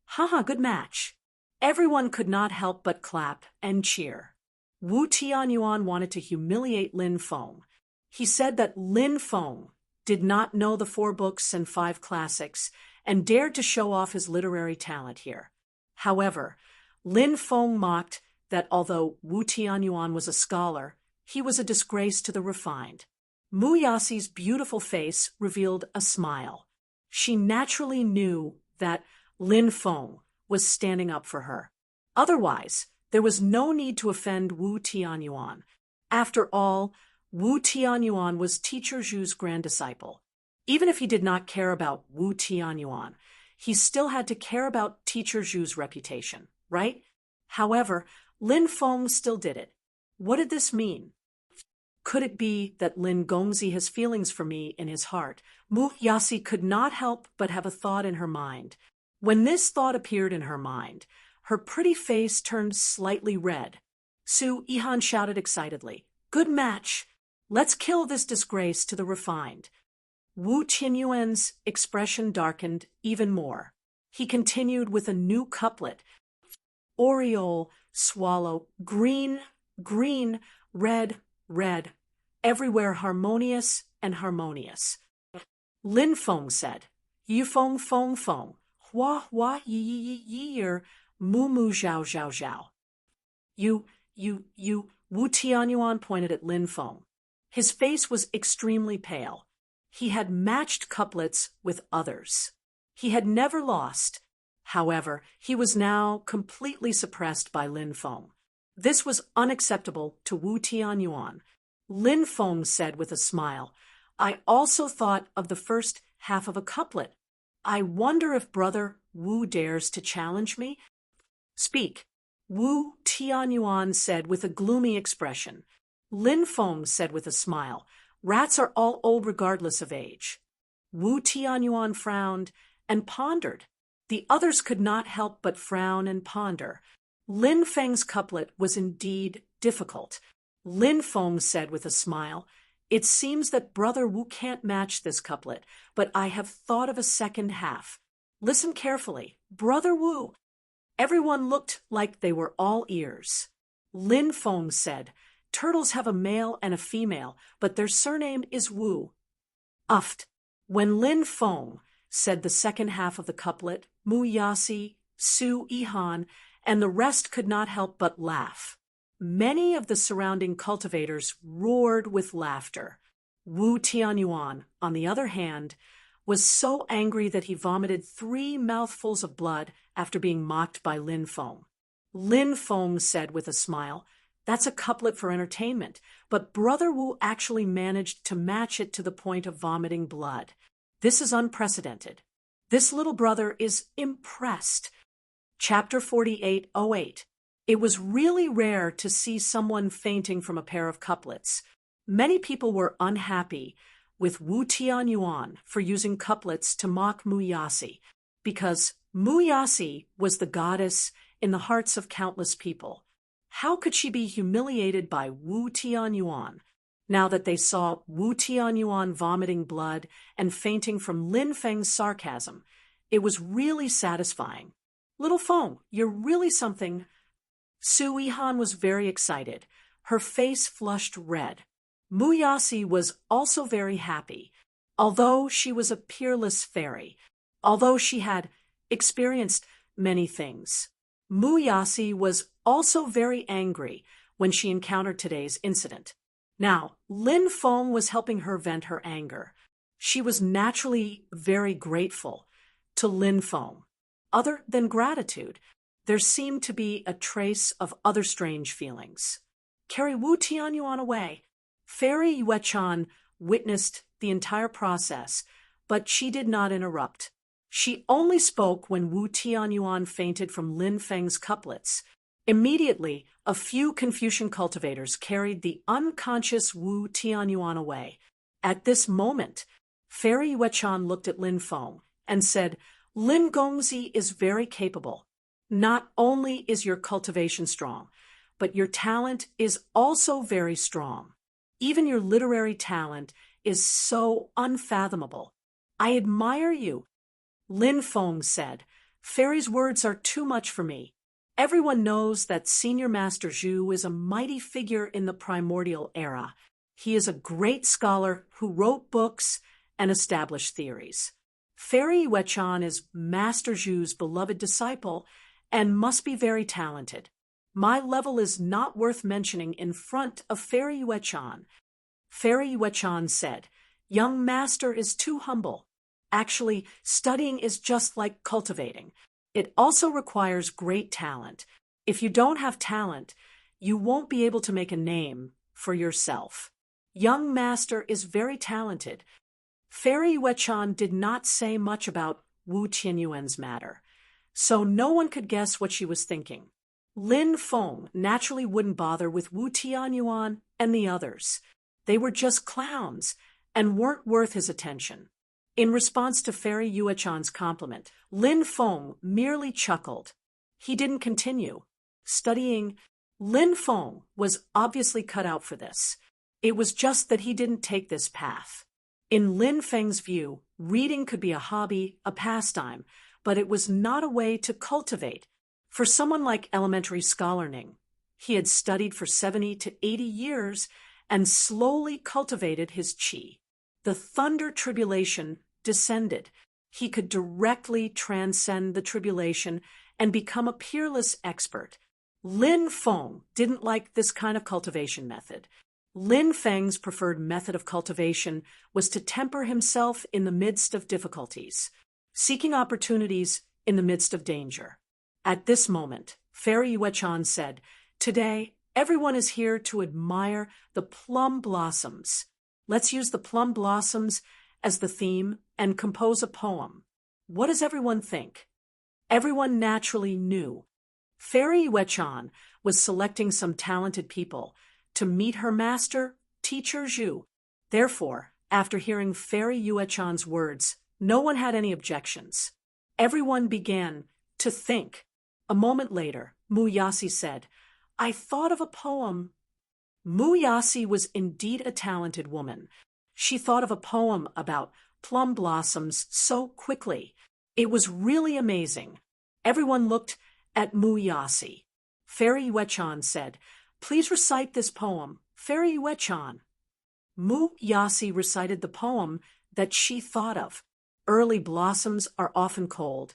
Haha, good match. Everyone could not help but clap and cheer. Wu Tianyuan wanted to humiliate Lin Feng. He said that Lin Feng did not know the 4 books and 5 classics and dared to show off his literary talent here. However, Lin Feng mocked that although Wu Tianyuan was a scholar, he was a disgrace to the refined. Mu Yasi's beautiful face revealed a smile. She naturally knew that Lin Feng was standing up for her. Otherwise, there was no need to offend Wu Tianyuan. After all, Wu Tianyuan was Teacher Zhu's grand disciple. Even if he did not care about Wu Tianyuan, he still had to care about Teacher Zhu's reputation, right? However, Lin Feng still did it. What did this mean? Could it be that Lin Gongzi has feelings for me in his heart? Mu Yasi could not help but have a thought in her mind. When this thought appeared in her mind, her pretty face turned slightly red. Su Yihan shouted excitedly, "Good match! Let's kill this disgrace to the refined." Wu Tianyuan's expression darkened even more. He continued with a new couplet. "Oriole, swallow, green, green, red, red, everywhere harmonious and harmonious." Lin Feng said, "Yi feng feng feng, hua hua yi yi yi yi, mu mu zhao zhao zhao." You, Wu Tianyuan pointed at Lin Feng. His face was extremely pale. He had matched couplets with others. He had never lost. However, he was now completely suppressed by Lin Feng. This was unacceptable to Wu Tianyuan. Lin Feng said with a smile, "I also thought of the first half of a couplet. I wonder if brother Wu dares to challenge me?" "Speak," Wu Tianyuan said with a gloomy expression. Lin Feng said with a smile, "Rats are all old regardless of age." Wu Tianyuan frowned and pondered. The others could not help but frown and ponder. Lin Feng's couplet was indeed difficult. Lin Feng said with a smile, "It seems that brother Wu can't match this couplet, but I have thought of a second half. Listen carefully. Brother Wu." Everyone looked like they were all ears. Lin Feng said, "Turtles have a male and a female, but their surname is Wu." Uffed. When Lin Feng said the second half of the couplet, Mu Yasi, Su Yihan, and the rest could not help but laugh. Many of the surrounding cultivators roared with laughter. Wu Tianyuan, on the other hand, was so angry that he vomited 3 mouthfuls of blood after being mocked by Lin Feng. Lin Feng said with a smile, "That's a couplet for entertainment, but brother Wu actually managed to match it to the point of vomiting blood. This is unprecedented. This little brother is impressed." Chapter 48:08. It was really rare to see someone fainting from a pair of couplets. Many people were unhappy with Wu Tianyuan for using couplets to mock Mu Yasi, because Mu Yasi was the goddess in the hearts of countless people. How could she be humiliated by Wu Tianyuan? Now that they saw Wu Tianyuan vomiting blood and fainting from Lin Feng's sarcasm, it was really satisfying. "Little Feng, you're really something." Su Yihan was very excited. Her face flushed red. Mu Yasi was also very happy. Although she was a peerless fairy, although she had experienced many things, Mu Yasi was also very angry when she encountered today's incident. Now, Lin Feng was helping her vent her anger. She was naturally very grateful to Lin Feng. Other than gratitude, there seemed to be a trace of other strange feelings. "Carry Wu Tianyuan away." Fairy Yuechan witnessed the entire process, but she did not interrupt. She only spoke when Wu Tianyuan fainted from Lin Feng's couplets. Immediately, a few Confucian cultivators carried the unconscious Wu Tianyuan away. At this moment, Fairy Yuechan looked at Lin Feng and said, "Lin Gongzi is very capable. Not only is your cultivation strong, but your talent is also very strong. Even your literary talent is so unfathomable. I admire you." Lin Feng said, "Fairy's words are too much for me. Everyone knows that Senior Master Zhu is a mighty figure in the primordial era. He is a great scholar who wrote books and established theories. Fairy Yuechan is Master Zhu's beloved disciple and must be very talented. My level is not worth mentioning in front of Fairy Yuechan." Fairy Yuechan said, "Young master is too humble. Actually, studying is just like cultivating. It also requires great talent. If you don't have talent, you won't be able to make a name for yourself. Young master is very talented." Fairy Yuechan did not say much about Wu Tianyuan's matter, so no one could guess what she was thinking. Lin Feng naturally wouldn't bother with Wu Tianyuan and the others. They were just clowns and weren't worth his attention. In response to Fairy Yuechan's compliment, Lin Feng merely chuckled. He didn't continue. Studying, Lin Feng was obviously cut out for this. It was just that he didn't take this path. In Lin Feng's view, reading could be a hobby, a pastime, but it was not a way to cultivate. For someone like elementary scholar Ning, he had studied for 70 to 80 years and slowly cultivated his qi. The thunder tribulation descended. He could directly transcend the tribulation and become a peerless expert. Lin Feng didn't like this kind of cultivation method. Lin Feng's preferred method of cultivation was to temper himself in the midst of difficulties, seeking opportunities in the midst of danger. At this moment, Fairy Yuechan said, "Today, everyone is here to admire the plum blossoms. Let's use the plum blossoms as the theme and compose a poem. What does everyone think?" Everyone naturally knew. Fairy Yuechan was selecting some talented people to meet her master, Teacher Zhu. Therefore, after hearing Fairy Yuechan's words, no one had any objections. Everyone began to think. A moment later, Mu Yasi said, "I thought of a poem." Mu Yasi was indeed a talented woman. She thought of a poem about plum blossoms so quickly. It was really amazing. Everyone looked at Mu Yasi. Fairy Yuechan said, "Please recite this poem, Fairy Yuechan." Mu Yasi recited the poem that she thought of. Early blossoms are often cold,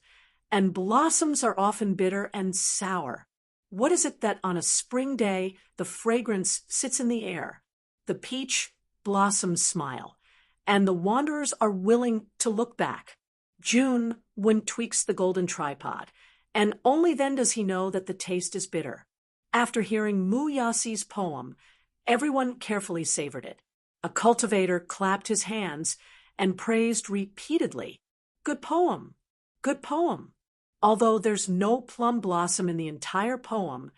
and blossoms are often bitter and sour. What is it that on a spring day the fragrance sits in the air? The peach blossoms smile, and the wanderers are willing to look back. June wind tweaks the golden tripod, and only then does he know that the taste is bitter. After hearing Mu Yasi's poem, everyone carefully savored it. A cultivator clapped his hands and praised repeatedly, "Good poem, good poem." Although there's no plum blossom in the entire poem,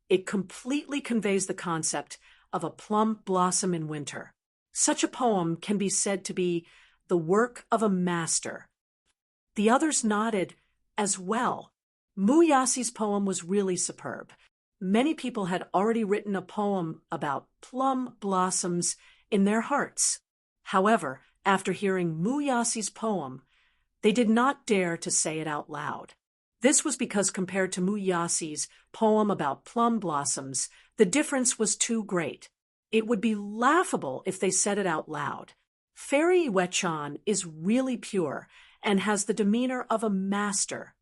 it completely conveys the concept of a plum blossom in winter. Such a poem can be said to be the work of a master. The others nodded as well. Muyasi's poem was really superb. Many people had already written a poem about plum blossoms in their hearts. However, after hearing Muyasi's poem, they did not dare to say it out loud. This was because compared to Muyasi's poem about plum blossoms, the difference was too great. It would be laughable if they said it out loud. Fairy Iwe-chan is really pure and has the demeanor of a master.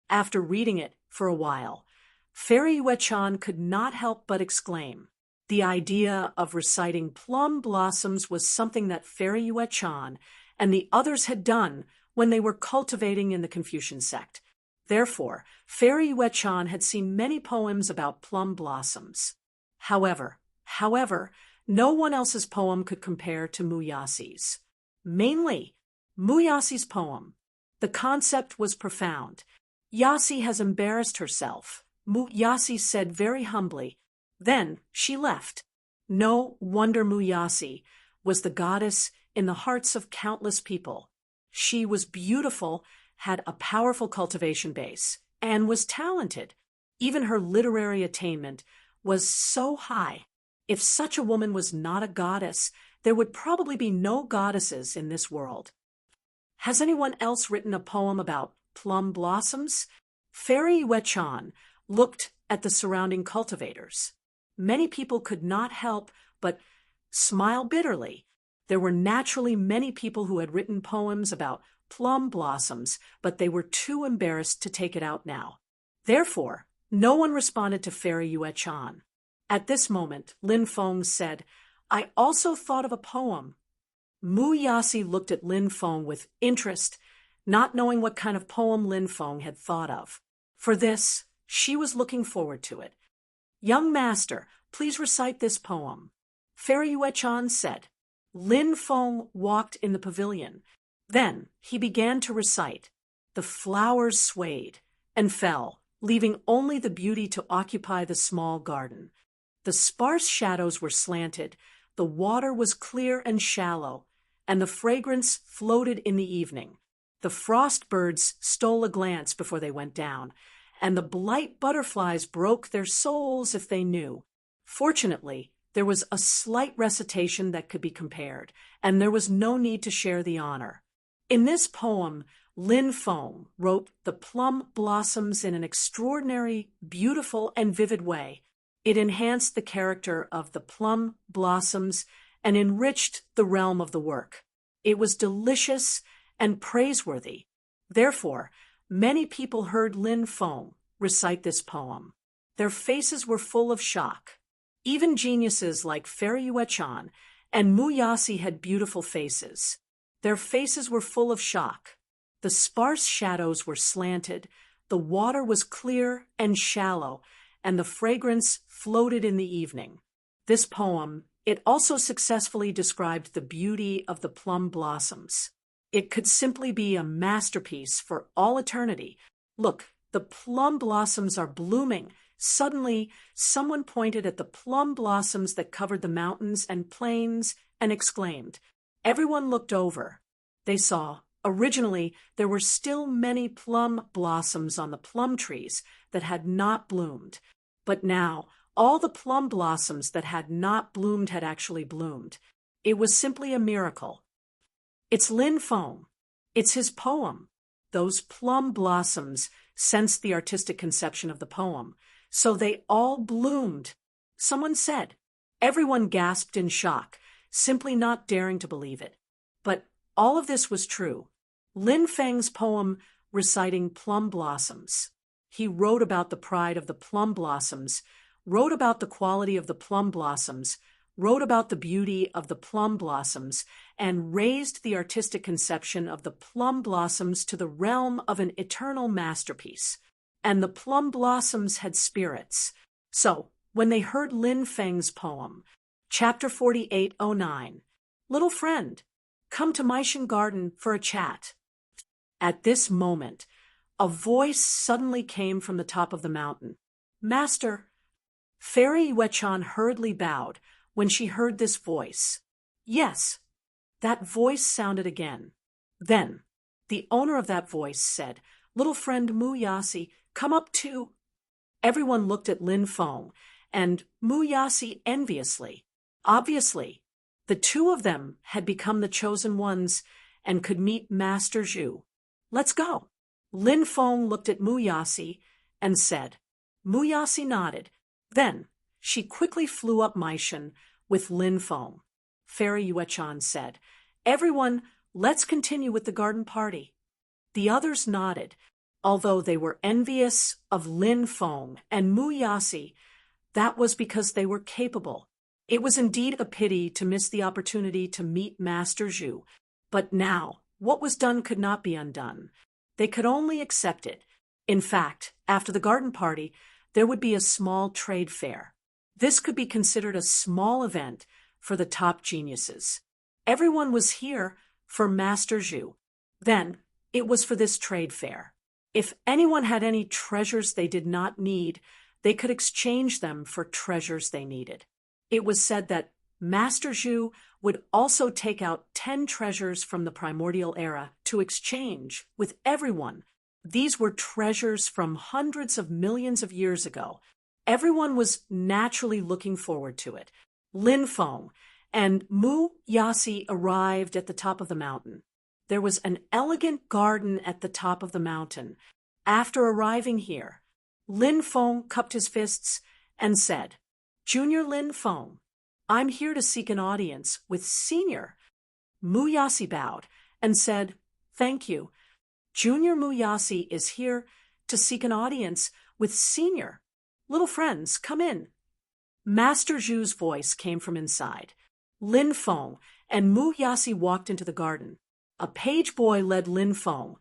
After reading it for a while, Fairy Iwe-chan could not help but exclaim. The idea of reciting plum blossoms was something that Fairy Iwe-chan and the others had done when they were cultivating in the Confucian sect. Therefore, Fairy Iwe-chan had seen many poems about plum blossoms. However, no one else's poem could compare to Muyasi's. Mainly, Muyasi's poem. The concept was profound. Yasi has embarrassed herself, Muyasi said very humbly. Then she left. No wonder Muyasi was the goddess in the hearts of countless people. She was beautiful, had a powerful cultivation base, and was talented. Even her literary attainment was so high. If such a woman was not a goddess, there would probably be no goddesses in this world. Has anyone else written a poem about plum blossoms? Fairy Iwe-chan looked at the surrounding cultivators. Many people could not help but smile bitterly. There were naturally many people who had written poems about plum blossoms, but they were too embarrassed to take it out now. Therefore, no one responded to Fairy Iwe-chan. At this moment, Lin Feng said, "I also thought of a poem." Muyasi looked at Lin Feng with interest, not knowing what kind of poem Lin Feng had thought of. For this, she was looking forward to it. "Young master, please recite this poem." Fairy Iwe-chan said. Lin Feng walked in the pavilion. Then he began to recite. The flowers swayed and fell, leaving only the beauty to occupy the small garden. The sparse shadows were slanted, the water was clear and shallow, and the fragrance floated in the evening. The frost birds stole a glance before they went down, and the blight butterflies broke their souls if they knew. Fortunately, there was a slight recitation that could be compared, and there was no need to share the honor. In this poem, Lin Feng wrote the plum blossoms in an extraordinary, beautiful, and vivid way. It enhanced the character of the plum blossoms and enriched the realm of the work. It was delicious and praiseworthy. Therefore, many people heard Lin Feng recite this poem. Their faces were full of shock. Even geniuses like Fairy Iwe-chan and Muyasi had beautiful faces. Their faces were full of shock. The sparse shadows were slanted, the water was clear and shallow, and the fragrance floated in the evening. This poem, it also successfully described the beauty of the plum blossoms. It could simply be a masterpiece for all eternity. Look, the plum blossoms are blooming. Suddenly, someone pointed at the plum blossoms that covered the mountains and plains and exclaimed. Everyone looked over. They saw, originally, there were still many plum blossoms on the plum trees that had not bloomed. But now, all the plum blossoms that had not bloomed had actually bloomed. It was simply a miracle. It's Lin Feng. It's his poem. Those plum blossoms sensed the artistic conception of the poem, so they all bloomed. Someone said. Everyone gasped in shock, simply not daring to believe it. But all of this was true. Lin Feng's poem reciting plum blossoms. He wrote about the pride of the plum blossoms, wrote about the quality of the plum blossoms, wrote about the beauty of the plum blossoms, and raised the artistic conception of the plum blossoms to the realm of an eternal masterpiece. And the plum blossoms had spirits. So, when they heard Lin Feng's poem, chapter 4809, "Little friend, come to Maishan Garden for a chat." At this moment, a voice suddenly came from the top of the mountain. "Master." Fairy Iwe-chan hurriedly bowed when she heard this voice. Yes, that voice sounded again. Then, the owner of that voice said, "Little friend Muyasi, Come up too. Everyone looked at Lin Feng and Mu Yasi enviously. Obviously, the two of them had become the chosen ones and could meet Master Zhu. Let's go. Lin Feng looked at Mu Yasi and said. Mu Yasi nodded. Then she quickly flew up Maishan with Lin Feng. Fairy Yuechan said, Everyone, let's continue with the garden party. The others nodded. Although they were envious of Lin Feng and Mu Yasi, that was because they were capable. It was indeed a pity to miss the opportunity to meet Master Zhu, but now what was done could not be undone. They could only accept it. In fact, after the garden party, there would be a small trade fair. This could be considered a small event for the top geniuses. Everyone was here for Master Zhu. Then, it was for this trade fair. If anyone had any treasures they did not need, they could exchange them for treasures they needed. It was said that Master Zhu would also take out 10 treasures from the primordial era to exchange with everyone. These were treasures from hundreds of millions of years ago. Everyone was naturally looking forward to it. Lin Feng and Mu Yasi arrived at the top of the mountain. There was an elegant garden at the top of the mountain. After arriving here, Lin Feng cupped his fists and said, Junior Lin Feng, I'm here to seek an audience with Senior. Mu Yasi bowed and said, Thank you. Junior Mu Yasi is here to seek an audience with Senior. Little friends, come in. Master Zhu's voice came from inside. Lin Feng and Mu Yasi walked into the garden. A page boy led Lin Feng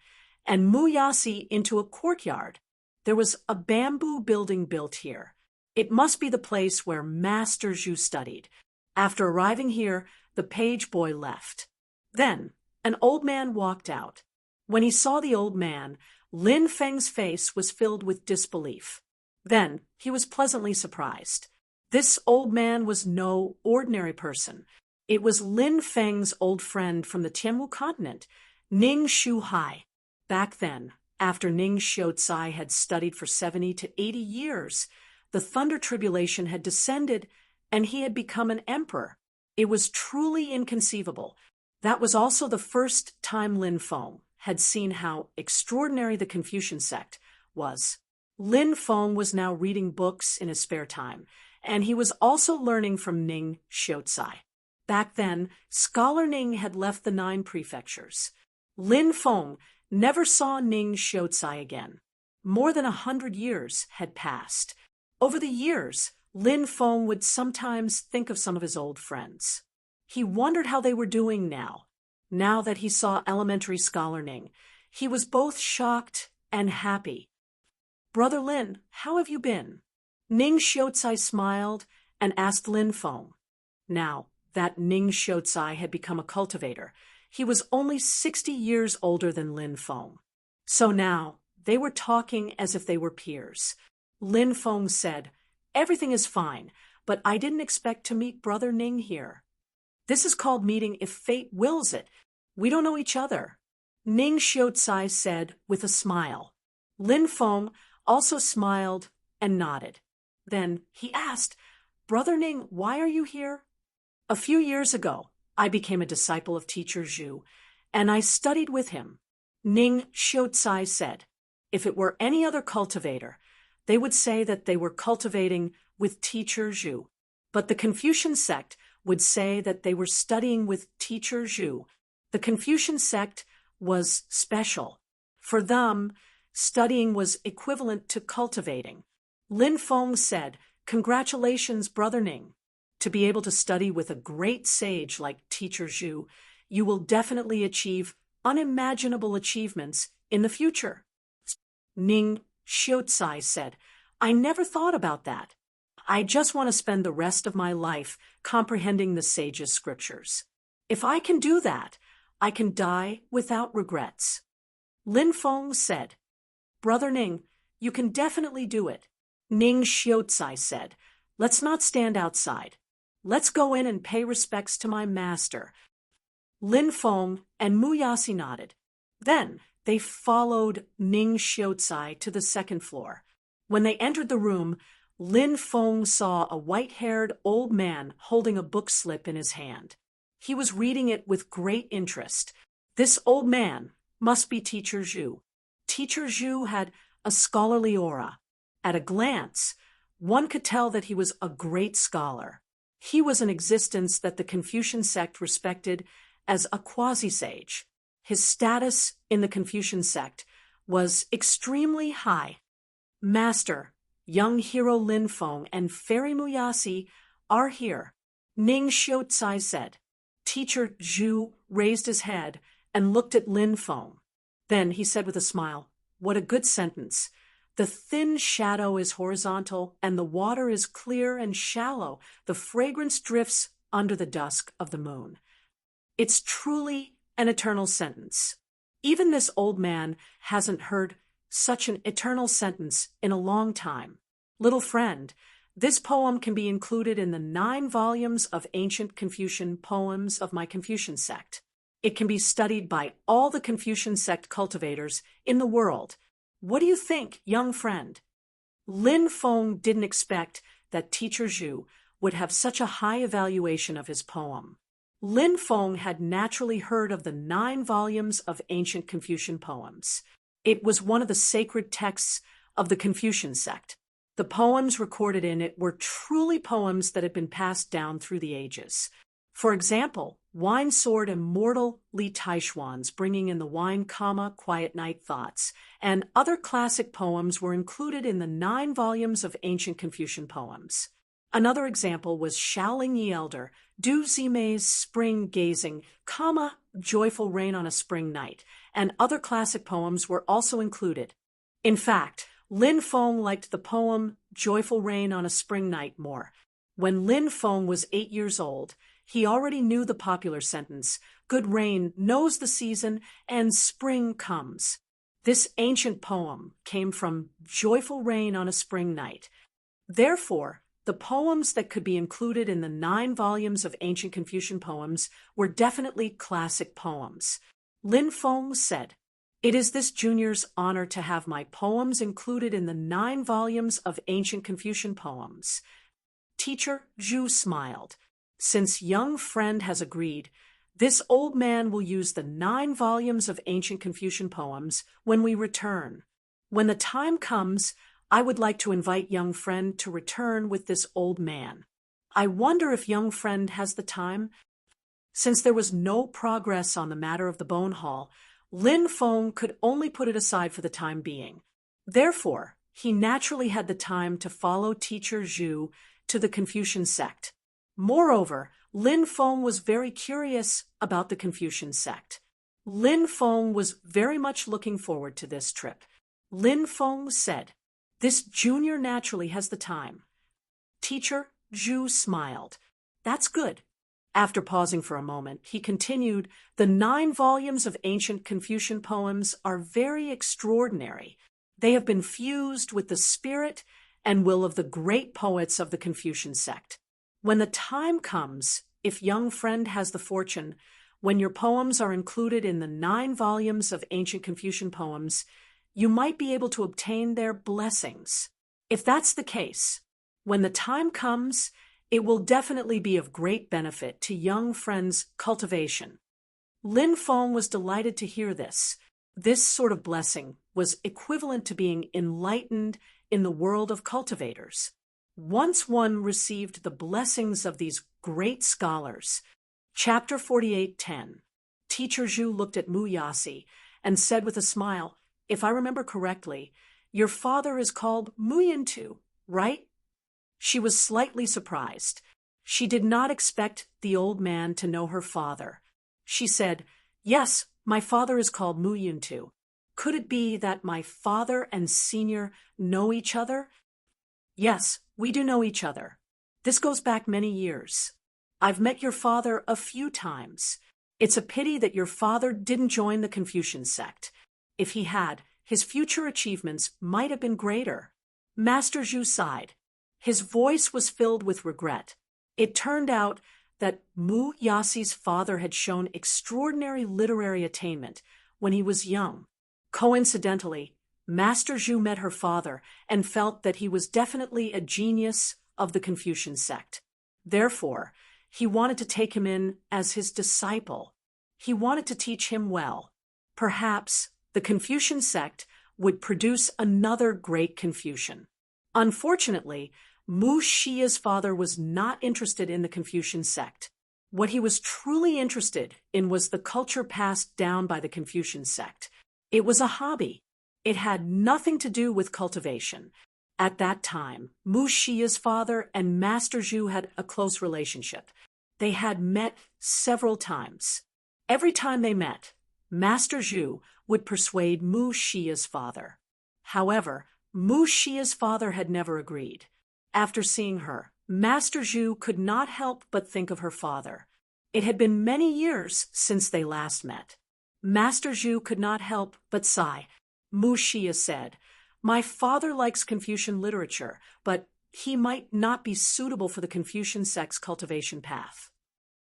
and Mu Yasi into a courtyard. There was a bamboo building built here. It must be the place where Master Zhu studied. After arriving here, the page boy left. Then, an old man walked out. When he saw the old man, Lin Feng's face was filled with disbelief. Then, he was pleasantly surprised. This old man was no ordinary person. It was Lin Feng's old friend from the Tianwu continent, Ning Shuhai. Back then, after Ning Xiaocai had studied for 70 to 80 years, the Thunder Tribulation had descended and he had become an emperor. It was truly inconceivable. That was also the first time Lin Feng had seen how extraordinary the Confucian sect was. Lin Feng was now reading books in his spare time, and he was also learning from Ning Xiaocai. Back then, Scholar Ning had left the 9 prefectures. Lin Feng never saw Ning Xiaocai again. More than 100 years had passed. Over the years, Lin Feng would sometimes think of some of his old friends. He wondered how they were doing now that he saw elementary Scholar Ning. He was both shocked and happy. Brother Lin, how have you been? Ning Xiaocai smiled and asked Lin Feng. Now that Ning Xiaocai had become a cultivator, he was only 60 years older than Lin Feng. So now they were talking as if they were peers. Lin Feng said, Everything is fine, but I didn't expect to meet Brother Ning here. This is called meeting if fate wills it. We don't know each other. Ning Xiaocai said with a smile. Lin Feng also smiled and nodded. Then he asked, Brother Ning, why are you here? A few years ago, I became a disciple of Teacher Zhu, and I studied with him. Ning Xiaocai said, if it were any other cultivator, they would say that they were cultivating with Teacher Zhu. But the Confucian sect would say that they were studying with Teacher Zhu. The Confucian sect was special. For them, studying was equivalent to cultivating. Lin Feng said, Congratulations, Brother Ning. To be able to study with a great sage like Teacher Zhu, you will definitely achieve unimaginable achievements in the future. Ning Xiaocai said, I never thought about that. I just want to spend the rest of my life comprehending the sage's scriptures. If I can do that, I can die without regrets. Lin Feng said, Brother Ning, you can definitely do it. Ning Xiaocai said, Let's not stand outside. Let's go in and pay respects to my master. Lin Feng and Mu Yasi nodded. Then They followed Ning Xiaozai to the second floor. When they entered the room, Lin Feng saw a white-haired old man holding a book slip in his hand. He was reading it with great interest. This old man must be Teacher Zhu. Teacher Zhu had a scholarly aura. At a glance, one could tell that he was a great scholar. He was an existence that the Confucian sect respected as a quasi-sage. His status in the Confucian sect was extremely high. Master, young hero Lin Feng and Fairy Muyasi are here, Ning Xiaozai said. Teacher Zhu raised his head and looked at Lin Feng. Then he said with a smile, "What a good sentence. The thin shadow is horizontal, and the water is clear and shallow. The fragrance drifts under the dusk of the moon." It's truly an eternal sentence. Even this old man hasn't heard such an eternal sentence in a long time. Little friend, this poem can be included in the 9 volumes of ancient Confucian poems of my Confucian sect. It can be studied by all the Confucian sect cultivators in the world. What do you think, young friend? Lin Feng didn't expect that Teacher Zhu would have such a high evaluation of his poem. Lin Feng had naturally heard of the 9 volumes of ancient Confucian poems. It was one of the sacred texts of the Confucian sect. The poems recorded in it were truly poems that had been passed down through the ages. For example, Wine Sword Immortal Li Taishuan's Bringing in the Wine, Quiet Night Thoughts, and other classic poems were included in the 9 volumes of ancient Confucian poems. Another example was Shaoling Yi Elder, Du Zimei's Spring Gazing, Joyful Rain on a Spring Night, and other classic poems were also included. In fact, Lin Feng liked the poem Joyful Rain on a Spring Night more. When Lin Feng was 8 years old, he already knew the popular sentence, "Good rain knows the season and spring comes." This ancient poem came from Joyful Rain on a Spring Night. Therefore, the poems that could be included in the 9 volumes of ancient Confucian poems were definitely classic poems. Lin Feng said, "It is this junior's honor to have my poems included in the 9 volumes of ancient Confucian poems." Teacher Zhu smiled. "Since young friend has agreed, this old man will use the 9 volumes of ancient Confucian poems when we return. When the time comes, I would like to invite young friend to return with this old man. I wonder if young friend has the time?" Since there was no progress on the matter of the bone hall, Lin Feng could only put it aside for the time being. Therefore, he naturally had the time to follow Teacher Zhu to the Confucian sect. Moreover, Lin Feng was very curious about the Confucian sect. Lin Feng was very much looking forward to this trip. Lin Feng said, "This junior naturally has the time." Teacher Zhu smiled. "That's good." After pausing for a moment, he continued, "The 9 volumes of ancient Confucian poems are very extraordinary. They have been fused with the spirit and will of the great poets of the Confucian sect. When the time comes, if young friend has the fortune, when your poems are included in the 9 volumes of ancient Confucian poems, you might be able to obtain their blessings. If that's the case, when the time comes, it will definitely be of great benefit to young friend's cultivation." Lin Feng was delighted to hear this. This sort of blessing was equivalent to being enlightened in the world of cultivators. Once one received the blessings of these great scholars. Chapter 48:10. Teacher Zhu looked at Muyasi and said with a smile, "If I remember correctly, your father is called Muyintu, right?" She was slightly surprised. She did not expect the old man to know her father. She said, "Yes, my father is called Muyintu. Could it be that my father and senior know each other?" "Yes, we do know each other. This goes back many years. I've met your father a few times. It's a pity that your father didn't join the Confucian sect. If he had, his future achievements might have been greater." Master Zhu sighed. His voice was filled with regret. It turned out that Mu Yasi's father had shown extraordinary literary attainment when he was young. Coincidentally, Master Zhu met her father and felt that he was definitely a genius of the Confucian sect. Therefore, he wanted to take him in as his disciple. He wanted to teach him well. Perhaps the Confucian sect would produce another great Confucian. Unfortunately, Mu Xia's father was not interested in the Confucian sect. What he was truly interested in was the culture passed down by the Confucian sect. It was a hobby. It had nothing to do with cultivation. At that time, Mu Xia's father and Master Zhu had a close relationship. They had met several times. Every time they met, Master Zhu would persuade Mu Xia's father. However, Mu Xia's father had never agreed. After seeing her, Master Zhu could not help but think of her father. It had been many years since they last met. Master Zhu could not help but sigh. Mu Xia said, "My father likes Confucian literature, but he might not be suitable for the Confucian sect's cultivation path."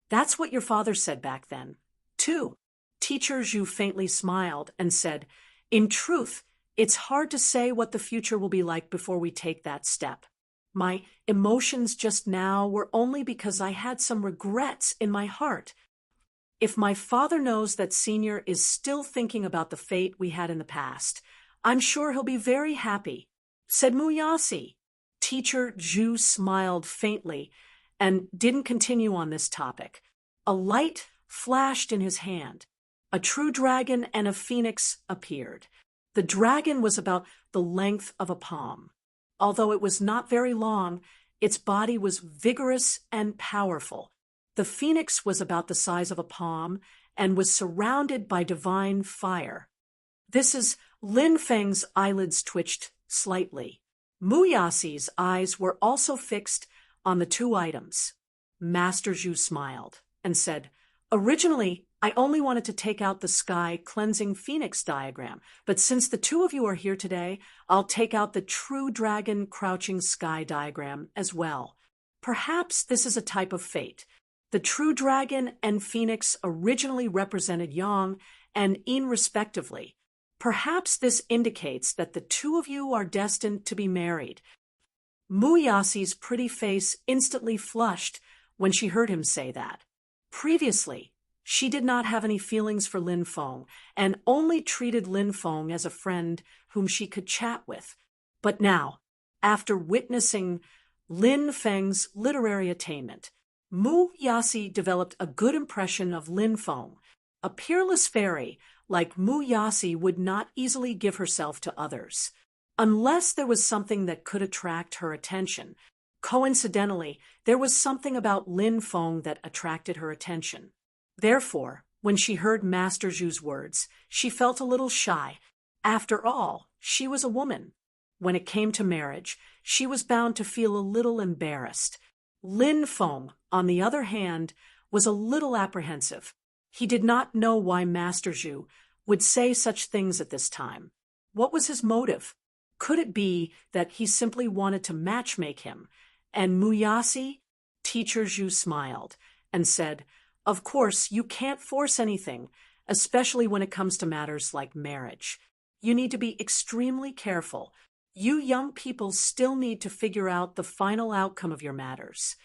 "That's what your father said back then, too." Teacher Zhu faintly smiled and said, "In truth, it's hard to say what the future will be like before we take that step. My emotions just now were only because I had some regrets in my heart. If my father knows that Senior is still thinking about the fate we had in the past, I'm sure he'll be very happy," said Muyasi. Teacher Zhu smiled faintly and didn't continue on this topic. A light flashed in his hand. A true dragon and a phoenix appeared. The dragon was about the length of a palm. Although it was not very long, its body was vigorous and powerful. The phoenix was about the size of a palm and was surrounded by divine fire. This is Lin Feng's eyelids twitched slightly. Muyasi's eyes were also fixed on the two items. Master Zhu smiled and said, "Originally, I only wanted to take out the sky cleansing phoenix diagram, but since the two of you are here today, I'll take out the true dragon crouching sky diagram as well. Perhaps this is a type of fate. The true dragon and phoenix originally represented yang and yin respectively. Perhaps this indicates that the two of you are destined to be married." Muyasi's pretty face instantly flushed when she heard him say that. Previously, she did not have any feelings for Lin Feng and only treated Lin Feng as a friend whom she could chat with. But now, after witnessing Lin Feng's literary attainment, Muyasi developed a good impression of Lin Feng. A peerless fairy like Muyasi would not easily give herself to others, unless there was something that could attract her attention. Coincidentally, there was something about Lin Feng that attracted her attention. Therefore, when she heard Master Zhu's words, she felt a little shy. After all, she was a woman. When it came to marriage, she was bound to feel a little embarrassed. Lin Feng, on the other hand, was a little apprehensive. He did not know why Master Zhu would say such things at this time. What was his motive? Could it be that he simply wanted to matchmake him? And Muyasi? Teacher Zhu smiled and said, "Of course, you can't force anything, especially when it comes to matters like marriage. You need to be extremely careful. You young people still need to figure out the final outcome of your matters."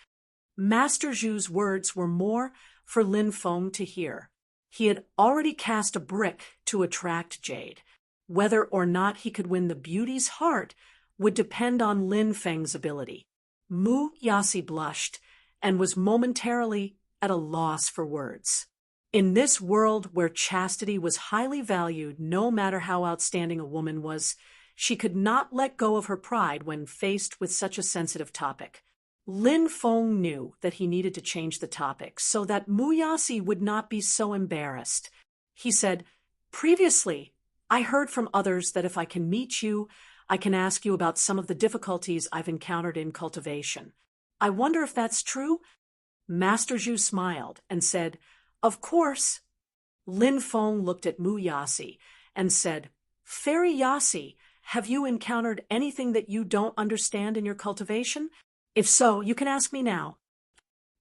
Master Zhu's words were more for Lin Feng to hear. He had already cast a brick to attract Jade. Whether or not he could win the beauty's heart would depend on Lin Feng's ability. Muyasi blushed and was momentarily at a loss for words. In this world where chastity was highly valued, no matter how outstanding a woman was, she could not let go of her pride when faced with such a sensitive topic. Lin Feng knew that he needed to change the topic so that Muyasi would not be so embarrassed. He said, "Previously, I heard from others that if I can meet you, I can ask you about some of the difficulties I've encountered in cultivation. I wonder if that's true?" Master Zhu smiled and said, "Of course." Lin Feng looked at Muyasi and said, "Fairy Yasi, have you encountered anything that you don't understand in your cultivation? If so, you can ask me now."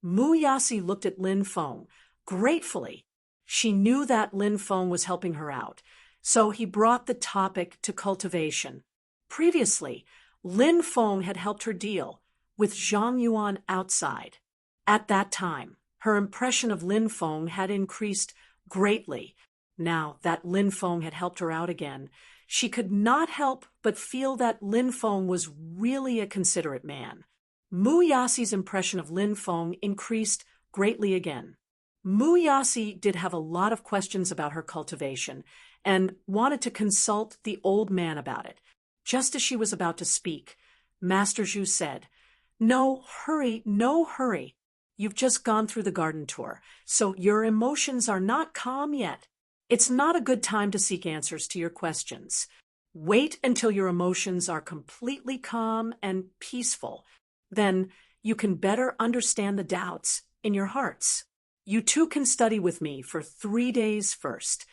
Muyasi looked at Lin Feng gratefully. She knew that Lin Feng was helping her out, so he brought the topic to cultivation. Previously, Lin Feng had helped her deal with Zhang Yuan outside. At that time, her impression of Lin Feng had increased greatly. Now that Lin Feng had helped her out again, she could not help but feel that Lin Feng was really a considerate man. Mu Yassi's impression of Lin Feng increased greatly again. Mu Yassi did have a lot of questions about her cultivation and wanted to consult the old man about it. Just as she was about to speak, Master Zhu said, "No hurry, no hurry. You've just gone through the garden tour, so your emotions are not calm yet. It's not a good time to seek answers to your questions. Wait until your emotions are completely calm and peaceful. Then you can better understand the doubts in your hearts. You two can study with me for 3 days first."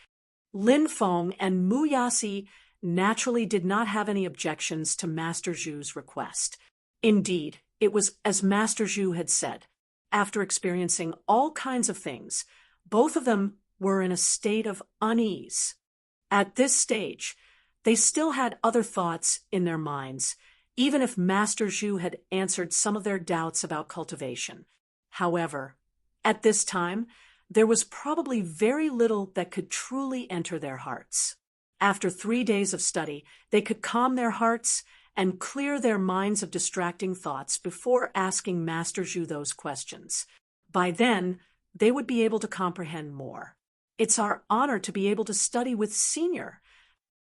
Lin Feng and Mu Yassi naturally did not have any objections to Master Zhu's request. Indeed, it was as Master Zhu had said. After experiencing all kinds of things, both of them were in a state of unease. At this stage, they still had other thoughts in their minds, even if Master Zhu had answered some of their doubts about cultivation. However, at this time, there was probably very little that could truly enter their hearts. After 3 days of study, they could calm their hearts and clear their minds of distracting thoughts before asking Master Zhu those questions. By then, they would be able to comprehend more. It's our honor to be able to study with Senior.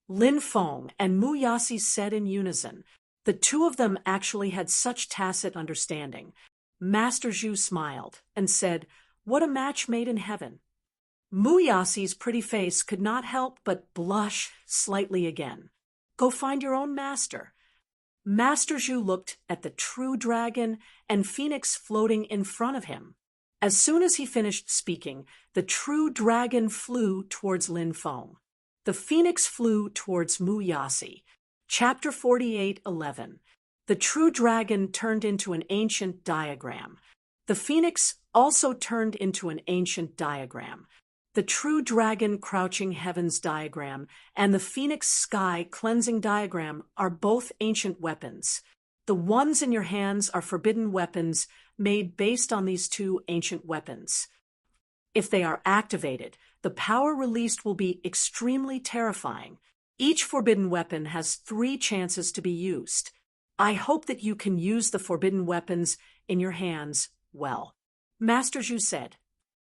Lin Feng and Mu Yassi said in unison. The two of them actually had such tacit understanding. Master Zhu smiled and said, "What a match made in heaven." Mu Yassi's pretty face could not help but blush slightly again. "Go find your own master." Master Zhu looked at the true dragon and phoenix floating in front of him. As soon as he finished speaking, the true dragon flew towards Lin Feng. The phoenix flew towards Mu Yassi. Chapter 48:11. The true dragon turned into an ancient diagram. The phoenix also turned into an ancient diagram. The true dragon crouching heavens diagram and the phoenix sky cleansing diagram are both ancient weapons. The ones in your hands are forbidden weapons made based on these two ancient weapons. If they are activated, the power released will be extremely terrifying. Each forbidden weapon has 3 chances to be used. I hope that you can use the forbidden weapons in your hands well. Master Zhu said,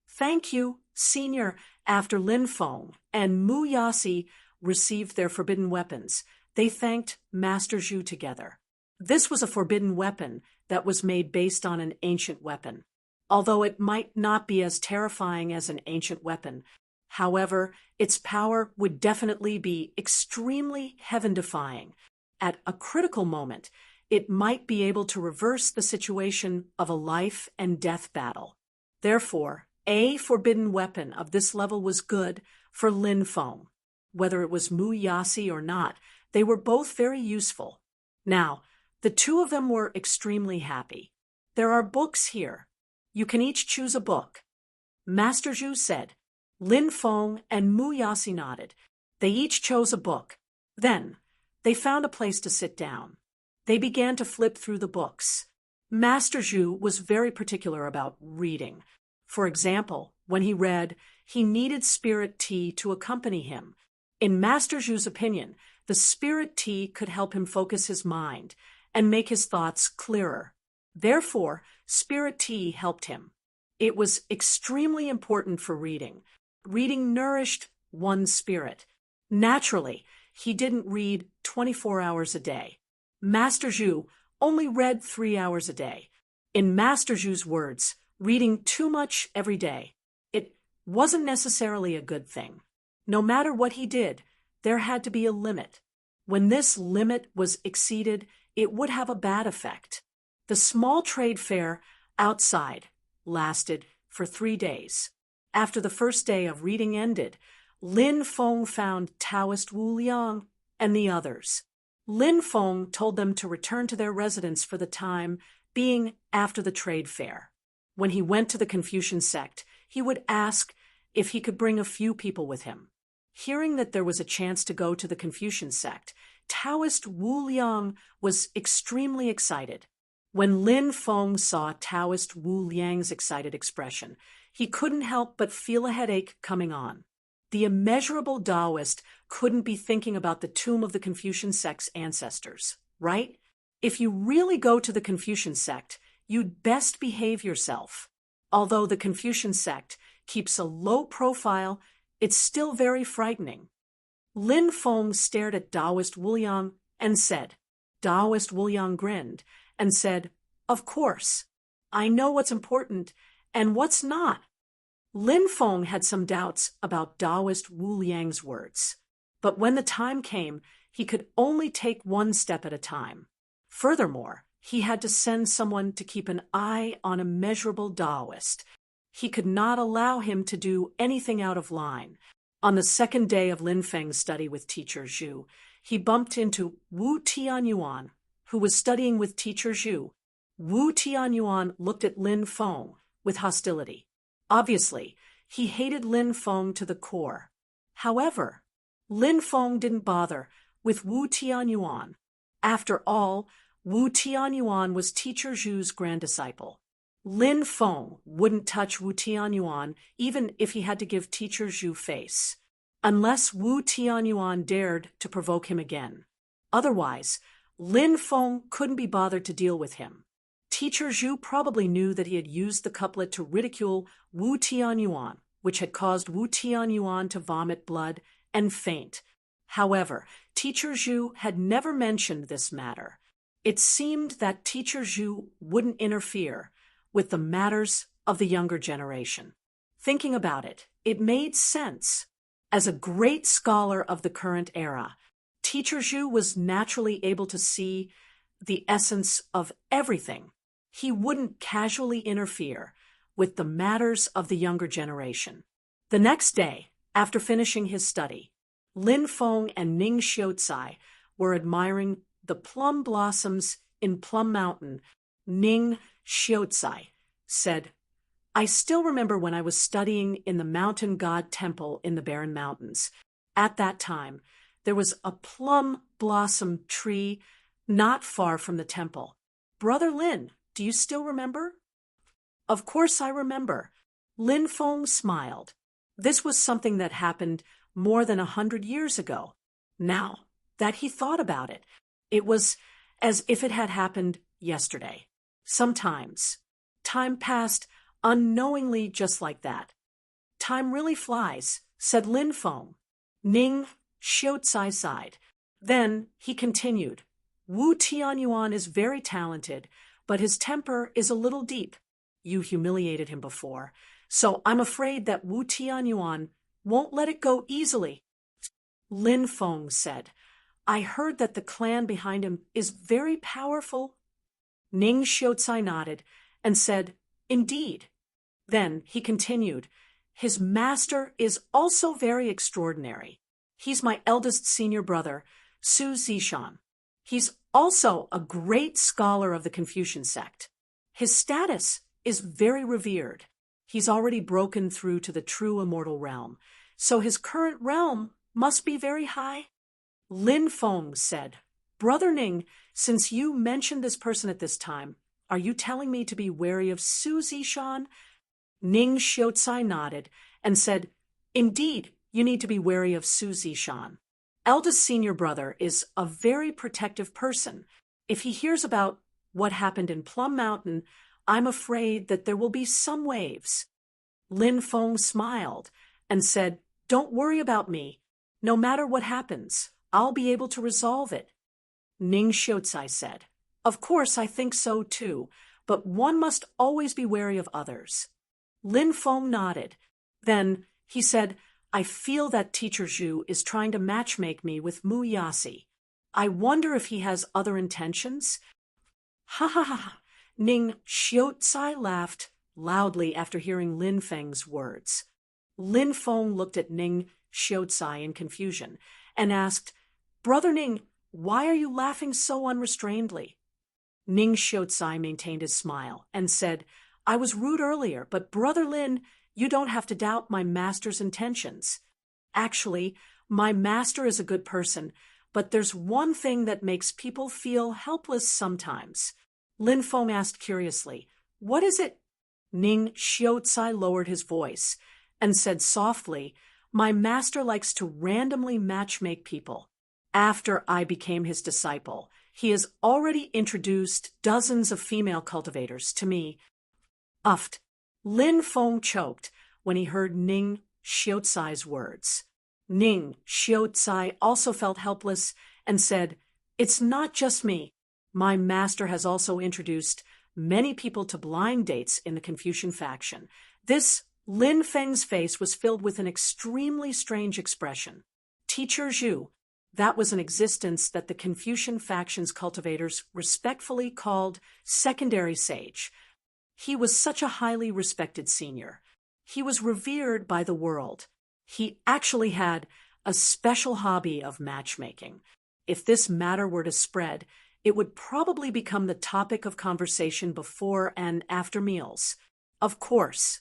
"Thank you, Senior." After Lin Feng and Mu Yassi received their forbidden weapons, they thanked Master Zhu together. This was a forbidden weapon that was made based on an ancient weapon. Although it might not be as terrifying as an ancient weapon, however, its power would definitely be extremely heaven-defying. At a critical moment, it might be able to reverse the situation of a life and death battle. Therefore, a forbidden weapon of this level was good for Lin Feng. Whether it was Mu Yassi or not, they were both very useful. Now, the two of them were extremely happy. "There are books here. You can each choose a book." Master Zhu said. Lin Feng and Mu Yassi nodded. They each chose a book. Then, they found a place to sit down. They began to flip through the books. Master Zhu was very particular about reading. For example, when he read, he needed spirit tea to accompany him. In Master Zhu's opinion, the spirit tea could help him focus his mind and make his thoughts clearer. Therefore, spirit tea helped him. It was extremely important for reading. Reading nourished one's spirit. Naturally, he didn't read 24 hours a day. Master Zhu only read 3 hours a day. In Master Zhu's words, reading too much every day, it wasn't necessarily a good thing. No matter what he did, there had to be a limit. When this limit was exceeded, it would have a bad effect. The small trade fair outside lasted for 3 days. After the first day of reading ended, Lin Feng found Taoist Wu Liang and the others. Lin Feng told them to return to their residence for the time being after the trade fair. When he went to the Confucian sect, he would ask if he could bring a few people with him. Hearing that there was a chance to go to the Confucian sect, Taoist Wu Liang was extremely excited. When Lin Feng saw Taoist Wu Liang's excited expression, he couldn't help but feel a headache coming on. The immeasurable Taoist couldn't be thinking about the tomb of the Confucian sect's ancestors, right? If you really go to the Confucian sect, you'd best behave yourself. Although the Confucian sect keeps a low profile, it's still very frightening. Lin Feng stared at Taoist Wu Liang and said. Taoist Wu Liang grinned and said, "Of course. I know what's important and what's not." Lin Feng had some doubts about Taoist Wu Liang's words, but when the time came, he could only take one step at a time. Furthermore, he had to send someone to keep an eye on immeasurable Taoist. He could not allow him to do anything out of line. On the second day of Lin Feng's study with teacher Zhu, he bumped into Wu Tianyuan, who was studying with teacher Zhu. Wu Tianyuan looked at Lin Feng with hostility. Obviously, he hated Lin Feng to the core. However, Lin Feng didn't bother with Wu Tianyuan. After all, Wu Tianyuan was teacher Zhu's grand disciple. Lin Feng wouldn't touch Wu Tianyuan even if he had to give teacher Zhu face, unless Wu Tianyuan dared to provoke him again. Otherwise, Lin Feng couldn't be bothered to deal with him. Teacher Zhu probably knew that he had used the couplet to ridicule Wu Tianyuan, which had caused Wu Tianyuan to vomit blood and faint. However, teacher Zhu had never mentioned this matter. It seemed that teacher Zhu wouldn't interfere with the matters of the younger generation. Thinking about it, it made sense. As a great scholar of the current era, teacher Zhu was naturally able to see the essence of everything. He wouldn't casually interfere with the matters of the younger generation. The next day, after finishing his study, Lin Feng and Ning Xiaocai were admiring the plum blossoms in Plum Mountain. Ning Xiaocai said, "I still remember when I was studying in the mountain god temple in the Barren Mountains. At that time, there was a plum blossom tree not far from the temple. Brother Lin, do you still remember?" "Of course I remember." Lin Feng smiled. This was something that happened more than 100 years ago. Now that he thought about it, it was as if it had happened yesterday. Sometimes, time passed unknowingly just like that. "Time really flies," said Lin Feng. Ning Xiaocai sighed. Then he continued, "Wu Tianyuan is very talented, but his temper is a little deep. You humiliated him before, so I'm afraid that Wu Tianyuan won't let it go easily." Lin Feng said, "I heard that the clan behind him is very powerful." Ning Xiaocai nodded and said, "Indeed." Then he continued, "His master is also very extraordinary. He's my eldest senior brother, Su Zishan. He's also a great scholar of the Confucian sect. His status is very revered. He's already broken through to the true immortal realm, so his current realm must be very high." Lin Feng said, "Brother Ning, since you mentioned this person at this time, are you telling me to be wary of Su Zishan?" Ning Xiaocai nodded and said, "Indeed, you need to be wary of Su Zishan. Eldest senior brother is a very protective person. If he hears about what happened in Plum Mountain, I'm afraid that there will be some waves." Lin Feng smiled and said, "Don't worry about me. No matter what happens, I'll be able to resolve it." Ning Xiaocai said, "Of course I think so too, but one must always be wary of others." Lin Feng nodded. Then he said, "I feel that teacher Zhu is trying to matchmake me with Mu Yasi. I wonder if he has other intentions?" "Ha ha ha!" Ning Xiaocai laughed loudly after hearing Lin Feng's words. Lin Feng looked at Ning Xiaocai in confusion and asked, "Brother Ning, why are you laughing so unrestrainedly?" Ning Xiaocai maintained his smile and said, "I was rude earlier, but Brother Lin, you don't have to doubt my master's intentions." Actually, my master is a good person, but there's one thing that makes people feel helpless sometimes. Lin Feng asked curiously, "What is it?" Ning Xiaocai lowered his voice and said softly, "My master likes to randomly matchmake people. After I became his disciple, he has already introduced dozens of female cultivators to me." Uffed. Lin Feng choked when he heard Ning Xiaocai's words. Ning Xiaocai also felt helpless and said, "It's not just me. My master has also introduced many people to blind dates in the Confucian faction." This Lin Feng's face was filled with an extremely strange expression. Teacher Zhu, that was an existence that the Confucian faction's cultivators respectfully called secondary sage. He was such a highly respected senior. He was revered by the world. He actually had a special hobby of matchmaking. If this matter were to spread, it would probably become the topic of conversation before and after meals. Of course.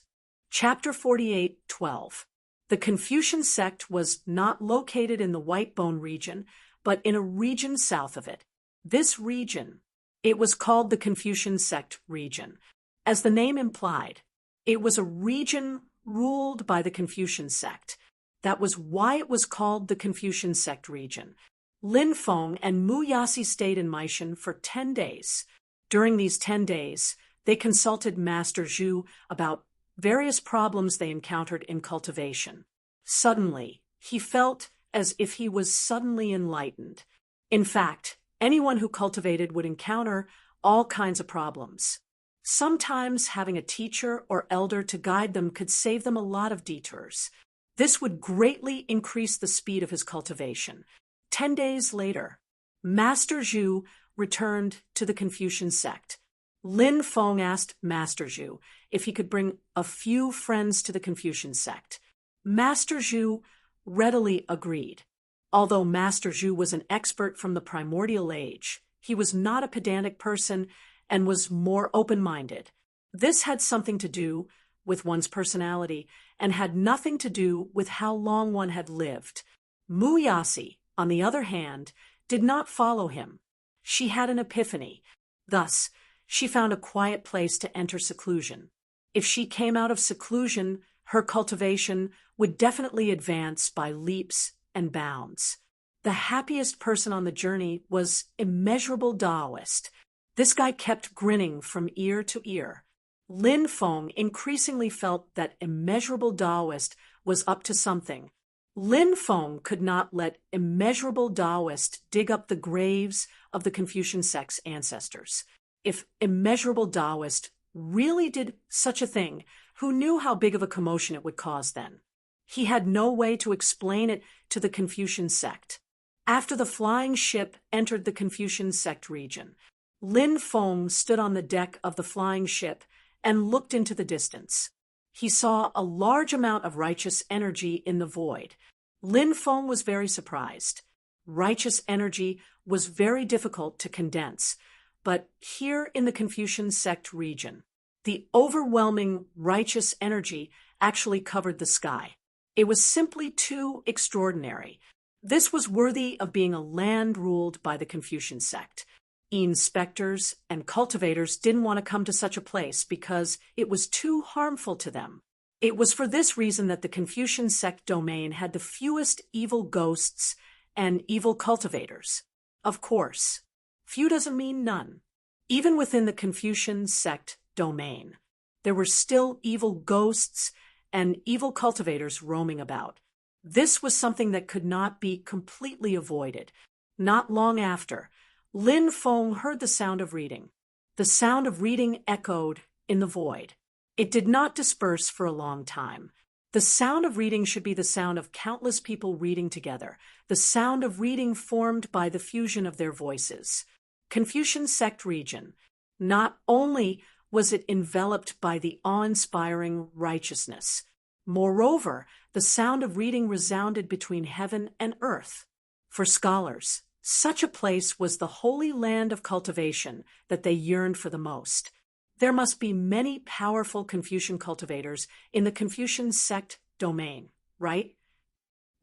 Chapter 48:12. The Confucian sect was not located in the White Bone region, but in a region south of it. This region, it was called the Confucian sect region. As the name implied, it was a region ruled by the Confucian sect. That was why it was called the Confucian sect region. Lin Feng and Mu Yasi stayed in Meishan for 10 days. During these 10 days, they consulted Master Zhu about various problems they encountered in cultivation. Suddenly, he felt as if he was suddenly enlightened. In fact, anyone who cultivated would encounter all kinds of problems. Sometimes having a teacher or elder to guide them could save them a lot of detours. This would greatly increase the speed of his cultivation. 10 days later, Master Zhu returned to the Confucian sect. Lin Feng asked Master Zhu if he could bring a few friends to the Confucian sect. Master Zhu readily agreed. Although Master Zhu was an expert from the primordial age, he was not a pedantic person and was more open-minded. This had something to do with one's personality and had nothing to do with how long one had lived. Mu Yasi, on the other hand, did not follow him. She had an epiphany. Thus, she found a quiet place to enter seclusion. If she came out of seclusion, her cultivation would definitely advance by leaps and bounds. The happiest person on the journey was Immeasurable Taoist. This guy kept grinning from ear to ear. Lin Feng increasingly felt that Immeasurable Taoist was up to something. Lin Feng could not let Immeasurable Taoist dig up the graves of the Confucian sect's ancestors. If Immeasurable Taoist really did such a thing, who knew how big of a commotion it would cause then? He had no way to explain it to the Confucian sect. After the flying ship entered the Confucian sect region, Lin Feng stood on the deck of the flying ship and looked into the distance. He saw a large amount of righteous energy in the void. Lin Feng was very surprised. Righteous energy was very difficult to condense, but here in the Confucian sect region, the overwhelming righteous energy actually covered the sky. It was simply too extraordinary. This was worthy of being a land ruled by the Confucian sect. Inspectors and cultivators didn't want to come to such a place because it was too harmful to them. It was for this reason that the Confucian sect domain had the fewest evil ghosts and evil cultivators. Of course, few doesn't mean none. Even within the Confucian sect domain, there were still evil ghosts and evil cultivators roaming about. This was something that could not be completely avoided. Not long after, Lin Feng heard the sound of reading. The sound of reading echoed in the void. It did not disperse for a long time. The sound of reading should be the sound of countless people reading together, the sound of reading formed by the fusion of their voices. Confucian sect region. Not only was it enveloped by the awe-inspiring righteousness, moreover, the sound of reading resounded between heaven and earth. For scholars, such a place was the holy land of cultivation that they yearned for the most. There must be many powerful Confucian cultivators in the Confucian sect domain, right?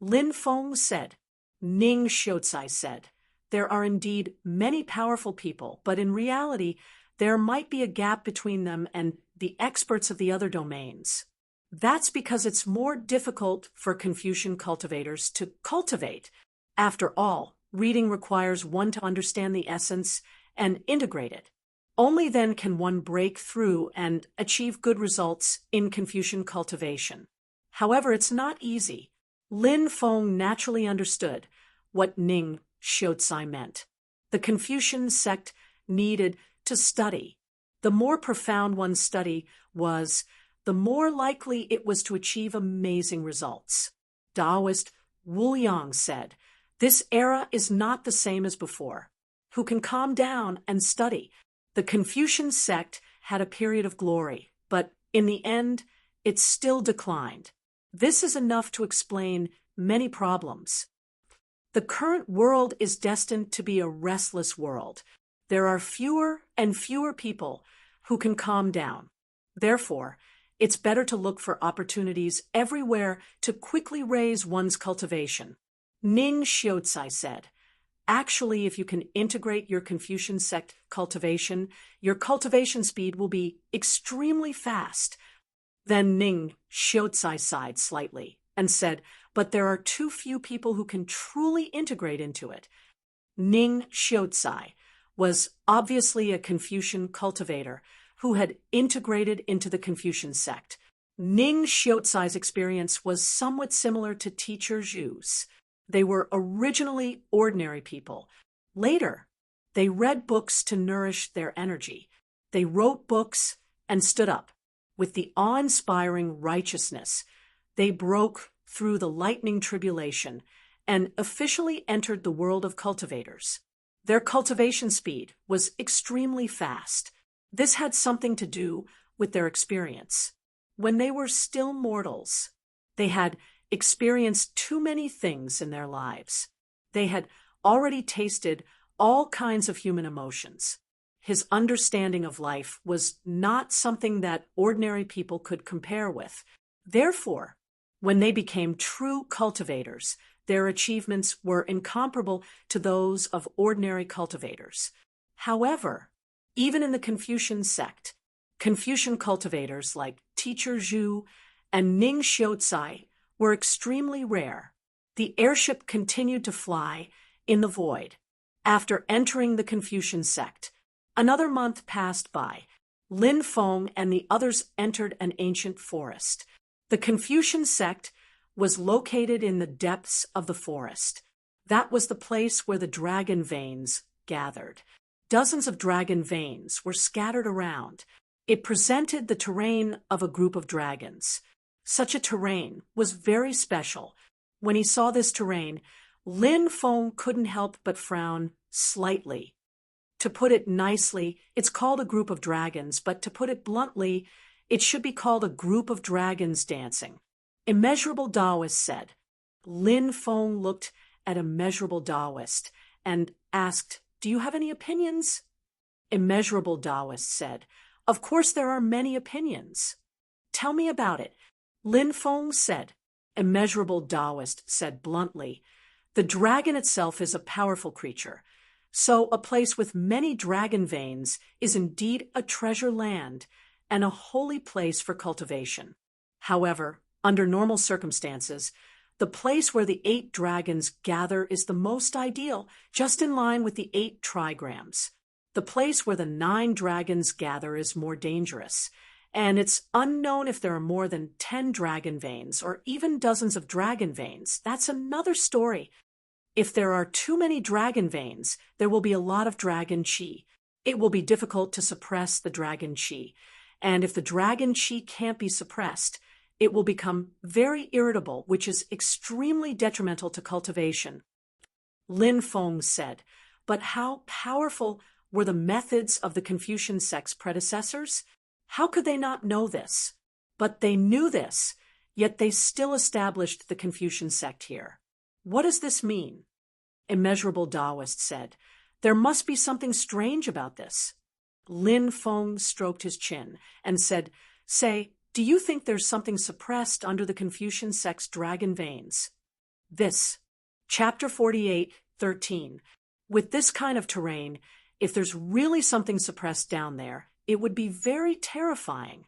Lin Feng said. Ning Xiaozai said, there are indeed many powerful people, but in reality, there might be a gap between them and the experts of the other domains. That's because it's more difficult for Confucian cultivators to cultivate. After all, reading requires one to understand the essence and integrate it. Only then can one break through and achieve good results in Confucian cultivation. However, it's not easy. Lin Feng naturally understood what Ning Xiaozai meant. The Confucian sect needed to study. The more profound one's study was, the more likely it was to achieve amazing results. Taoist Wu Yang said, this era is not the same as before. Who can calm down and study? The Confucian sect had a period of glory, but in the end, it still declined. This is enough to explain many problems. The current world is destined to be a restless world. There are fewer and fewer people who can calm down. Therefore, it's better to look for opportunities everywhere to quickly raise one's cultivation. Ning Xiaozai said, actually, if you can integrate your Confucian sect cultivation, your cultivation speed will be extremely fast. Then Ning Xiaozai sighed slightly and said, but there are too few people who can truly integrate into it. Ning Xiaozai was obviously a Confucian cultivator who had integrated into the Confucian sect. Ning Xiaozai's experience was somewhat similar to Teacher Zhu's. They were originally ordinary people. Later, they read books to nourish their energy. They wrote books and stood up. With the awe-inspiring righteousness, they broke through the lightning tribulation and officially entered the world of cultivators. Their cultivation speed was extremely fast. This had something to do with their experience. When they were still mortals, they had experienced too many things in their lives. They had already tasted all kinds of human emotions. His understanding of life was not something that ordinary people could compare with. Therefore, when they became true cultivators, their achievements were incomparable to those of ordinary cultivators. However, even in the Confucian sect, Confucian cultivators like Teacher Zhu and Ning Xiaozai were extremely rare. The airship continued to fly in the void. After entering the Confucian sect, another month passed by. Lin Feng and the others entered an ancient forest. The Confucian sect was located in the depths of the forest. That was the place where the dragon veins gathered. Dozens of dragon veins were scattered around. It presented the terrain of a group of dragons. Such a terrain was very special. When he saw this terrain, Lin Feng couldn't help but frown slightly. To put it nicely, it's called a group of dragons, but to put it bluntly, it should be called a group of dragons dancing. Immeasurable Taoist said. Lin Feng looked at Immeasurable Taoist and asked, do you have any opinions? Immeasurable Taoist said, of course there are many opinions. Tell me about it. Lin Feng said. Immeasurable Taoist said bluntly, the dragon itself is a powerful creature. So a place with many dragon veins is indeed a treasure land and a holy place for cultivation. However, under normal circumstances, the place where the 8 dragons gather is the most ideal, just in line with the 8 trigrams. The place where the 9 dragons gather is more dangerous, and it's unknown if there are more than 10 dragon veins or even dozens of dragon veins. That's another story. If there are too many dragon veins, there will be a lot of dragon qi. It will be difficult to suppress the dragon qi, and if the dragon qi can't be suppressed, it will become very irritable, which is extremely detrimental to cultivation. Lin Feng said, but how powerful were the methods of the Confucian sect's predecessors? How could they not know this? But they knew this, yet they still established the Confucian sect here. What does this mean? Immeasurable Taoist said, there must be something strange about this. Lin Feng stroked his chin and said, say, do you think there's something suppressed under the Confucian sect's dragon veins? This, Chapter 48:13. With this kind of terrain, if there's really something suppressed down there, it would be very terrifying.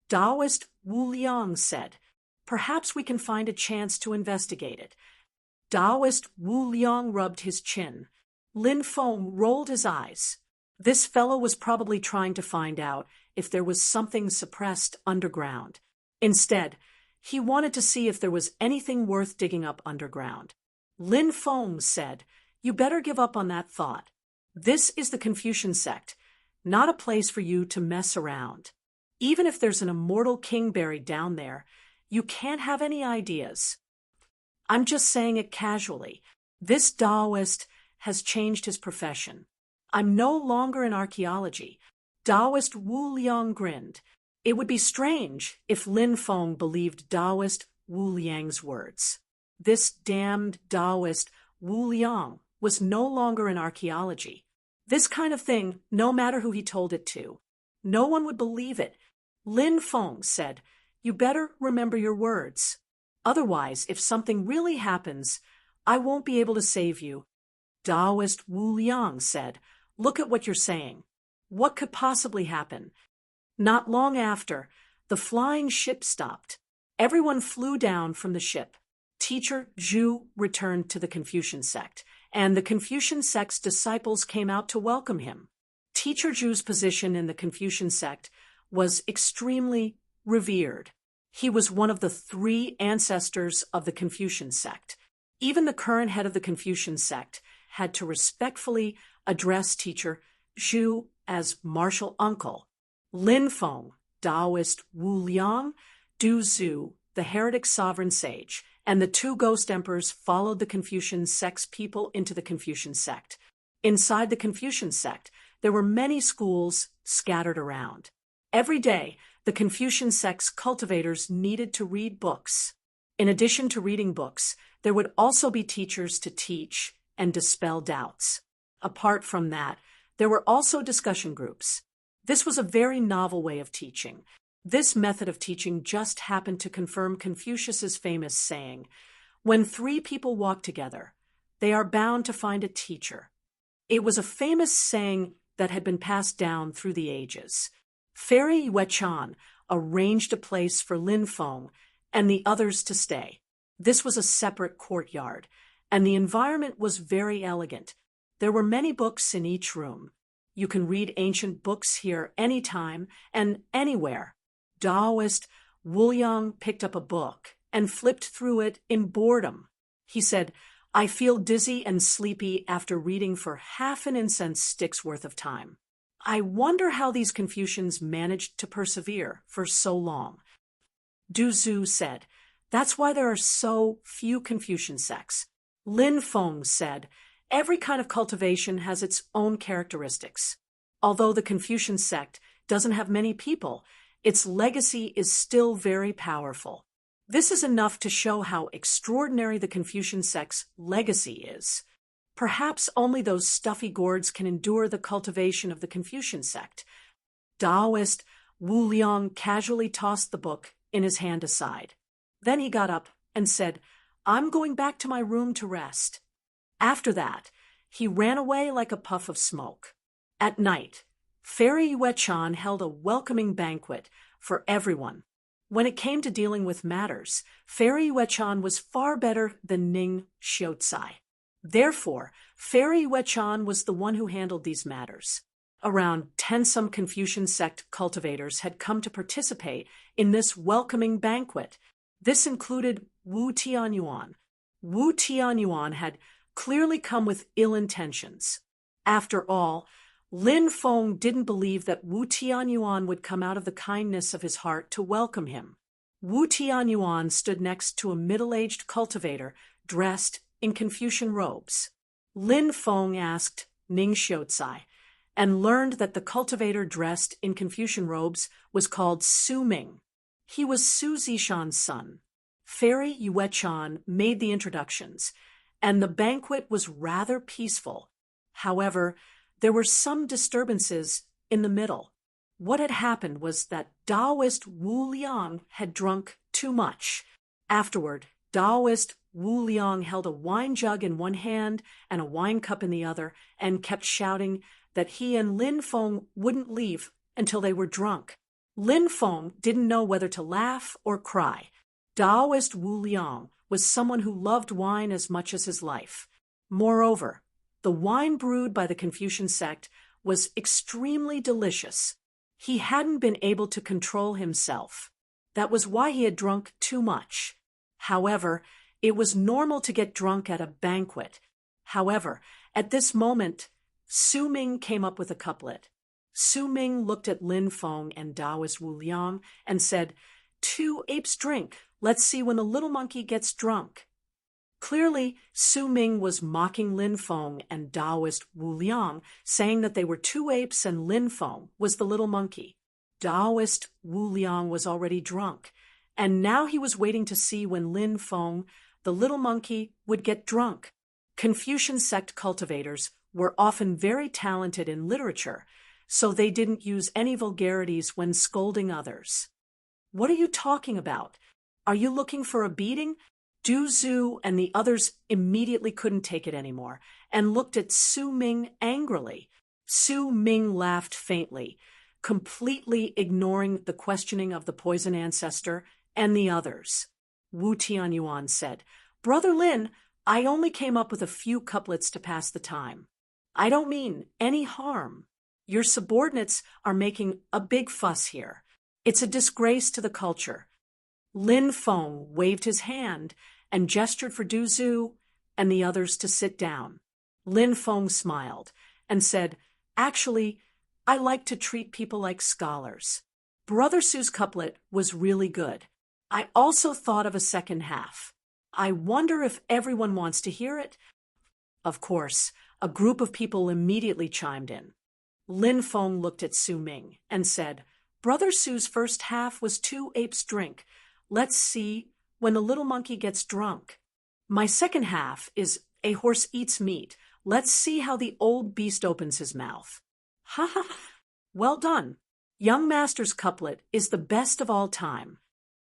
Taoist Wu Liang said, "Perhaps we can find a chance to investigate it." Taoist Wu Liang rubbed his chin. Lin Feng rolled his eyes. This fellow was probably trying to find out if there was something suppressed underground. Instead, he wanted to see if there was anything worth digging up underground. Lin Feng said, "You better give up on that thought. This is the Confucian sect, not a place for you to mess around. Even if there's an immortal king buried down there, you can't have any ideas." I'm just saying it casually. This Taoist has changed his profession. I'm no longer in archaeology. Taoist Wu Liang grinned. It would be strange if Lin Feng believed Taoist Wu Liang's words. This damned Taoist Wu Liang was no longer in archaeology. This kind of thing, no matter who he told it to, no one would believe it. Lin Feng said, "You better remember your words. Otherwise, if something really happens, I won't be able to save you." Taoist Wu Liang said, "Look at what you're saying. What could possibly happen?" Not long after, the flying ship stopped. Everyone flew down from the ship. Teacher Zhu returned to the Confucian sect, and the Confucian sect's disciples came out to welcome him. Teacher Zhu's position in the Confucian sect was extremely revered. He was one of the 3 ancestors of the Confucian sect. Even the current head of the Confucian sect had to respectfully address Teacher Zhu as martial uncle. Lin Feng, Taoist Wu Liang, Du Zhu, the heretic sovereign sage, and the 2 ghost emperors followed the Confucian sect's people into the Confucian sect. Inside the Confucian sect, there were many schools scattered around. Every day, the Confucian sect's cultivators needed to read books. In addition to reading books, there would also be teachers to teach and dispel doubts. Apart from that, there were also discussion groups. This was a very novel way of teaching. This method of teaching just happened to confirm Confucius's famous saying, "When 3 people walk together, they are bound to find a teacher." It was a famous saying that had been passed down through the ages. Fairy Yuechan arranged a place for Lin Feng and the others to stay. This was a separate courtyard, and the environment was very elegant. There were many books in each room. You can read ancient books here anytime and anywhere. Taoist Wu Liang picked up a book and flipped through it in boredom. He said, "I feel dizzy and sleepy after reading for half an incense stick's worth of time. I wonder how these Confucians managed to persevere for so long." Du Zhu said, "That's why there are so few Confucian sects." Lin Feng said, "Every kind of cultivation has its own characteristics. Although the Confucian sect doesn't have many people, its legacy is still very powerful." This is enough to show how extraordinary the Confucian sect's legacy is. Perhaps only those stuffy gourds can endure the cultivation of the Confucian sect. Taoist Wu Liang casually tossed the book in his hand aside. Then he got up and said, "I'm going back to my room to rest." After that, he ran away like a puff of smoke. At night, Fairy Yuechan held a welcoming banquet for everyone. When it came to dealing with matters, Fairy Yuechan was far better than Ning Xiaocai. Therefore, Fairy Yuechan was the one who handled these matters. Around 10 Confucian sect cultivators had come to participate in this welcoming banquet. This included Wu Tianyuan. Wu Tianyuan had clearly come with ill intentions. After all, Lin Feng didn't believe that Wu Tianyuan would come out of the kindness of his heart to welcome him. Wu Tianyuan stood next to a middle-aged cultivator dressed in Confucian robes. Lin Feng asked Ning Xiaocai and learned that the cultivator dressed in Confucian robes was called Su Ming. He was Su Zishan's son. Fairy Yuechan made the introductions, and the banquet was rather peaceful. However, there were some disturbances in the middle. What had happened was that Taoist Wu Liang had drunk too much. Afterward, Taoist Wu Liang held a wine jug in one hand and a wine cup in the other and kept shouting that he and Lin Feng wouldn't leave until they were drunk. Lin Feng didn't know whether to laugh or cry. Taoist Wu Liang was someone who loved wine as much as his life. Moreover, the wine brewed by the Confucian sect was extremely delicious. He hadn't been able to control himself. That was why he had drunk too much. However, it was normal to get drunk at a banquet. However, at this moment, Su Ming came up with a couplet. Su Ming looked at Lin Feng and Taoist Wu Liang and said, "Two apes drink. Let's see when the little monkey gets drunk." Clearly, Su Ming was mocking Lin Feng and Taoist Wu Liang, saying that they were two apes and Lin Feng was the little monkey. Taoist Wu Liang was already drunk, and now he was waiting to see when Lin Feng, the little monkey, would get drunk. Confucian sect cultivators were often very talented in literature, so they didn't use any vulgarities when scolding others. "What are you talking about? Are you looking for a beating?" Du Zhu and the others immediately couldn't take it anymore and looked at Su Ming angrily. Su Ming laughed faintly, completely ignoring the questioning of the poison ancestor and the others. Wu Tianyuan said, "Brother Lin, I only came up with a few couplets to pass the time. I don't mean any harm. Your subordinates are making a big fuss here. It's a disgrace to the culture." Lin Feng waved his hand and gestured for Du Zhu and the others to sit down. Lin Feng smiled and said, "Actually, I like to treat people like scholars. Brother Su's couplet was really good. I also thought of a second half. I wonder if everyone wants to hear it." Of course, a group of people immediately chimed in. Lin Feng looked at Su Ming and said, "Brother Su's first half was two apes drink. Let's see when the little monkey gets drunk. My second half is a horse eats meat. Let's see how the old beast opens his mouth." Ha ha! Well done. Young Master's couplet is the best of all time.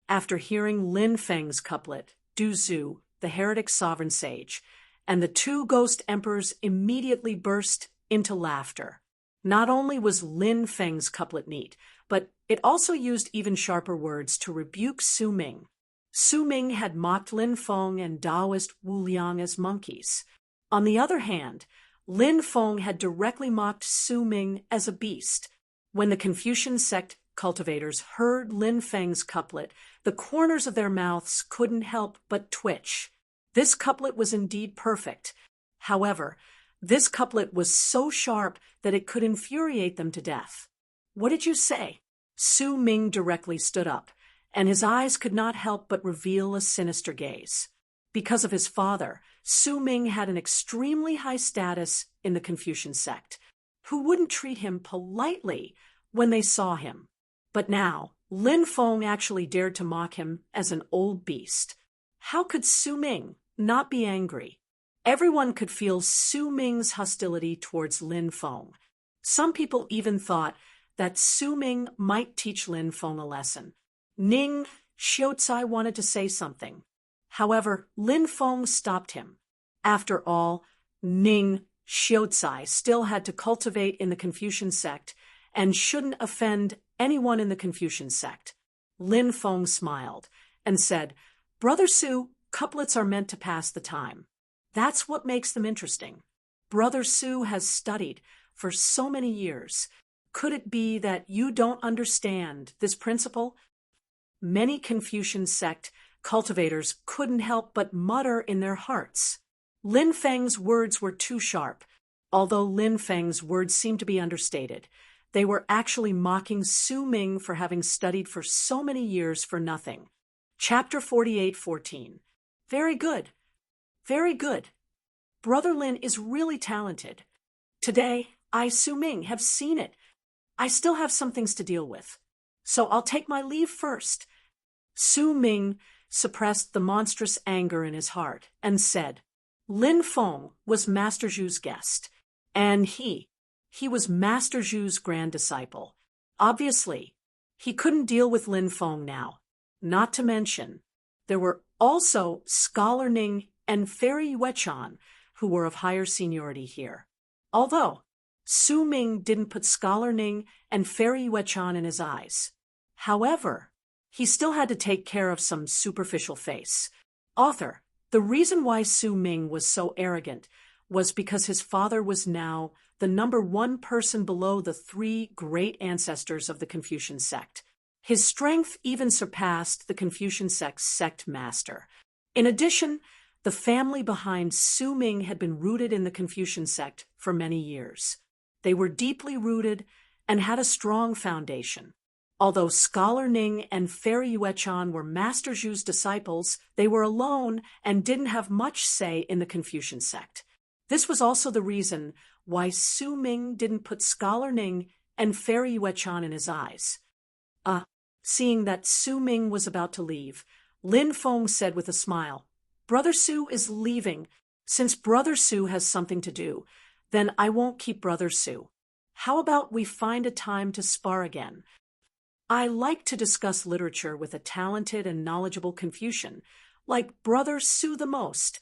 After hearing Lin Feng's couplet, Du Zhu, the heretic sovereign sage, and the two ghost emperors immediately burst into laughter. Not only was Lin Feng's couplet neat, but it also used even sharper words to rebuke Su Ming. Su Ming had mocked Lin Feng and Taoist Wu Liang as monkeys. On the other hand, Lin Feng had directly mocked Su Ming as a beast. When the Confucian sect cultivators heard Lin Feng's couplet, the corners of their mouths couldn't help but twitch. This couplet was indeed perfect. However, this couplet was so sharp that it could infuriate them to death. "What did you say?" Su Ming directly stood up, and his eyes could not help but reveal a sinister gaze. Because of his father, Su Ming had an extremely high status in the Confucian sect, who wouldn't treat him politely when they saw him. But now, Lin Feng actually dared to mock him as an old beast. How could Su Ming not be angry? Everyone could feel Su Ming's hostility towards Lin Feng. Some people even thought that Su Ming might teach Lin Feng a lesson. Ning Xiaocai wanted to say something. However, Lin Feng stopped him. After all, Ning Xiaocai still had to cultivate in the Confucian sect and shouldn't offend anyone in the Confucian sect. Lin Feng smiled and said, "Brother Su, couplets are meant to pass the time. That's what makes them interesting. Brother Su has studied for so many years. Could it be that you don't understand this principle?" Many Confucian sect cultivators couldn't help but mutter in their hearts. Lin Feng's words were too sharp. Although Lin Feng's words seemed to be understated, they were actually mocking Su Ming for having studied for so many years for nothing. Chapter 48:14. Very good. Very good. Brother Lin is really talented. Today, I, Su Ming, have seen it. I still have some things to deal with. So I'll take my leave first. Su Ming suppressed the monstrous anger in his heart and said, "Lin Feng was Master Zhu's guest, and he was Master Zhu's grand disciple. Obviously, he couldn't deal with Lin Feng now, not to mention There were also Scholar Ning and Fairy Yuechan, who were of higher seniority here. Although Su Ming didn't put Scholar Ning and Fairy Yuechan in his eyes. However, he still had to take care of some superficial face. Author, the reason why Su Ming was so arrogant was because his father was now the number one person below the three great ancestors of the Confucian sect. His strength even surpassed the Confucian sect's sect master. In addition, the family behind Su Ming had been rooted in the Confucian sect for many years. They were deeply rooted and had a strong foundation. Although Scholar Ning and Fairy Yuechan were Master Zhu's disciples, they were alone and didn't have much say in the Confucian sect. This was also the reason why Su Ming didn't put Scholar Ning and Fairy Yuechan in his eyes. Seeing that Su Ming was about to leave, Lin Feng said with a smile, "Brother Su is leaving. Since Brother Su has something to do, then I won't keep Brother Su. How about we find a time to spar again? I like to discuss literature with a talented and knowledgeable Confucian, like Brother Su the most."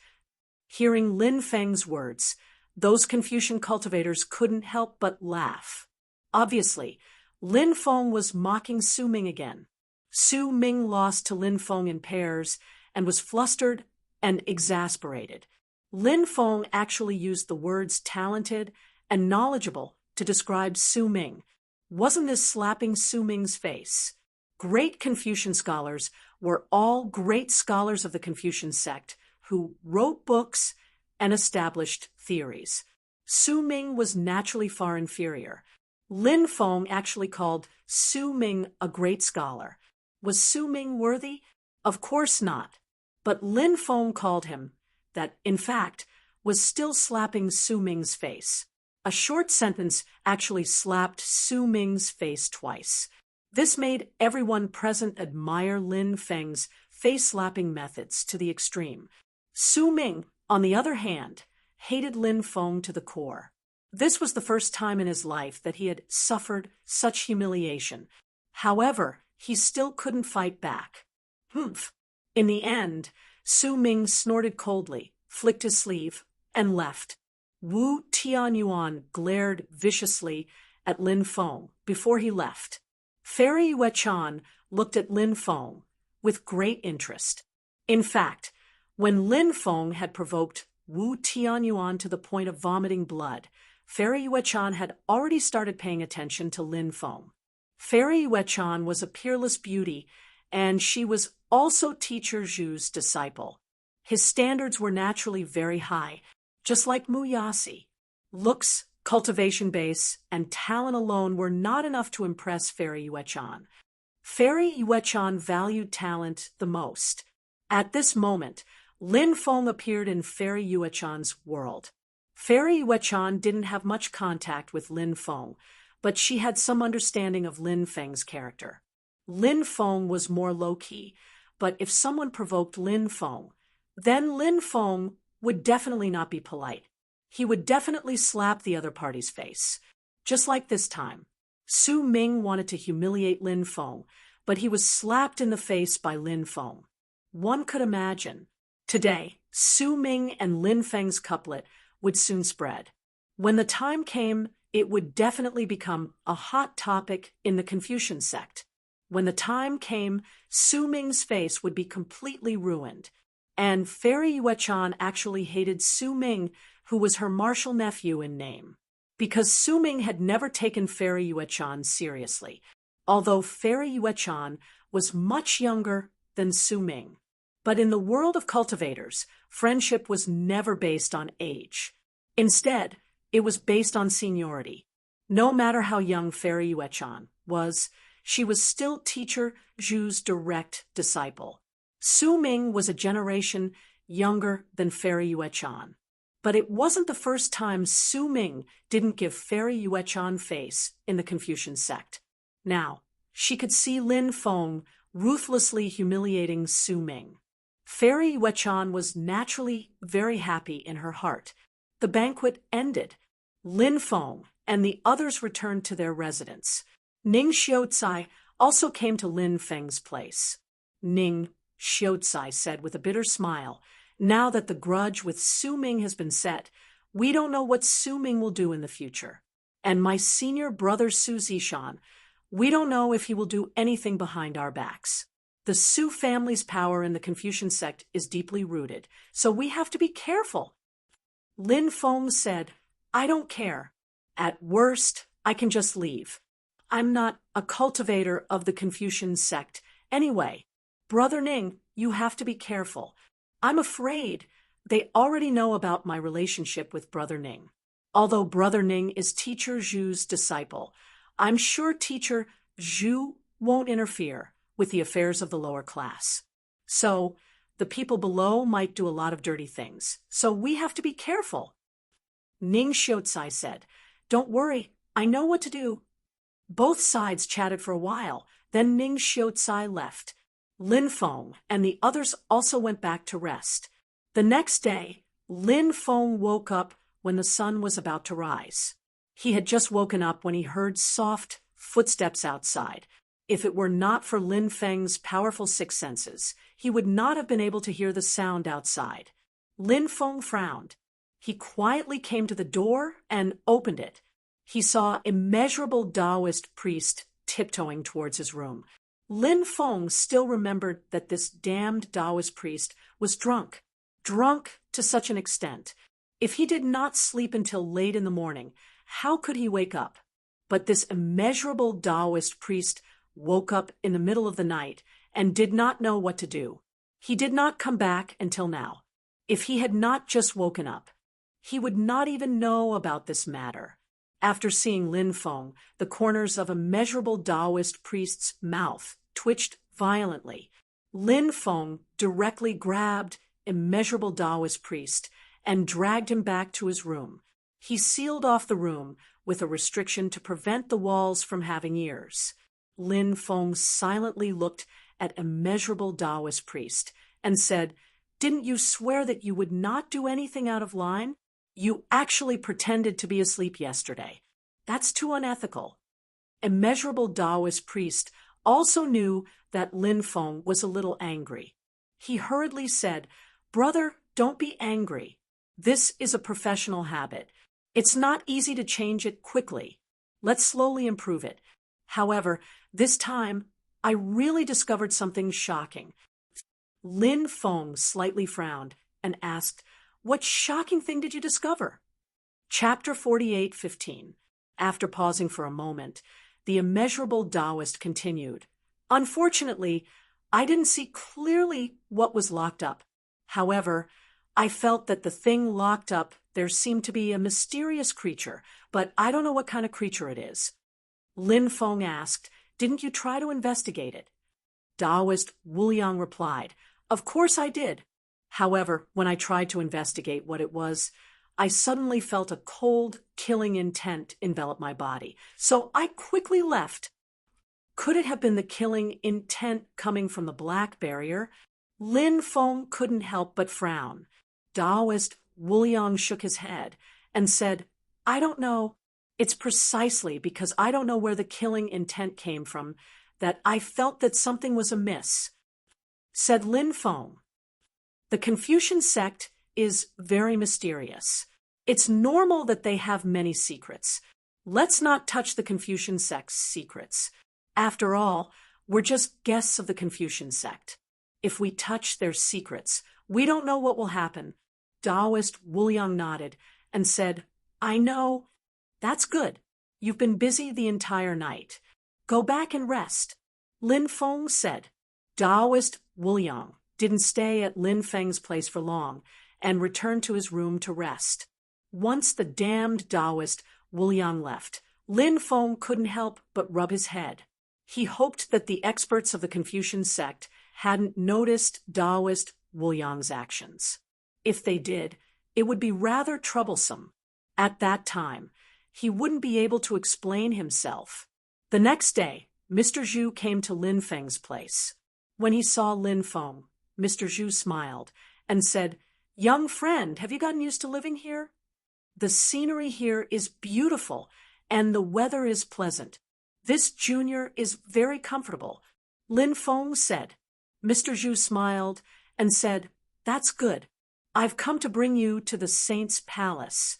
Hearing Lin Feng's words, those Confucian cultivators couldn't help but laugh. Obviously, Lin Feng was mocking Su Ming again. Su Ming lost to Lin Feng in pairs and was flustered and exasperated. Lin Feng actually used the words talented and knowledgeable to describe Su Ming. Wasn't this slapping Su Ming's face? Great Confucian scholars were all great scholars of the Confucian sect who wrote books and established theories. Su Ming was naturally far inferior. Lin Feng actually called Su Ming a great scholar. Was Su Ming worthy? Of course not. But Lin Feng called him that, in fact, was still slapping Su Ming's face. A short sentence actually slapped Su Ming's face twice. This made everyone present admire Lin Feng's face-slapping methods to the extreme. Su Ming, on the other hand, hated Lin Feng to the core. This was the first time in his life that he had suffered such humiliation. However, he still couldn't fight back. Humph. In the end, Su Ming snorted coldly, flicked his sleeve, and left. Wu Tianyuan glared viciously at Lin Feng before he left. Fairy Yuechan looked at Lin Feng with great interest. In fact, when Lin Feng had provoked Wu Tianyuan to the point of vomiting blood, Fairy Yuechan had already started paying attention to Lin Feng. Fairy Yuechan was a peerless beauty, and she was also teacher Zhu's disciple. His standards were naturally very high, just like Muyasi. Looks, cultivation base, and talent alone were not enough to impress Fairy Yuechan. Fairy Yuechan valued talent the most. At this moment, Lin Feng appeared in Fairy Yuechan's world. Fairy Yuechan didn't have much contact with Lin Feng, but she had some understanding of Lin Feng's character. Lin Feng was more low-key, but if someone provoked Lin Feng, then Lin Feng would definitely not be polite. He would definitely slap the other party's face. Just like this time. Su Ming wanted to humiliate Lin Feng, but he was slapped in the face by Lin Feng. One could imagine. Today, Su Ming and Lin Feng's couplet would soon spread. When the time came, it would definitely become a hot topic in the Confucian sect. When the time came, Su Ming's face would be completely ruined. And Fairy Yuechan actually hated Su Ming, who was her martial nephew in name, because Su Ming had never taken Fairy Yuechan seriously, although Fairy Yuechan was much younger than Su Ming. But in the world of cultivators, friendship was never based on age. Instead, it was based on seniority. No matter how young Fairy Yuechan was, she was still teacher Zhu's direct disciple. Su Ming was a generation younger than Fairy Yuechan. But it wasn't the first time Su Ming didn't give Fairy Yuechan face in the Confucian sect. Now, she could see Lin Feng ruthlessly humiliating Su Ming. Fairy Yuechan was naturally very happy in her heart. The banquet ended. Lin Feng and the others returned to their residence. Ning Xiaocai also came to Lin Feng's place. Ning, Xiaozai said with a bitter smile. Now that the grudge with Su Ming has been set, we don't know what Su Ming will do in the future. And my senior brother Su Zishan, we don't know if he will do anything behind our backs. The Su family's power in the Confucian sect is deeply rooted, so we have to be careful. Lin Feng said, I don't care. At worst, I can just leave. I'm not a cultivator of the Confucian sect. Anyway, Brother Ning, you have to be careful. I'm afraid they already know about my relationship with Brother Ning. Although Brother Ning is Teacher Zhu's disciple, I'm sure Teacher Zhu won't interfere with the affairs of the lower class. So, the people below might do a lot of dirty things, so we have to be careful. Ning Xiaozai said, Don't worry, I know what to do. Both sides chatted for a while, then Ning Xiaozai left. Lin Feng and the others also went back to rest. The next day, Lin Feng woke up when the sun was about to rise. He had just woken up when he heard soft footsteps outside. If it were not for Lin Feng's powerful sixth senses, he would not have been able to hear the sound outside. Lin Feng frowned. He quietly came to the door and opened it. He saw a immeasurable Taoist priest tiptoeing towards his room. Lin Feng still remembered that this damned Taoist priest was drunk to such an extent. If he did not sleep until late in the morning, how could he wake up? But this immeasurable Taoist priest woke up in the middle of the night and did not know what to do. He did not come back until now. If he had not just woken up, he would not even know about this matter. After seeing Lin Feng, the corners of a immeasurable Taoist priest's mouth twitched violently. Lin Feng directly grabbed immeasurable Taoist priest and dragged him back to his room. He sealed off the room with a restriction to prevent the walls from having ears. Lin Feng silently looked at immeasurable Taoist priest and said, Didn't you swear that you would not do anything out of line? You actually pretended to be asleep yesterday. That's too unethical. Immeasurable Taoist priest also knew that Lin Feng was a little angry. He hurriedly said, Brother, don't be angry. This is a professional habit. It's not easy to change it quickly. Let's slowly improve it. However, this time, I really discovered something shocking. Lin Feng slightly frowned and asked, What shocking thing did you discover? Chapter 48:15. After pausing for a moment, the immeasurable Taoist continued. Unfortunately, I didn't see clearly what was locked up. However, I felt that the thing locked up, there seemed to be a mysterious creature, but I don't know what kind of creature it is. Lin Feng asked, Didn't you try to investigate it? Taoist Wu Liang replied, Of course I did. However, when I tried to investigate what it was, I suddenly felt a cold, killing intent envelop my body, so I quickly left. Could it have been the killing intent coming from the black barrier? Lin Feng couldn't help but frown. Taoist Wu Liang shook his head and said, I don't know. It's precisely because I don't know where the killing intent came from that I felt that something was amiss. Said Lin Feng, The Confucian sect is very mysterious. It's normal that they have many secrets. Let's not touch the Confucian sect's secrets. After all, we're just guests of the Confucian sect. If we touch their secrets, we don't know what will happen. Taoist Wu Liang nodded and said, I know. That's good. You've been busy the entire night. Go back and rest. Lin Feng said. Taoist Wu Liang didn't stay at Lin Feng's place for long and returned to his room to rest. Once the damned Taoist Wu Liang left, Lin Feng couldn't help but rub his head. He hoped that the experts of the Confucian sect hadn't noticed Taoist Wu Liang's actions. If they did, it would be rather troublesome. At that time, he wouldn't be able to explain himself. The next day, Mr. Zhu came to Lin Feng's place. When he saw Lin Feng, Mr. Zhu smiled and said, Young friend, have you gotten used to living here? The scenery here is beautiful and the weather is pleasant. This junior is very comfortable. Lin Feng said. Mr. Zhu smiled and said, "That's good. I've come to bring you to the saint's palace."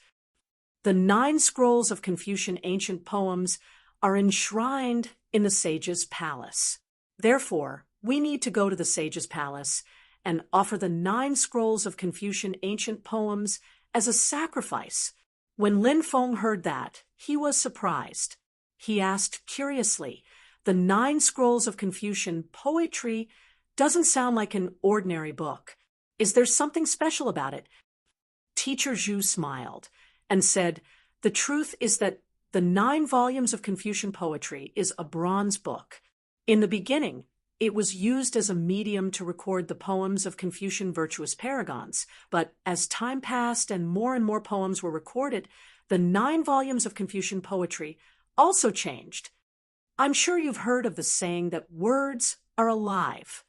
The 9 scrolls of Confucian ancient poems are enshrined in the sage's palace. Therefore, we need to go to the sage's palace and offer the 9 scrolls of Confucian ancient poems as a sacrifice. When Lin Feng heard that, he was surprised. He asked curiously, "The 9 scrolls of Confucian poetry doesn't sound like an ordinary book. Is there something special about it?" Teacher Zhu smiled and said, "The truth is that the 9 volumes of Confucian poetry is a bronze book. In the beginning, it was used as a medium to record the poems of Confucian virtuous paragons, but as time passed and more poems were recorded, the 9 volumes of Confucian poetry also changed. I'm sure you've heard of the saying that words are alive,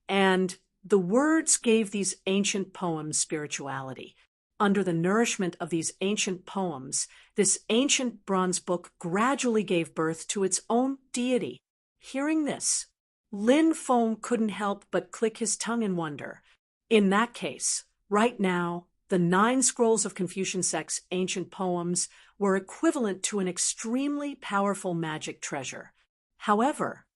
and the words gave these ancient poems spirituality. Under the nourishment of these ancient poems, this ancient bronze book gradually gave birth to its own deity." Hearing this, Lin Feng couldn't help but click his tongue in wonder. In that case, right now, the 9 scrolls of Confucian sect's ancient poems were equivalent to an extremely powerful magic treasure. However,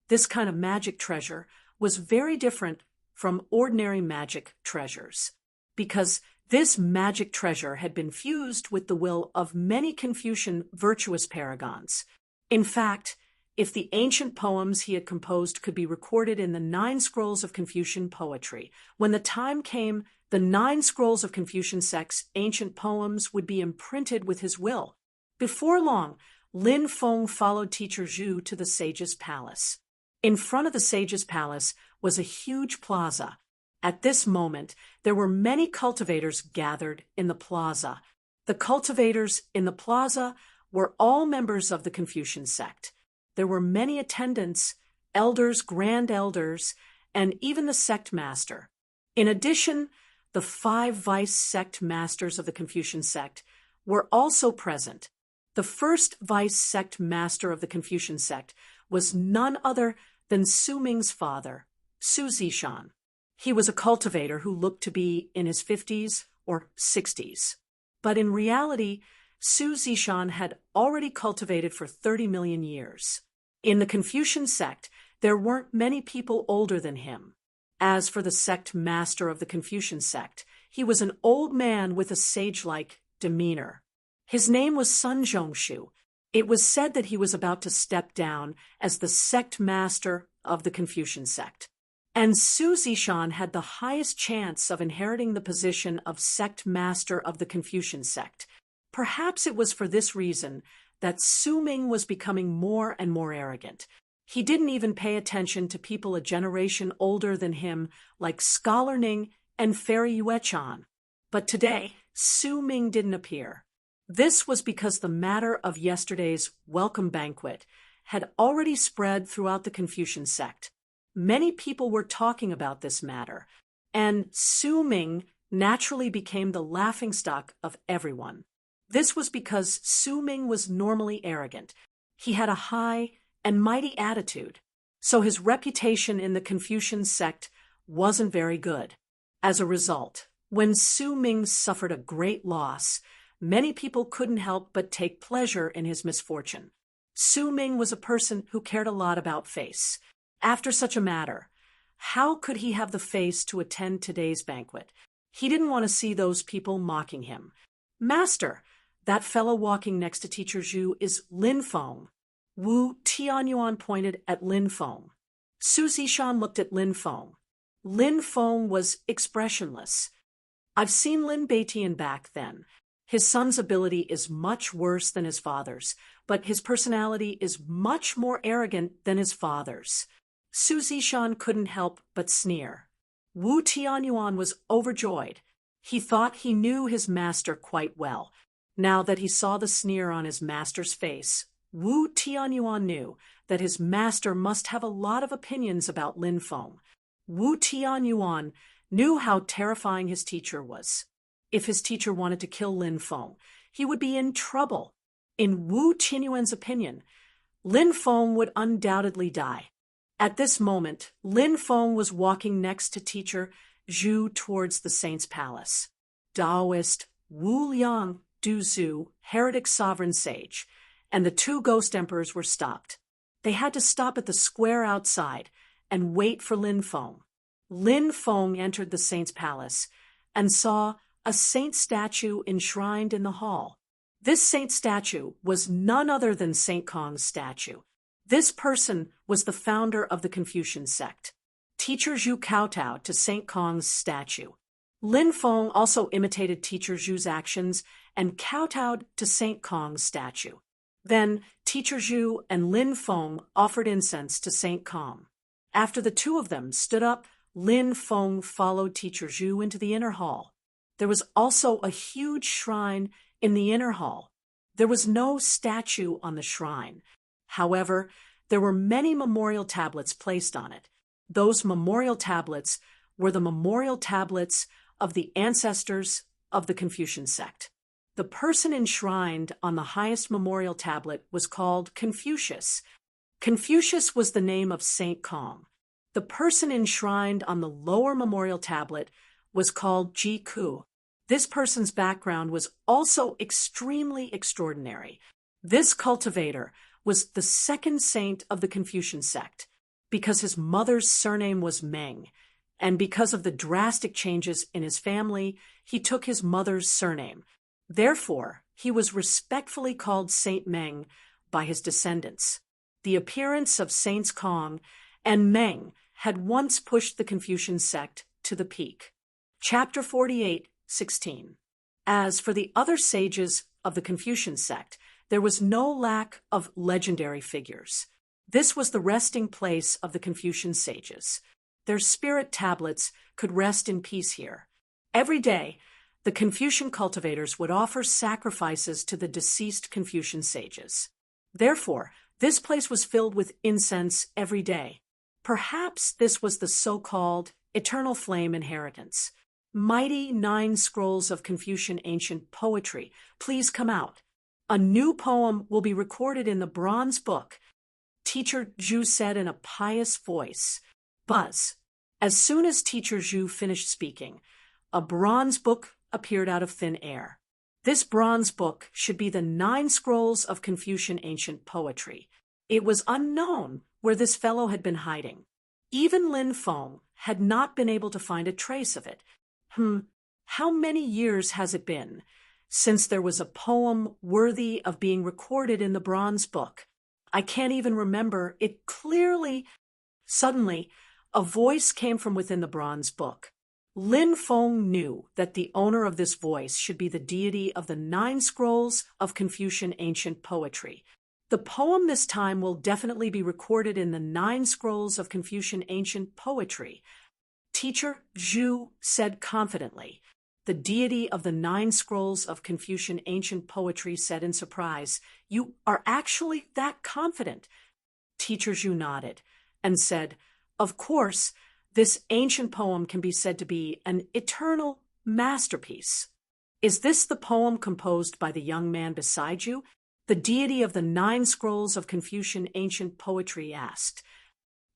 this kind of magic treasure was very different from ordinary magic treasures, because this magic treasure had been fused with the will of many Confucian virtuous paragons. In fact, if the ancient poems he had composed could be recorded in the 9 scrolls of Confucian poetry, when the time came, the 9 scrolls of Confucian sect's ancient poems would be imprinted with his will. Before long, Lin Feng followed Teacher Zhu to the sage's palace. In front of the sage's palace was a huge plaza. At this moment, there were many cultivators gathered in the plaza. The cultivators in the plaza were all members of the Confucian sect. There were many attendants, elders, grand elders, and even the sect master. In addition, the 5 vice sect masters of the Confucian sect were also present. The first vice sect master of the Confucian sect was none other than Su Ming's father, Su Zishan. He was a cultivator who looked to be in his 50s or 60s. But in reality, Su Zishan had already cultivated for 30 million years. In the Confucian sect, there weren't many people older than him. As for the sect master of the Confucian sect, he was an old man with a sage-like demeanor. His name was Sun Zhongshu. It was said that he was about to step down as the sect master of the Confucian sect. And Su Zishan had the highest chance of inheriting the position of sect master of the Confucian sect. Perhaps it was for this reason that Su Ming was becoming more and more arrogant. He didn't even pay attention to people a generation older than him, like Scholar Ning and Fairy Yuechan. But today, Su Ming didn't appear. This was because the matter of yesterday's welcome banquet had already spread throughout the Confucian sect. Many people were talking about this matter, and Su Ming naturally became the laughingstock of everyone. This was because Su Ming was normally arrogant. He had a high and mighty attitude, so his reputation in the Confucian sect wasn't very good. As a result, when Su Ming suffered a great loss, many people couldn't help but take pleasure in his misfortune. Su Ming was a person who cared a lot about face. After such a matter, how could he have the face to attend today's banquet? He didn't want to see those people mocking him. "Master, that fellow walking next to Teacher Zhu is Lin Feng." Wu Tianyuan pointed at Lin Feng. Su Zishan looked at Lin Feng. Lin Feng was expressionless. "I've seen Lin Beitian back then. His son's ability is much worse than his father's, but his personality is much more arrogant than his father's." Su Zishan couldn't help but sneer. Wu Tianyuan was overjoyed. He thought he knew his master quite well. Now that he saw the sneer on his master's face, Wu Tianyuan knew that his master must have a lot of opinions about Lin Feng. Wu Tianyuan knew how terrifying his teacher was. If his teacher wanted to kill Lin Feng, he would be in trouble. In Wu Tianyuan's opinion, Lin Feng would undoubtedly die. At this moment, Lin Feng was walking next to teacher Zhu towards the saint's palace. Taoist Wu Liang Duzu, heretic sovereign sage, and the two ghost emperors were stopped. They had to stop at the square outside and wait for Lin Feng. Lin Feng entered the saint's palace and saw a saint statue enshrined in the hall. This saint statue was none other than Saint Kong's statue. This person was the founder of the Confucian sect. Teacher Zhu kowtowed to Saint Kong's statue. Lin Feng also imitated Teacher Zhu's actions and kowtowed to Saint Kong's statue. Then Teacher Zhu and Lin Feng offered incense to Saint Kong. After the two of them stood up, Lin Feng followed Teacher Zhu into the inner hall. There was also a huge shrine in the inner hall. There was no statue on the shrine. However, there were many memorial tablets placed on it. Those memorial tablets were the memorial tablets of the ancestors of the Confucian sect. The person enshrined on the highest memorial tablet was called Confucius. Confucius was the name of Saint Kong. The person enshrined on the lower memorial tablet was called Ji Ku. This person's background was also extremely extraordinary. This cultivator was the second saint of the Confucian sect because his mother's surname was Meng, and because of the drastic changes in his family, he took his mother's surname. Therefore, he was respectfully called Saint Meng by his descendants. The appearance of Saints Kong and Meng had once pushed the Confucian sect to the peak. Chapter 48:16. As for the other sages of the Confucian sect, there was no lack of legendary figures. This was the resting place of the Confucian sages. Their spirit tablets could rest in peace here. Every day, the Confucian cultivators would offer sacrifices to the deceased Confucian sages. Therefore, this place was filled with incense every day. Perhaps this was the so-called eternal flame inheritance. Mighty 9 scrolls of Confucian ancient poetry, please come out. A new poem will be recorded in the bronze book. Teacher Zhu said in a pious voice. Buzz. As soon as Teacher Zhu finished speaking, a bronze book appeared out of thin air. This bronze book should be the 9 scrolls of Confucian ancient poetry. It was unknown where this fellow had been hiding. Even Lin Feng had not been able to find a trace of it. How many years has it been since there was a poem worthy of being recorded in the bronze book? I can't even remember it clearly. Suddenly, a voice came from within the bronze book. Lin Feng knew that the owner of this voice should be the deity of the 9 scrolls of Confucian ancient poetry. The poem this time will definitely be recorded in the 9 scrolls of Confucian ancient poetry. Teacher Zhu said confidently. The deity of the 9 scrolls of Confucian ancient poetry said in surprise, "You are actually that confident?" Teacher Zhu nodded and said, "Of course, this ancient poem can be said to be an eternal masterpiece." "Is this the poem composed by the young man beside you?" the deity of the 9 scrolls of Confucian ancient poetry asked.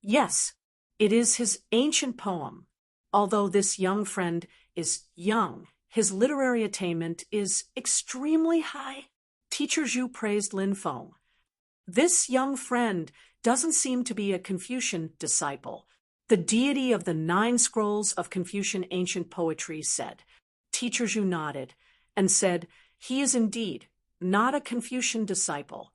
"Yes, it is his ancient poem. Although this young friend is young, his literary attainment is extremely high." Teacher Zhu praised Lin Feng. "This young friend doesn't seem to be a Confucian disciple," the deity of the 9 scrolls of Confucian ancient poetry said. Teacher Zhu nodded and said, "He is indeed not a Confucian disciple."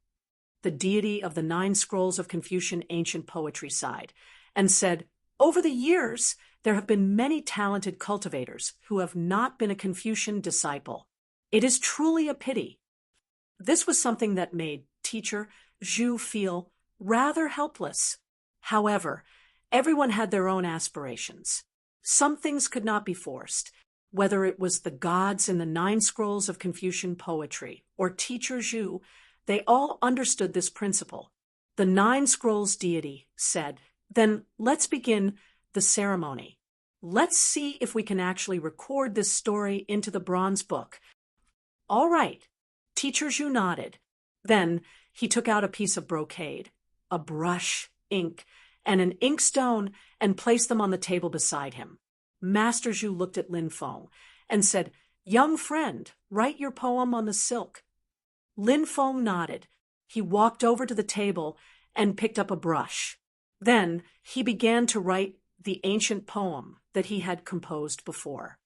The deity of the 9 scrolls of Confucian ancient poetry sighed and said, "Over the years, there have been many talented cultivators who have not been a Confucian disciple. It is truly a pity." This was something that made Teacher Zhu feel rather helpless. However, everyone had their own aspirations. Some things could not be forced, whether it was the gods in the 9 scrolls of Confucian poetry or Teacher Zhu. They all understood this principle. The 9 scrolls deity said, "Then let's begin the ceremony. Let's see if we can actually record this story into the bronze book." "All right." Teacher Zhu nodded. Then he took out a piece of brocade, a brush, ink, and an ink stone and placed them on the table beside him. Master Zhu looked at Lin Feng and said, "Young friend, write your poem on the silk." Lin Feng nodded. He walked over to the table and picked up a brush. Then he began to write the ancient poem that he had composed before.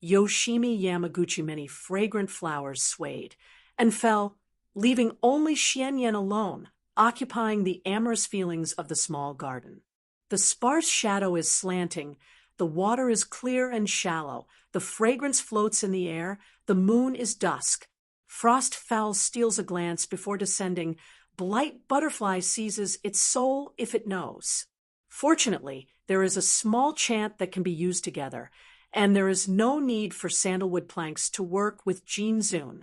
Yoshimi Yamaguchi, many fragrant flowers swayed and fell, leaving only Xianyan alone, occupying the amorous feelings of the small garden. The sparse shadow is slanting, the water is clear and shallow, the fragrance floats in the air, the moon is dusk. Frost fowl steals a glance before descending, blight butterfly seizes its soul if it knows. Fortunately, there is a small chant that can be used together, and there is no need for sandalwood planks to work with Jin Zun.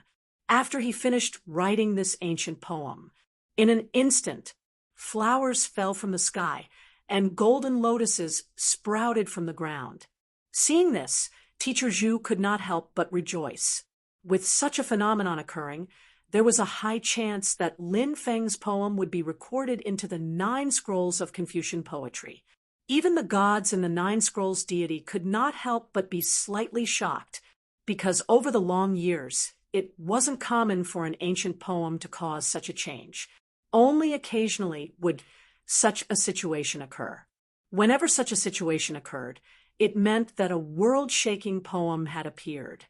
After he finished writing this ancient poem, in an instant, flowers fell from the sky, and golden lotuses sprouted from the ground. Seeing this, Teacher Zhu could not help but rejoice. With such a phenomenon occurring, there was a high chance that Lin Feng's poem would be recorded into the 9 scrolls of Confucian poetry. Even the gods in the 9 scrolls deity could not help but be slightly shocked, because over the long years, it wasn't common for an ancient poem to cause such a change. Only occasionally would such a situation occur. Whenever such a situation occurred, it meant that a world-shaking poem had appeared.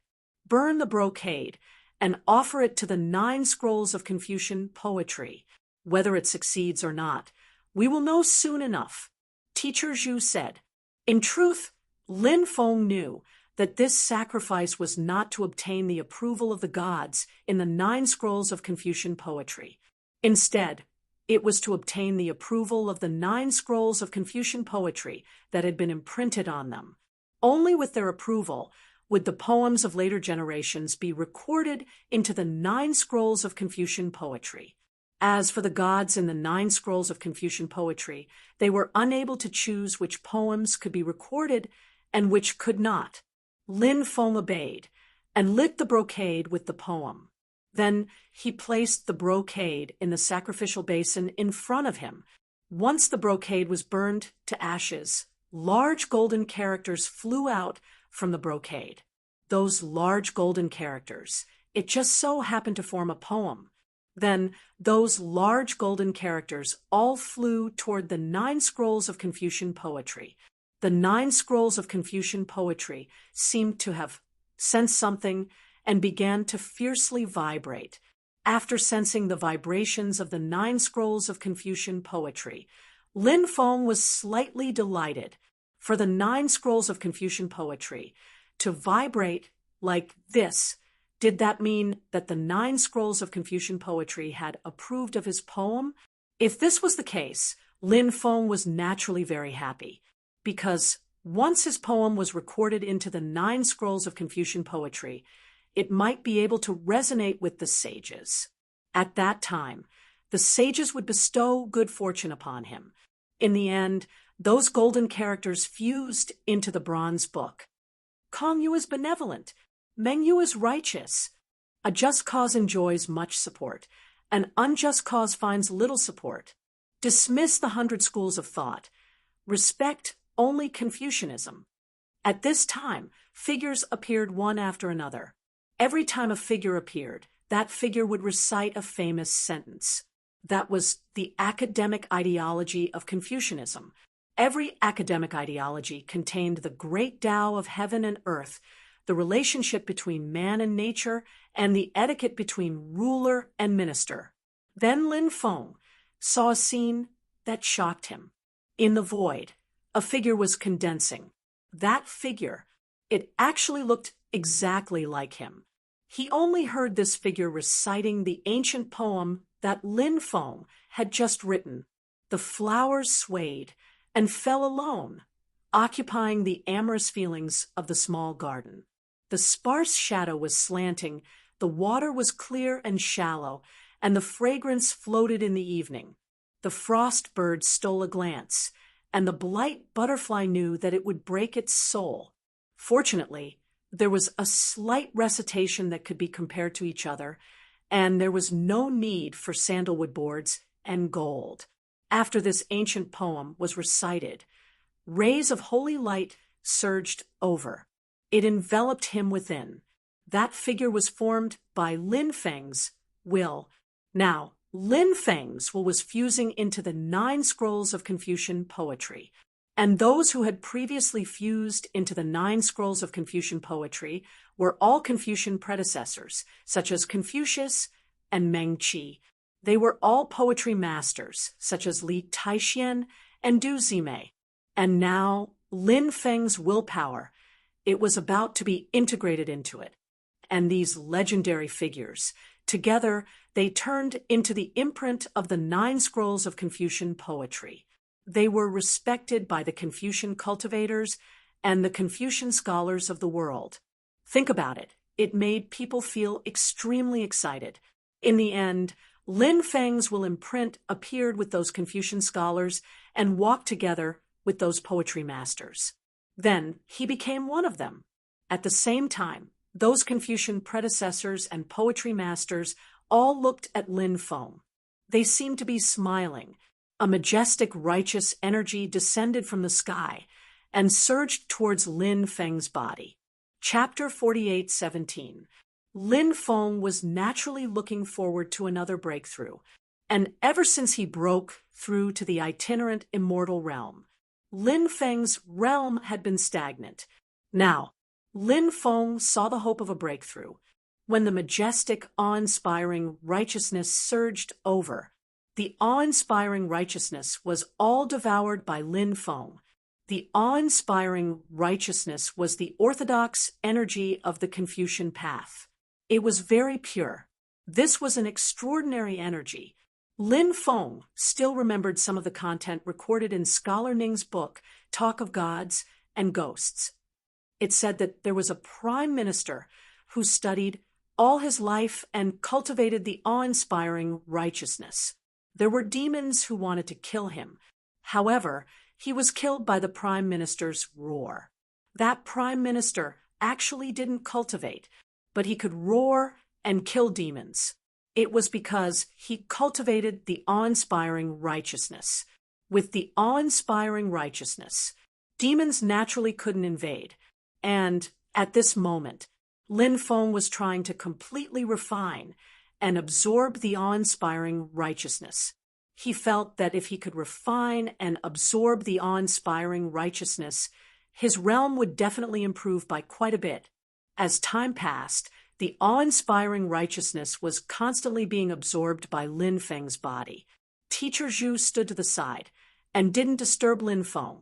Burn the brocade and offer it to the 9 scrolls of Confucian poetry. Whether it succeeds or not, we will know soon enough. Teacher Zhu said. In truth, Lin Feng knew that this sacrifice was not to obtain the approval of the gods in the 9 scrolls of Confucian poetry. Instead, it was to obtain the approval of the 9 scrolls of Confucian poetry that had been imprinted on them. Only with their approval would the poems of later generations be recorded into the 9 scrolls of Confucian poetry. As for the gods in the 9 scrolls of Confucian poetry, they were unable to choose which poems could be recorded and which could not. Lin Feng obeyed and lit the brocade with the poem. Then he placed the brocade in the sacrificial basin in front of him. Once the brocade was burned to ashes, large golden characters flew out from the brocade. Those large golden characters, it just so happened to form a poem. Then those large golden characters all flew toward the 9 scrolls of Confucian poetry. The 9 scrolls of Confucian poetry seemed to have sensed something and began to fiercely vibrate. After sensing the vibrations of the 9 scrolls of Confucian poetry, Lin Feng was slightly delighted. For the 9 scrolls of Confucian poetry to vibrate like this, did that mean that the 9 scrolls of Confucian poetry had approved of his poem? If this was the case, Lin Feng was naturally very happy, because once his poem was recorded into the 9 scrolls of Confucian poetry, it might be able to resonate with the sages. At that time, the sages would bestow good fortune upon him. In the end, those golden characters fused into the bronze book. Kong Yu is benevolent. Meng Yu is righteous. A just cause enjoys much support. An unjust cause finds little support. Dismiss the 100 schools of thought. Respect only Confucianism. At this time, figures appeared one after another. Every time a figure appeared, that figure would recite a famous sentence. That was the academic ideology of Confucianism. Every academic ideology contained the great Tao of heaven and earth, the relationship between man and nature, and the etiquette between ruler and minister. Then Lin Feng saw a scene that shocked him. In the void, a figure was condensing. That figure, it actually looked exactly like him. He only heard this figure reciting the ancient poem that Lin Feng had just written. The flowers swayed and fell alone, occupying the amorous feelings of the small garden. The sparse shadow was slanting, the water was clear and shallow, and the fragrance floated in the evening. The frost bird stole a glance, and the blight butterfly knew that it would break its soul. Fortunately, there was a slight recitation that could be compared to each other, and there was no need for sandalwood boards and gold. After this ancient poem was recited, rays of holy light surged over. It enveloped him within. That figure was formed by Lin Feng's will. Now, Lin Feng's will was fusing into the 9 scrolls of Confucian poetry. And those who had previously fused into the 9 scrolls of Confucian poetry were all Confucian predecessors, such as Confucius and Meng Qi. They were all poetry masters, such as Li Taixian and Du Zimei. And now, Lin Feng's willpower, it was about to be integrated into it. And these legendary figures, together, they turned into the imprint of the 9 scrolls of Confucian poetry. They were respected by the Confucian cultivators and the Confucian scholars of the world. Think about it. It made people feel extremely excited. In the end, Lin Feng's will imprint appeared with those Confucian scholars and walked together with those poetry masters. Then he became one of them. At the same time, those Confucian predecessors and poetry masters all looked at Lin Feng. They seemed to be smiling. A majestic, righteous energy descended from the sky and surged towards Lin Feng's body. Chapter 48:17. Lin Feng was naturally looking forward to another breakthrough, and ever since he broke through to the itinerant immortal realm, Lin Feng's realm had been stagnant. Now, Lin Feng saw the hope of a breakthrough. When the majestic, awe-inspiring righteousness surged over, the awe-inspiring righteousness was all devoured by Lin Feng. The awe-inspiring righteousness was the orthodox energy of the Confucian path. It was very pure. This was an extraordinary energy. Lin Feng still remembered some of the content recorded in Scholar Ning's book, Talk of Gods and Ghosts. It said that there was a prime minister who studied all his life and cultivated the awe-inspiring righteousness. There were demons who wanted to kill him. However, he was killed by the prime minister's roar. That prime minister actually didn't cultivate, but he could roar and kill demons. It was because he cultivated the awe-inspiring righteousness. With the awe-inspiring righteousness, demons naturally couldn't invade. And at this moment, Lin Feng was trying to completely refine and absorb the awe-inspiring righteousness. He felt that if he could refine and absorb the awe-inspiring righteousness, his realm would definitely improve by quite a bit. As time passed, the awe-inspiring righteousness was constantly being absorbed by Lin Feng's body. Teacher Zhu stood to the side and didn't disturb Lin Feng.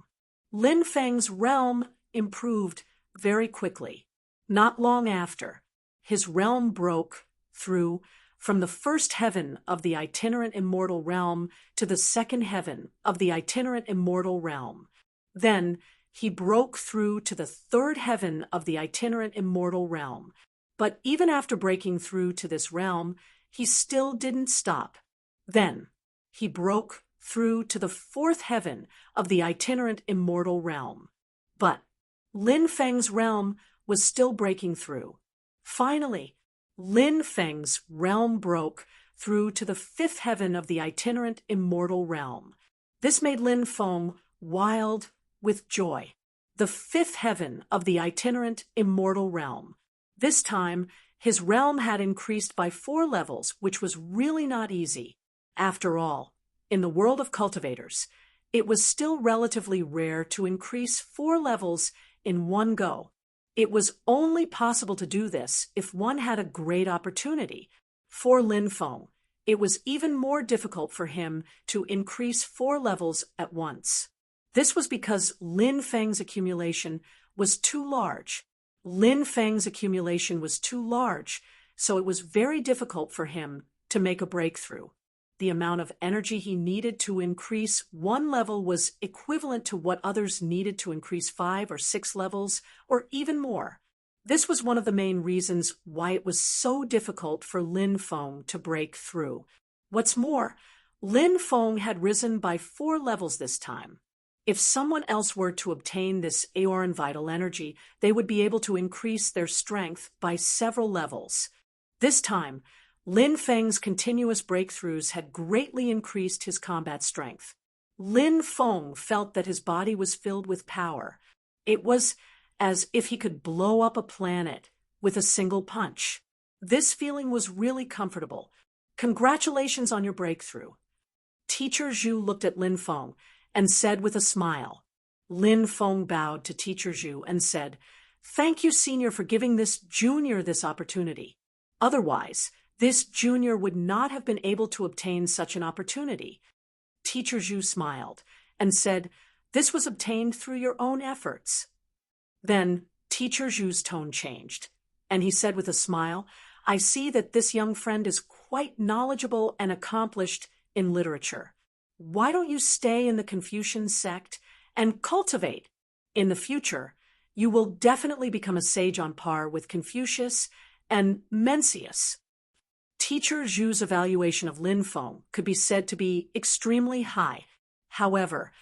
Lin Feng's realm improved very quickly. Not long after, his realm broke through from the first heaven of the itinerant immortal realm to the second heaven of the itinerant immortal realm. Then he broke through to the third heaven of the itinerant immortal realm. But even after breaking through to this realm, he still didn't stop. Then he broke through to the fourth heaven of the itinerant immortal realm. But Lin Feng's realm was still breaking through. Finally, Lin Feng's realm broke through to the fifth heaven of the itinerant immortal realm. This made Lin Feng wild with joy. The fifth heaven of the itinerant immortal realm. This time, his realm had increased by 4 levels, which was really not easy. After all, in the world of cultivators, it was still relatively rare to increase 4 levels in one go. It was only possible to do this if one had a great opportunity. For Lin Feng, it was even more difficult for him to increase 4 levels at once. This was because Lin Feng's accumulation was too large. Lin Feng's accumulation was too large, so it was very difficult for him to make a breakthrough. The amount of energy he needed to increase 1 level was equivalent to what others needed to increase 5 or 6 levels, or even more. This was one of the main reasons why it was so difficult for Lin Feng to break through. What's more, Lin Feng had risen by 4 levels this time. If someone else were to obtain this Aeoran vital energy, they would be able to increase their strength by several levels. This time, Lin Feng's continuous breakthroughs had greatly increased his combat strength. Lin Feng felt that his body was filled with power. It was as if he could blow up a planet with a single punch. This feeling was really comfortable. Congratulations on your breakthrough. Teacher Zhu looked at Lin Feng and said with a smile. Lin Feng bowed to Teacher Zhu and said, "Thank you, Senior, for giving this junior this opportunity. Otherwise, this junior would not have been able to obtain such an opportunity." Teacher Zhu smiled and said, "This was obtained through your own efforts." Then Teacher Zhu's tone changed, and he said with a smile, "I see that this young friend is quite knowledgeable and accomplished in literature. Why don't you stay in the Confucian sect and cultivate? In the future, you will definitely become a sage on par with Confucius and Mencius." Teacher Zhu's evaluation of Lin Feng could be said to be extremely high. However,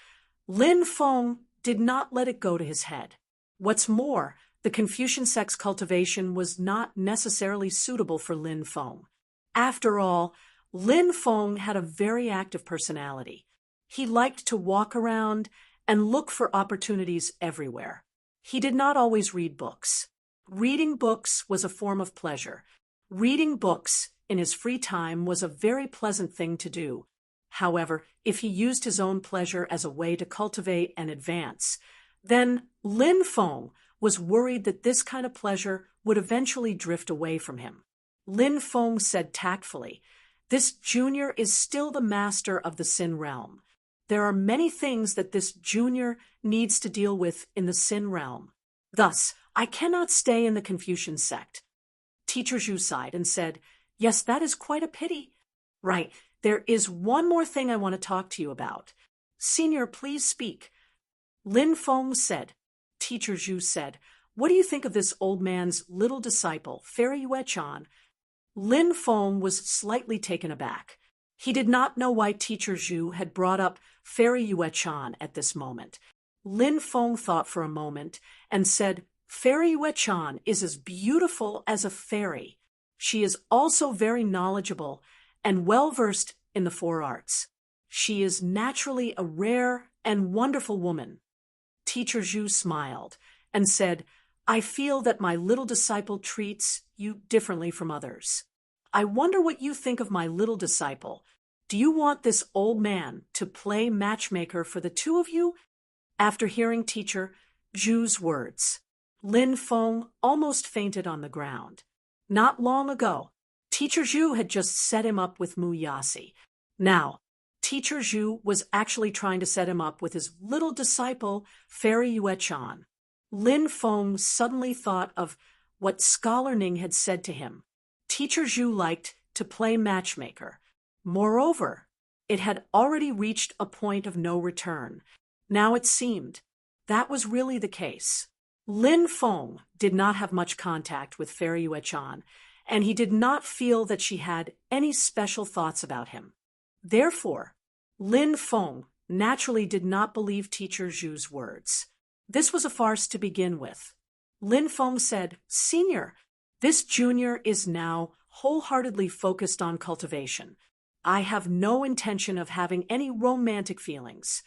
Lin Feng did not let it go to his head. What's more, the Confucian sect's cultivation was not necessarily suitable for Lin Feng. After all, Lin Feng had a very active personality. He liked to walk around and look for opportunities everywhere. He did not always read books. Reading books was a form of pleasure. Reading books in his free time was a very pleasant thing to do. However, if he used his own pleasure as a way to cultivate and advance, then Lin Feng was worried that this kind of pleasure would eventually drift away from him. Lin Feng said tactfully, "This junior is still the master of the Sin realm. There are many things that this junior needs to deal with in the Sin realm. Thus, I cannot stay in the Confucian sect." Teacher Zhu sighed and said, "Yes, that is quite a pity. Right, there is one more thing I want to talk to you about. Senior, please speak." Lin Feng said. Teacher Zhu said, "What do you think of this old man's little disciple, Fairy Yue-chan?" Lin Feng was slightly taken aback. He did not know why Teacher Zhu had brought up Fairy Yue-chan at this moment. Lin Feng thought for a moment and said, "Fairy Yue-chan is as beautiful as a fairy. She is also very knowledgeable and well-versed in the four arts. She is naturally a rare and wonderful woman." Teacher Zhu smiled and said, "I feel that my little disciple treats you differently from others. I wonder what you think of my little disciple. Do you want this old man to play matchmaker for the two of you?" After hearing Teacher Zhu's words, Lin Feng almost fainted on the ground. Not long ago, Teacher Zhu had just set him up with Mu Yasi. Now, Teacher Zhu was actually trying to set him up with his little disciple, Fairy Yue-chan. Lin Feng suddenly thought of what Scholar Ning had said to him. Teacher Zhu liked to play matchmaker. Moreover, it had already reached a point of no return. Now it seemed that was really the case. Lin Feng did not have much contact with Fairy Yue-chan, and he did not feel that she had any special thoughts about him. Therefore, Lin Feng naturally did not believe Teacher Zhu's words. This was a farce to begin with. Lin Feng said, "Senior, this junior is now wholeheartedly focused on cultivation. I have no intention of having any romantic feelings."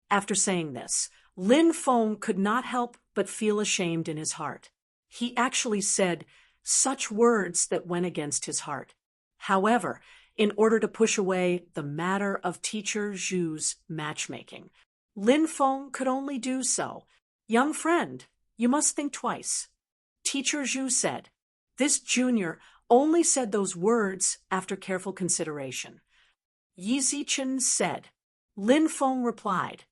After saying this, Lin Feng could not help but feel ashamed in his heart. He actually said such words that went against his heart. However, in order to push away the matter of Teacher Zhu's matchmaking, Lin Feng could only do so. "Young friend, you must think twice." Teacher Zhu said. This junior only said those words after careful consideration. Yi Zichen said. Lin Feng replied.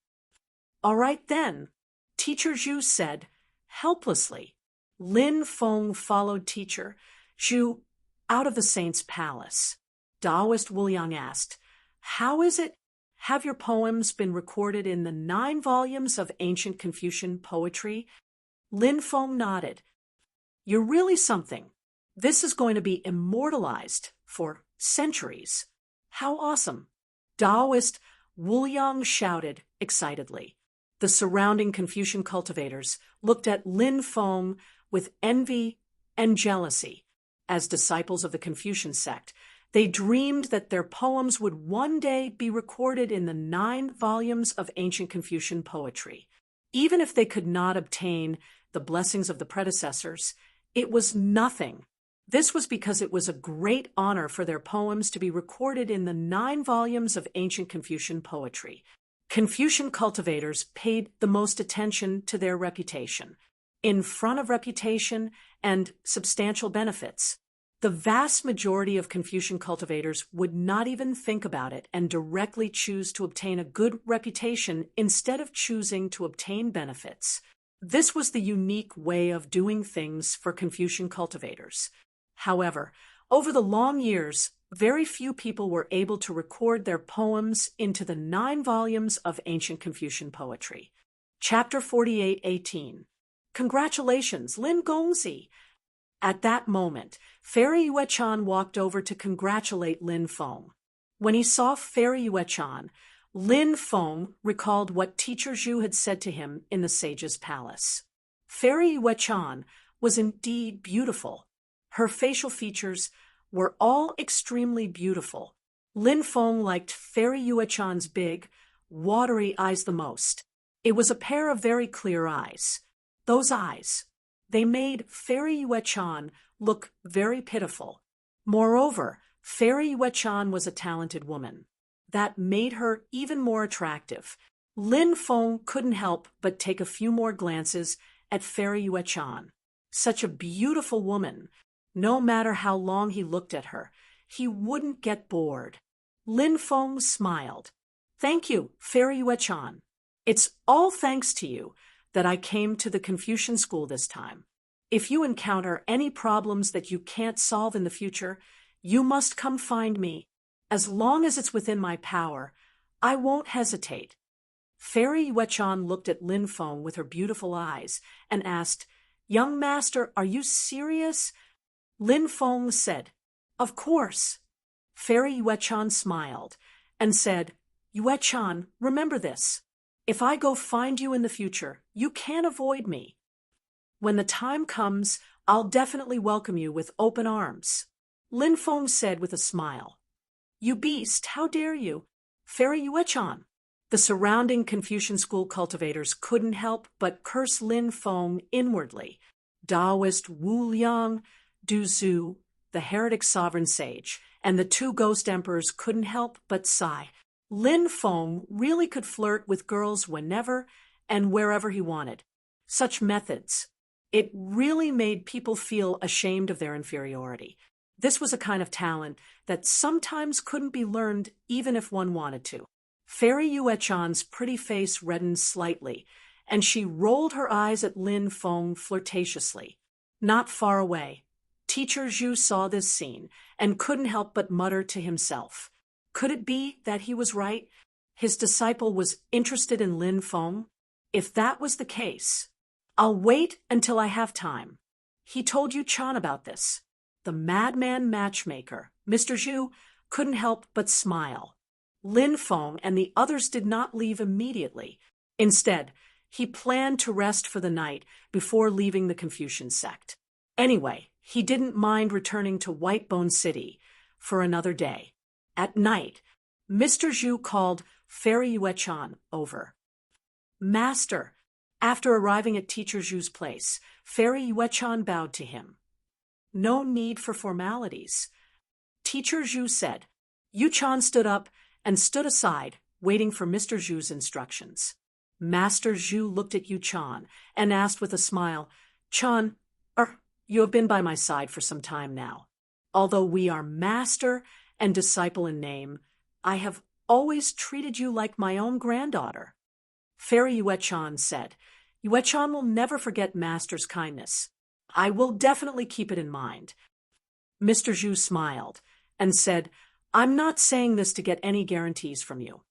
"All right then," Teacher Zhu said, helplessly. Lin Feng followed Teacher Zhu out of the saint's palace. Taoist Wu Liang asked, "How is it? Have your poems been recorded in the 9 volumes of ancient Confucian poetry?" Lin Feng nodded. "You're really something. This is going to be immortalized for centuries." "How awesome!" Taoist Wu Liang shouted excitedly. The surrounding Confucian cultivators looked at Lin Feng with envy and jealousy. As disciples of the Confucian sect, They dreamed that their poems would one day be recorded in the 9 volumes of ancient Confucian poetry. Even if they could not obtain the blessings of the predecessors, it was nothing. This was because it was a great honor for their poems to be recorded in the 9 volumes of ancient Confucian poetry. Confucian cultivators paid the most attention to their reputation. In front of reputation and substantial benefits, the vast majority of Confucian cultivators would not even think about it and directly choose to obtain a good reputation instead of choosing to obtain benefits. This was the unique way of doing things for Confucian cultivators. However, over the long years, very few people were able to record their poems into the 9 volumes of ancient Confucian poetry. Chapter 48:18. Congratulations, Lin Gongzi! At that moment, Fairy Yue-chan walked over to congratulate Lin Feng. When he saw Fairy Yue-chan, Lin Feng recalled what Teacher Zhu had said to him in the sage's palace. Fairy Yue-chan was indeed beautiful. Her facial features were all extremely beautiful. Lin Feng liked Fairy Yue-chan's big, watery eyes the most. It was a pair of very clear eyes. Those eyes, they made Fairy Yue-chan look very pitiful. Moreover, Fairy Yue-chan was a talented woman. That made her even more attractive. Lin Feng couldn't help but take a few more glances at Fairy Yue-chan. Such a beautiful woman. No matter how long he looked at her, he wouldn't get bored. Lin Feng smiled. Thank you, Fairy Yue-chan. It's all thanks to you that I came to the Confucian school this time. If you encounter any problems that you can't solve in the future, you must come find me. As long as it's within my power, I won't hesitate. Fairy Yue-chan looked at Lin Feng with her beautiful eyes and asked, Young master, are you serious? Lin Feng said, Of course. Fairy Yue-chan smiled and said, Yue-chan, remember this. If I go find you in the future, you can't avoid me. When the time comes, I'll definitely welcome you with open arms. Lin Feng said with a smile. You beast, how dare you? Fairy Yue-chan. The surrounding Confucian school cultivators couldn't help but curse Lin Feng inwardly. Taoist Wu Liang, Du Zhu, the heretic sovereign sage, and the 2 ghost emperors couldn't help but sigh. Lin Feng really could flirt with girls whenever and wherever he wanted. Such methods. It really made people feel ashamed of their inferiority. This was a kind of talent that sometimes couldn't be learned even if one wanted to. Fairy Yue-chan's pretty face reddened slightly, and she rolled her eyes at Lin Feng flirtatiously. Not far away, Teacher Zhu saw this scene and couldn't help but mutter to himself. Could it be that he was right? His disciple was interested in Lin Feng? If that was the case, I'll wait until I have time. He told Yu-chan about this. The madman matchmaker, Mr. Zhu, couldn't help but smile. Lin Feng and the others did not leave immediately. Instead, he planned to rest for the night before leaving the Confucian sect. Anyway, he didn't mind returning to Whitebone City for another day. At night, Mr. Zhu called Fairy Yue-chan over. Master, after arriving at Teacher Zhu's place, Fairy Yue-chan bowed to him. No need for formalities. Teacher Zhu said. Yu-chan stood up and stood aside, waiting for Mr. Zhu's instructions. Master Zhu looked at Yu-chan and asked with a smile, Chan, you have been by my side for some time now. Although we are master and disciple in name, I have always treated you like my own granddaughter. Fairy Yue-chan said, Yue-chan will never forget master's kindness. I will definitely keep it in mind. Mr. Zhu smiled and said, I'm not saying this to get any guarantees from you.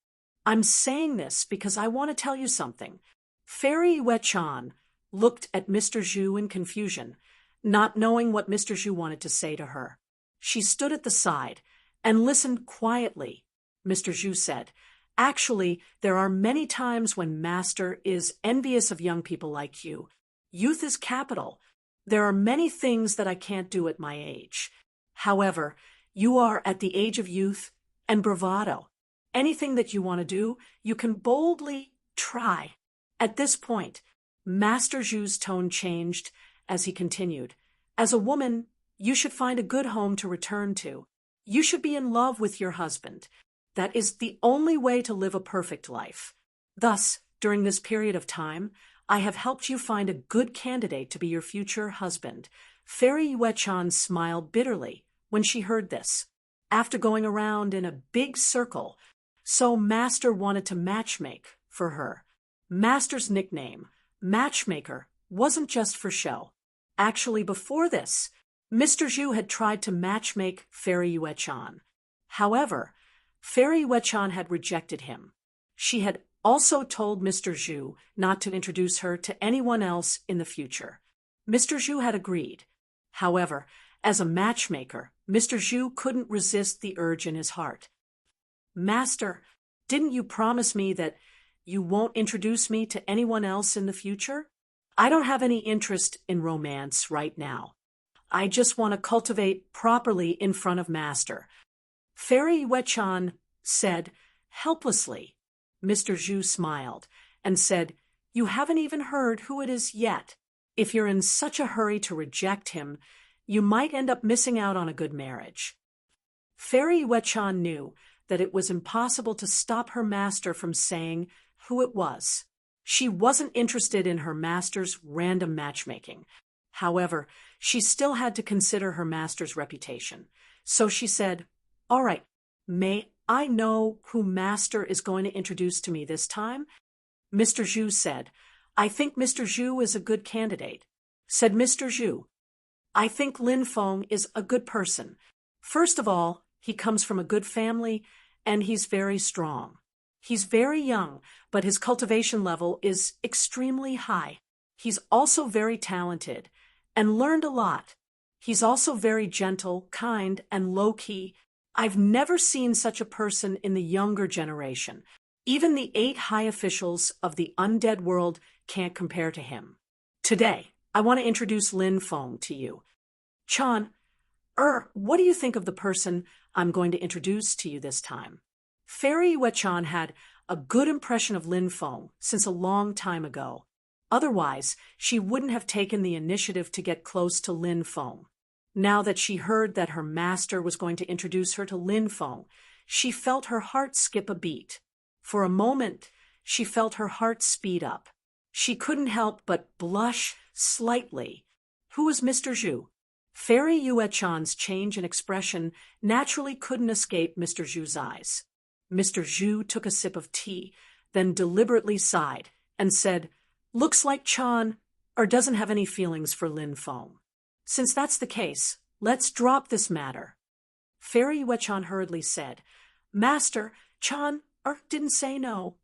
I'm saying this because I want to tell you something. Fairy Yue-chan looked at Mr. Zhu in confusion, not knowing what Mr. Zhu wanted to say to her. She stood at the side and listened quietly. Mr. Zhu said, Actually, there are many times when Master is envious of young people like you. Youth is capital. There are many things that I can't do at my age. However, You are at the age of youth and bravado. Anything that you want to do, you can boldly try. At this point, Master Zhu's tone changed as he continued. As a woman, you should find a good home to return to. You should be in love with your husband. That is the only way to live a perfect life. Thus, during this period of time, I have helped you find a good candidate to be your future husband. Fairy Yuechan smiled bitterly when she heard this. After going around in a big circle, so Master wanted to matchmake for her. Master's nickname, Matchmaker, wasn't just for show. Actually, before this, Mr. Zhu had tried to matchmake Fairy Yuechan. However, Fairy Yuechan had rejected him. She had also told Mr. Zhu not to introduce her to anyone else in the future. Mr. Zhu had agreed. However, as a matchmaker, Mr. Zhu couldn't resist the urge in his heart. Master, didn't you promise me that you won't introduce me to anyone else in the future? I don't have any interest in romance right now. I just want to cultivate properly in front of Master. Fairy Yuechan said helplessly. Mr. Zhu smiled and said, You haven't even heard who it is yet. If you're in such a hurry to reject him, you might end up missing out on a good marriage. Fairy Yuechan knew that it was impossible to stop her master from saying who it was. She wasn't interested in her master's random matchmaking. However, she still had to consider her master's reputation. So she said, All right, may I know who Master is going to introduce to me this time? Mr. Zhu said, I think Mr. Zhu is a good candidate. Said Mr. Zhu, I think Lin Feng is a good person. First of all, he comes from a good family, and he's very strong. He's very young, but his cultivation level is extremely high. He's also very talented and learned a lot. He's also very gentle, kind, and low-key. I've never seen such a person in the younger generation. Even the 8 high officials of the undead world can't compare to him. Today, I want to introduce Lin Feng to you. Chan, what do you think of the person I'm going to introduce to you this time? Fairy Yuechan had a good impression of Lin Feng since a long time ago. Otherwise, she wouldn't have taken the initiative to get close to Lin Feng. Now that she heard that her master was going to introduce her to Lin Feng, she felt her heart skip a beat. For a moment, she felt her heart speed up. She couldn't help but blush slightly. Who was Mr. Zhu? Fairy Yuechan's change in expression naturally couldn't escape Mr. Zhu's eyes. Mr. Zhu took a sip of tea, then deliberately sighed and said, Looks like Chan doesn't have any feelings for Lin Feng. Since that's the case, let's drop this matter. Fairy Yuechan hurriedly said, Master, Chan didn't say no.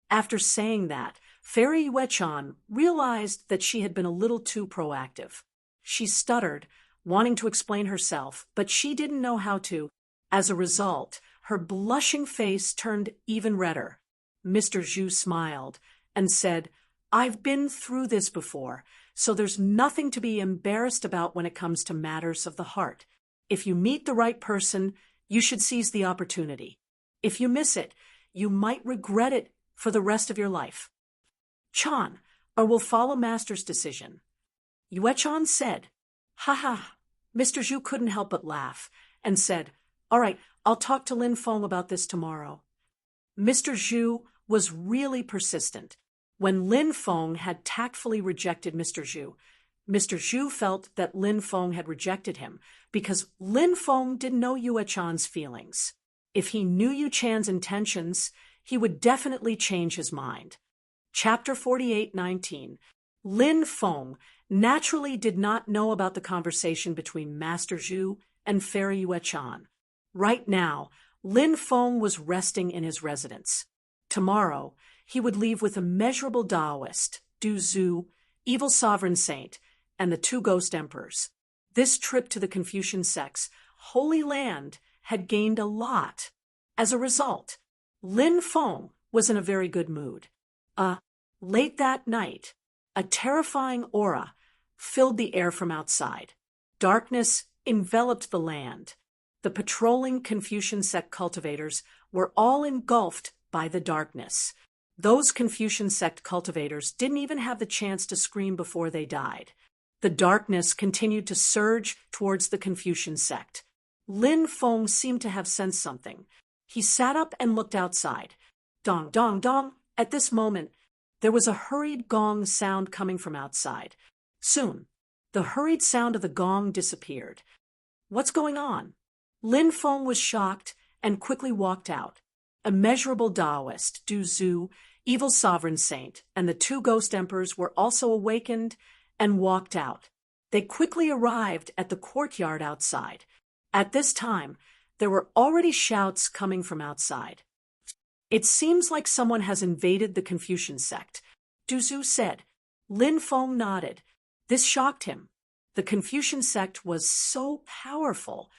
After saying that, Fairy Yuechan realized that she had been a little too proactive. She stuttered, wanting to explain herself, but she didn't know how to. As a result, her blushing face turned even redder. Mr. Zhu smiled and said, I've been through this before, so there's nothing to be embarrassed about when it comes to matters of the heart. If you meet the right person, you should seize the opportunity. If you miss it, you might regret it for the rest of your life. Chan, will follow Master's decision. Yuechan said, Ha ha. Mr. Zhu couldn't help but laugh and said, All right, I'll talk to Lin Feng about this tomorrow. Mr. Zhu was really persistent. When Lin Feng had tactfully rejected Mr. Zhu felt that Lin Feng had rejected him because Lin Feng didn't know Yuechan's feelings. If he knew Yuechan's intentions, he would definitely change his mind. Chapter 48:19. Lin Feng naturally did not know about the conversation between Master Zhu and Fairy Yuechan. Right now, Lin Feng was resting in his residence. Tomorrow, he would leave with immeasurable Taoist, Du Zhu, evil sovereign saint, and the 2 ghost emperors. This trip to the Confucian sect's Holy Land had gained a lot. As a result, Lin Feng was in a very good mood. Late that night, a terrifying aura filled the air from outside. Darkness enveloped the land. The patrolling Confucian sect cultivators were all engulfed by the darkness. Those Confucian sect cultivators didn't even have the chance to scream before they died. The darkness continued to surge towards the Confucian sect. Lin Feng seemed to have sensed something. He sat up and looked outside. Dong, dong, dong. At this moment, there was a hurried gong sound coming from outside. Soon, the hurried sound of the gong disappeared. What's going on? Lin Feng was shocked and quickly walked out. Immeasurable Taoist, Du Zhu, evil sovereign saint, and the two ghost emperors were also awakened and walked out. They quickly arrived at the courtyard outside. At this time, there were already shouts coming from outside. It seems like someone has invaded the Confucian sect, Du Zhu said. Lin Feng nodded. This shocked him. The Confucian sect was so powerful,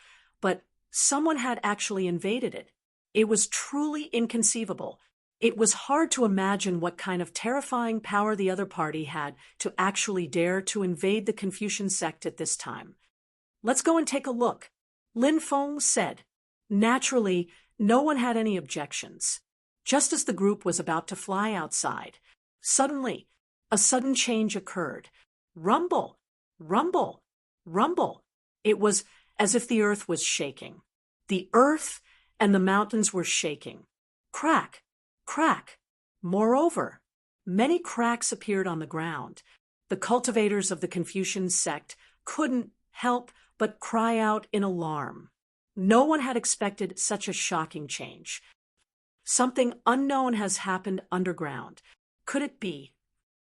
but someone had actually invaded it. It was truly inconceivable. It was hard to imagine what kind of terrifying power the other party had to actually dare to invade the Confucian sect at this time. Let's go and take a look, Lin Feng said. Naturally, no one had any objections. Just as the group was about to fly outside, suddenly, a sudden change occurred. Rumble, rumble, rumble. It was as if the earth was shaking. The earth and the mountains were shaking. Crack, crack. Moreover, many cracks appeared on the ground. The cultivators of the Confucian sect couldn't help but cry out in alarm. No one had expected such a shocking change. Something unknown has happened underground. Could it be?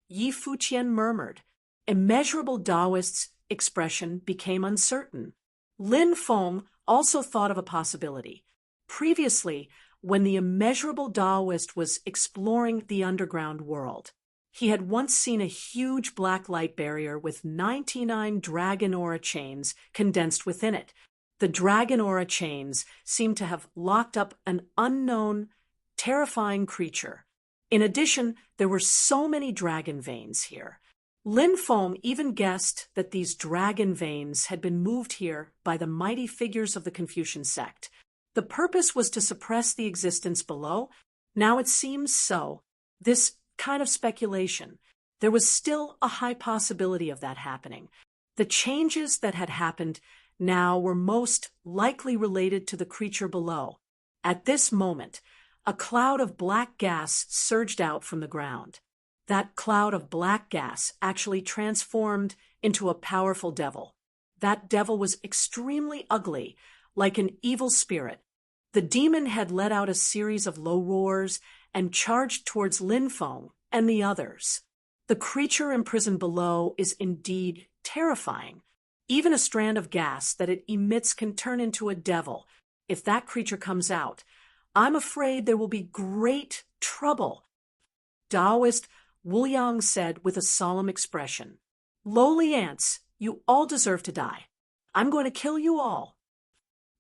Yi Fuqian murmured. Immeasurable Taoist's expression became uncertain. Lin Feng also thought of a possibility. Previously, when the immeasurable Taoist was exploring the underground world, he had once seen a huge black light barrier with 99 dragon aura chains condensed within it. The dragon aura chains seemed to have locked up an unknown, terrifying creature. In addition, there were so many dragon veins here. Lin Feng even guessed that these dragon veins had been moved here by the mighty figures of the Confucian sect. The purpose was to suppress the existence below. Now it seems so. This kind of speculation. There was still a high possibility of that happening. The changes that had happened now were most likely related to the creature below. At this moment, a cloud of black gas surged out from the ground. That cloud of black gas actually transformed into a powerful devil. That devil was extremely ugly, like an evil spirit. The demon had let out a series of low roars and charged towards Lin Feng and the others. The creature imprisoned below is indeed terrifying. Even a strand of gas that it emits can turn into a devil. If that creature comes out, I'm afraid there will be great trouble. Taoist Wu Yang said with a solemn expression, Lowly ants, you all deserve to die. I'm going to kill you all.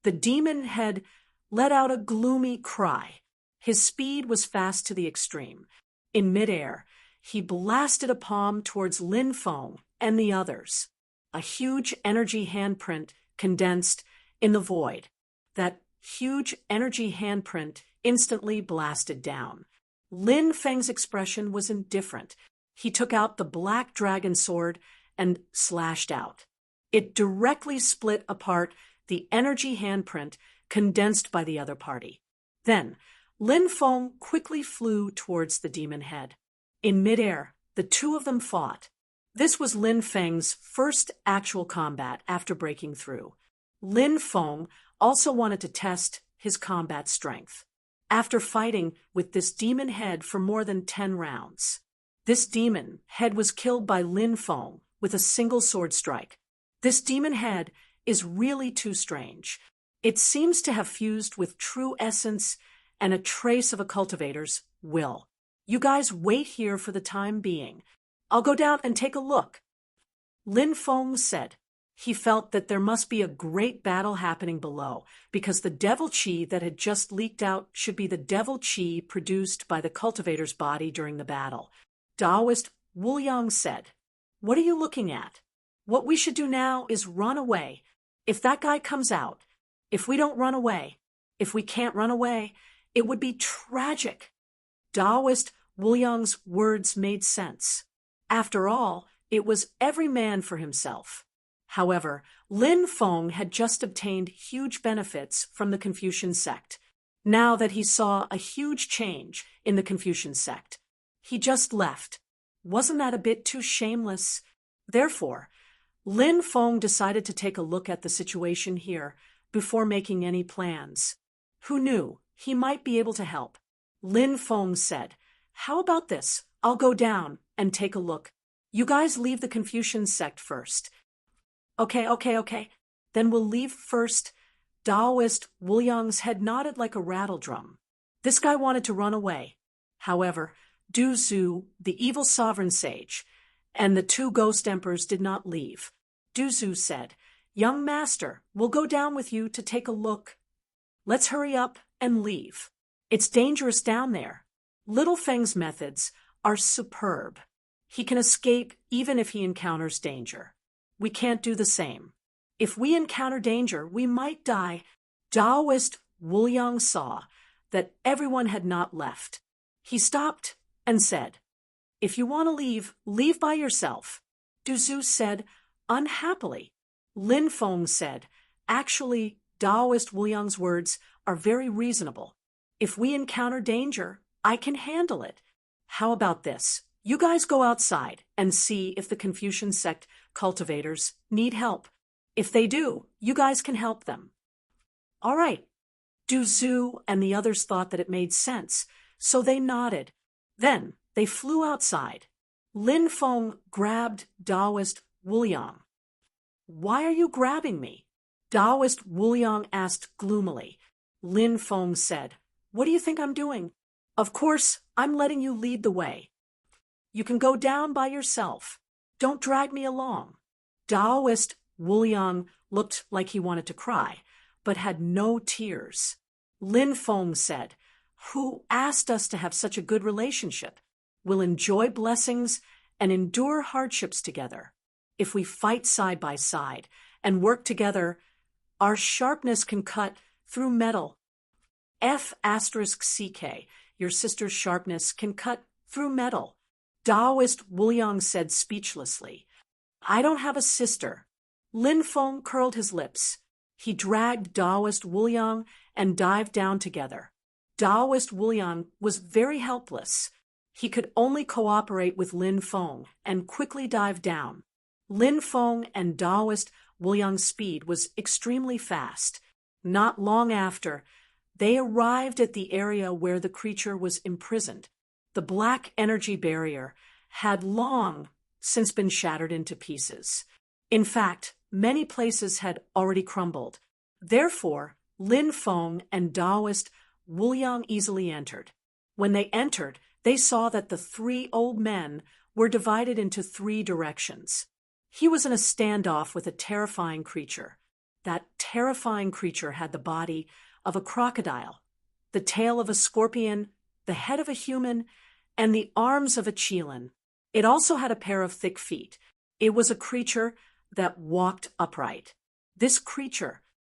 The demon had let out a gloomy cry. His speed was fast to the extreme. In midair, he blasted a palm towards Lin Feng and the others. A huge energy handprint condensed in the void. That huge energy handprint instantly blasted down. Lin Feng's expression was indifferent. He took out the black dragon sword and slashed out. It directly split apart the energy handprint condensed by the other party. Then, Lin Feng quickly flew towards the demon head. In midair, the two of them fought. This was Lin Feng's first actual combat after breaking through. Lin Feng also wanted to test his combat strength. After fighting with this demon head for more than 10 rounds, this demon head was killed by Lin Feng with a single sword strike. This demon head is really too strange. It seems to have fused with true essence and a trace of a cultivator's will. You guys wait here for the time being. I'll go down and take a look. Lin Feng said. He felt that there must be a great battle happening below, because the devil chi that had just leaked out should be the devil chi produced by the cultivator's body during the battle. Taoist Wu Yang said, What are you looking at? What we should do now is run away. If that guy comes out, If we don't run away, if we can't run away, it would be tragic. Taoist Wu Yang's words made sense. After all, it was every man for himself. However, Lin Feng had just obtained huge benefits from the Confucian sect. Now that he saw a huge change in the Confucian sect, he just left. Wasn't that a bit too shameless? Therefore, Lin Feng decided to take a look at the situation here before making any plans. Who knew he might be able to help? Lin Feng said, "How about this? I'll go down and take a look. You guys leave the Confucian sect first." Okay. Then we'll leave first. Taoist Wu Yang's head nodded like a rattle drum. This guy wanted to run away. However, Du Zhu, the evil sovereign sage, and the two ghost emperors did not leave. Du Zhu said, "Young master, we'll go down with you to take a look. Let's hurry up and leave. It's dangerous down there." Little Feng's methods are superb. He can escape even if he encounters danger. We can't do the same. If we encounter danger, we might die. Taoist Wu Yang saw that everyone had not left. He stopped and said, "If you want to leave, leave by yourself." Du Zhu said, unhappily. Lin Feng said, "Actually, Taoist Wu Yang's words are very reasonable. If we encounter danger, I can handle it. How about this? You guys go outside and see if the Confucian sect cultivators need help. If they do, you guys can help them." All right. Du Zhu and the others thought that it made sense, so they nodded. Then they flew outside. Lin Feng grabbed Taoist Wu Yang. "Why are you grabbing me?" Taoist Wu Yang asked gloomily. Lin Feng said, "What do you think I'm doing?" "Of course, I'm letting you lead the way. You can go down by yourself. Don't drag me along." Taoist Wu Yang looked like he wanted to cry, but had no tears. Lin Feng said, "Who asked us to have such a good relationship? We'll enjoy blessings and endure hardships together. If we fight side by side and work together, our sharpness can cut through metal. F*CK, your sister's sharpness can cut through metal." Taoist Wu Yang said speechlessly, "I don't have a sister." Lin Feng curled his lips. He dragged Taoist Wu Yang and dived down together. Taoist Wu Yang was very helpless. He could only cooperate with Lin Feng and quickly dive down. Lin Feng and Taoist Wu Yang's speed was extremely fast. Not long after, they arrived at the area where the creature was imprisoned. The black energy barrier had long since been shattered into pieces. In fact, many places had already crumbled. Therefore, Lin Feng and Taoist Wu Yang easily entered. When they entered, they saw that the three old men were divided into three directions. He was in a standoff with a terrifying creature. That terrifying creature had the body of a crocodile, the tail of a scorpion, the head of a human, and the arms of a qilin. It also had a pair of thick feet. It was a creature that walked upright. This creature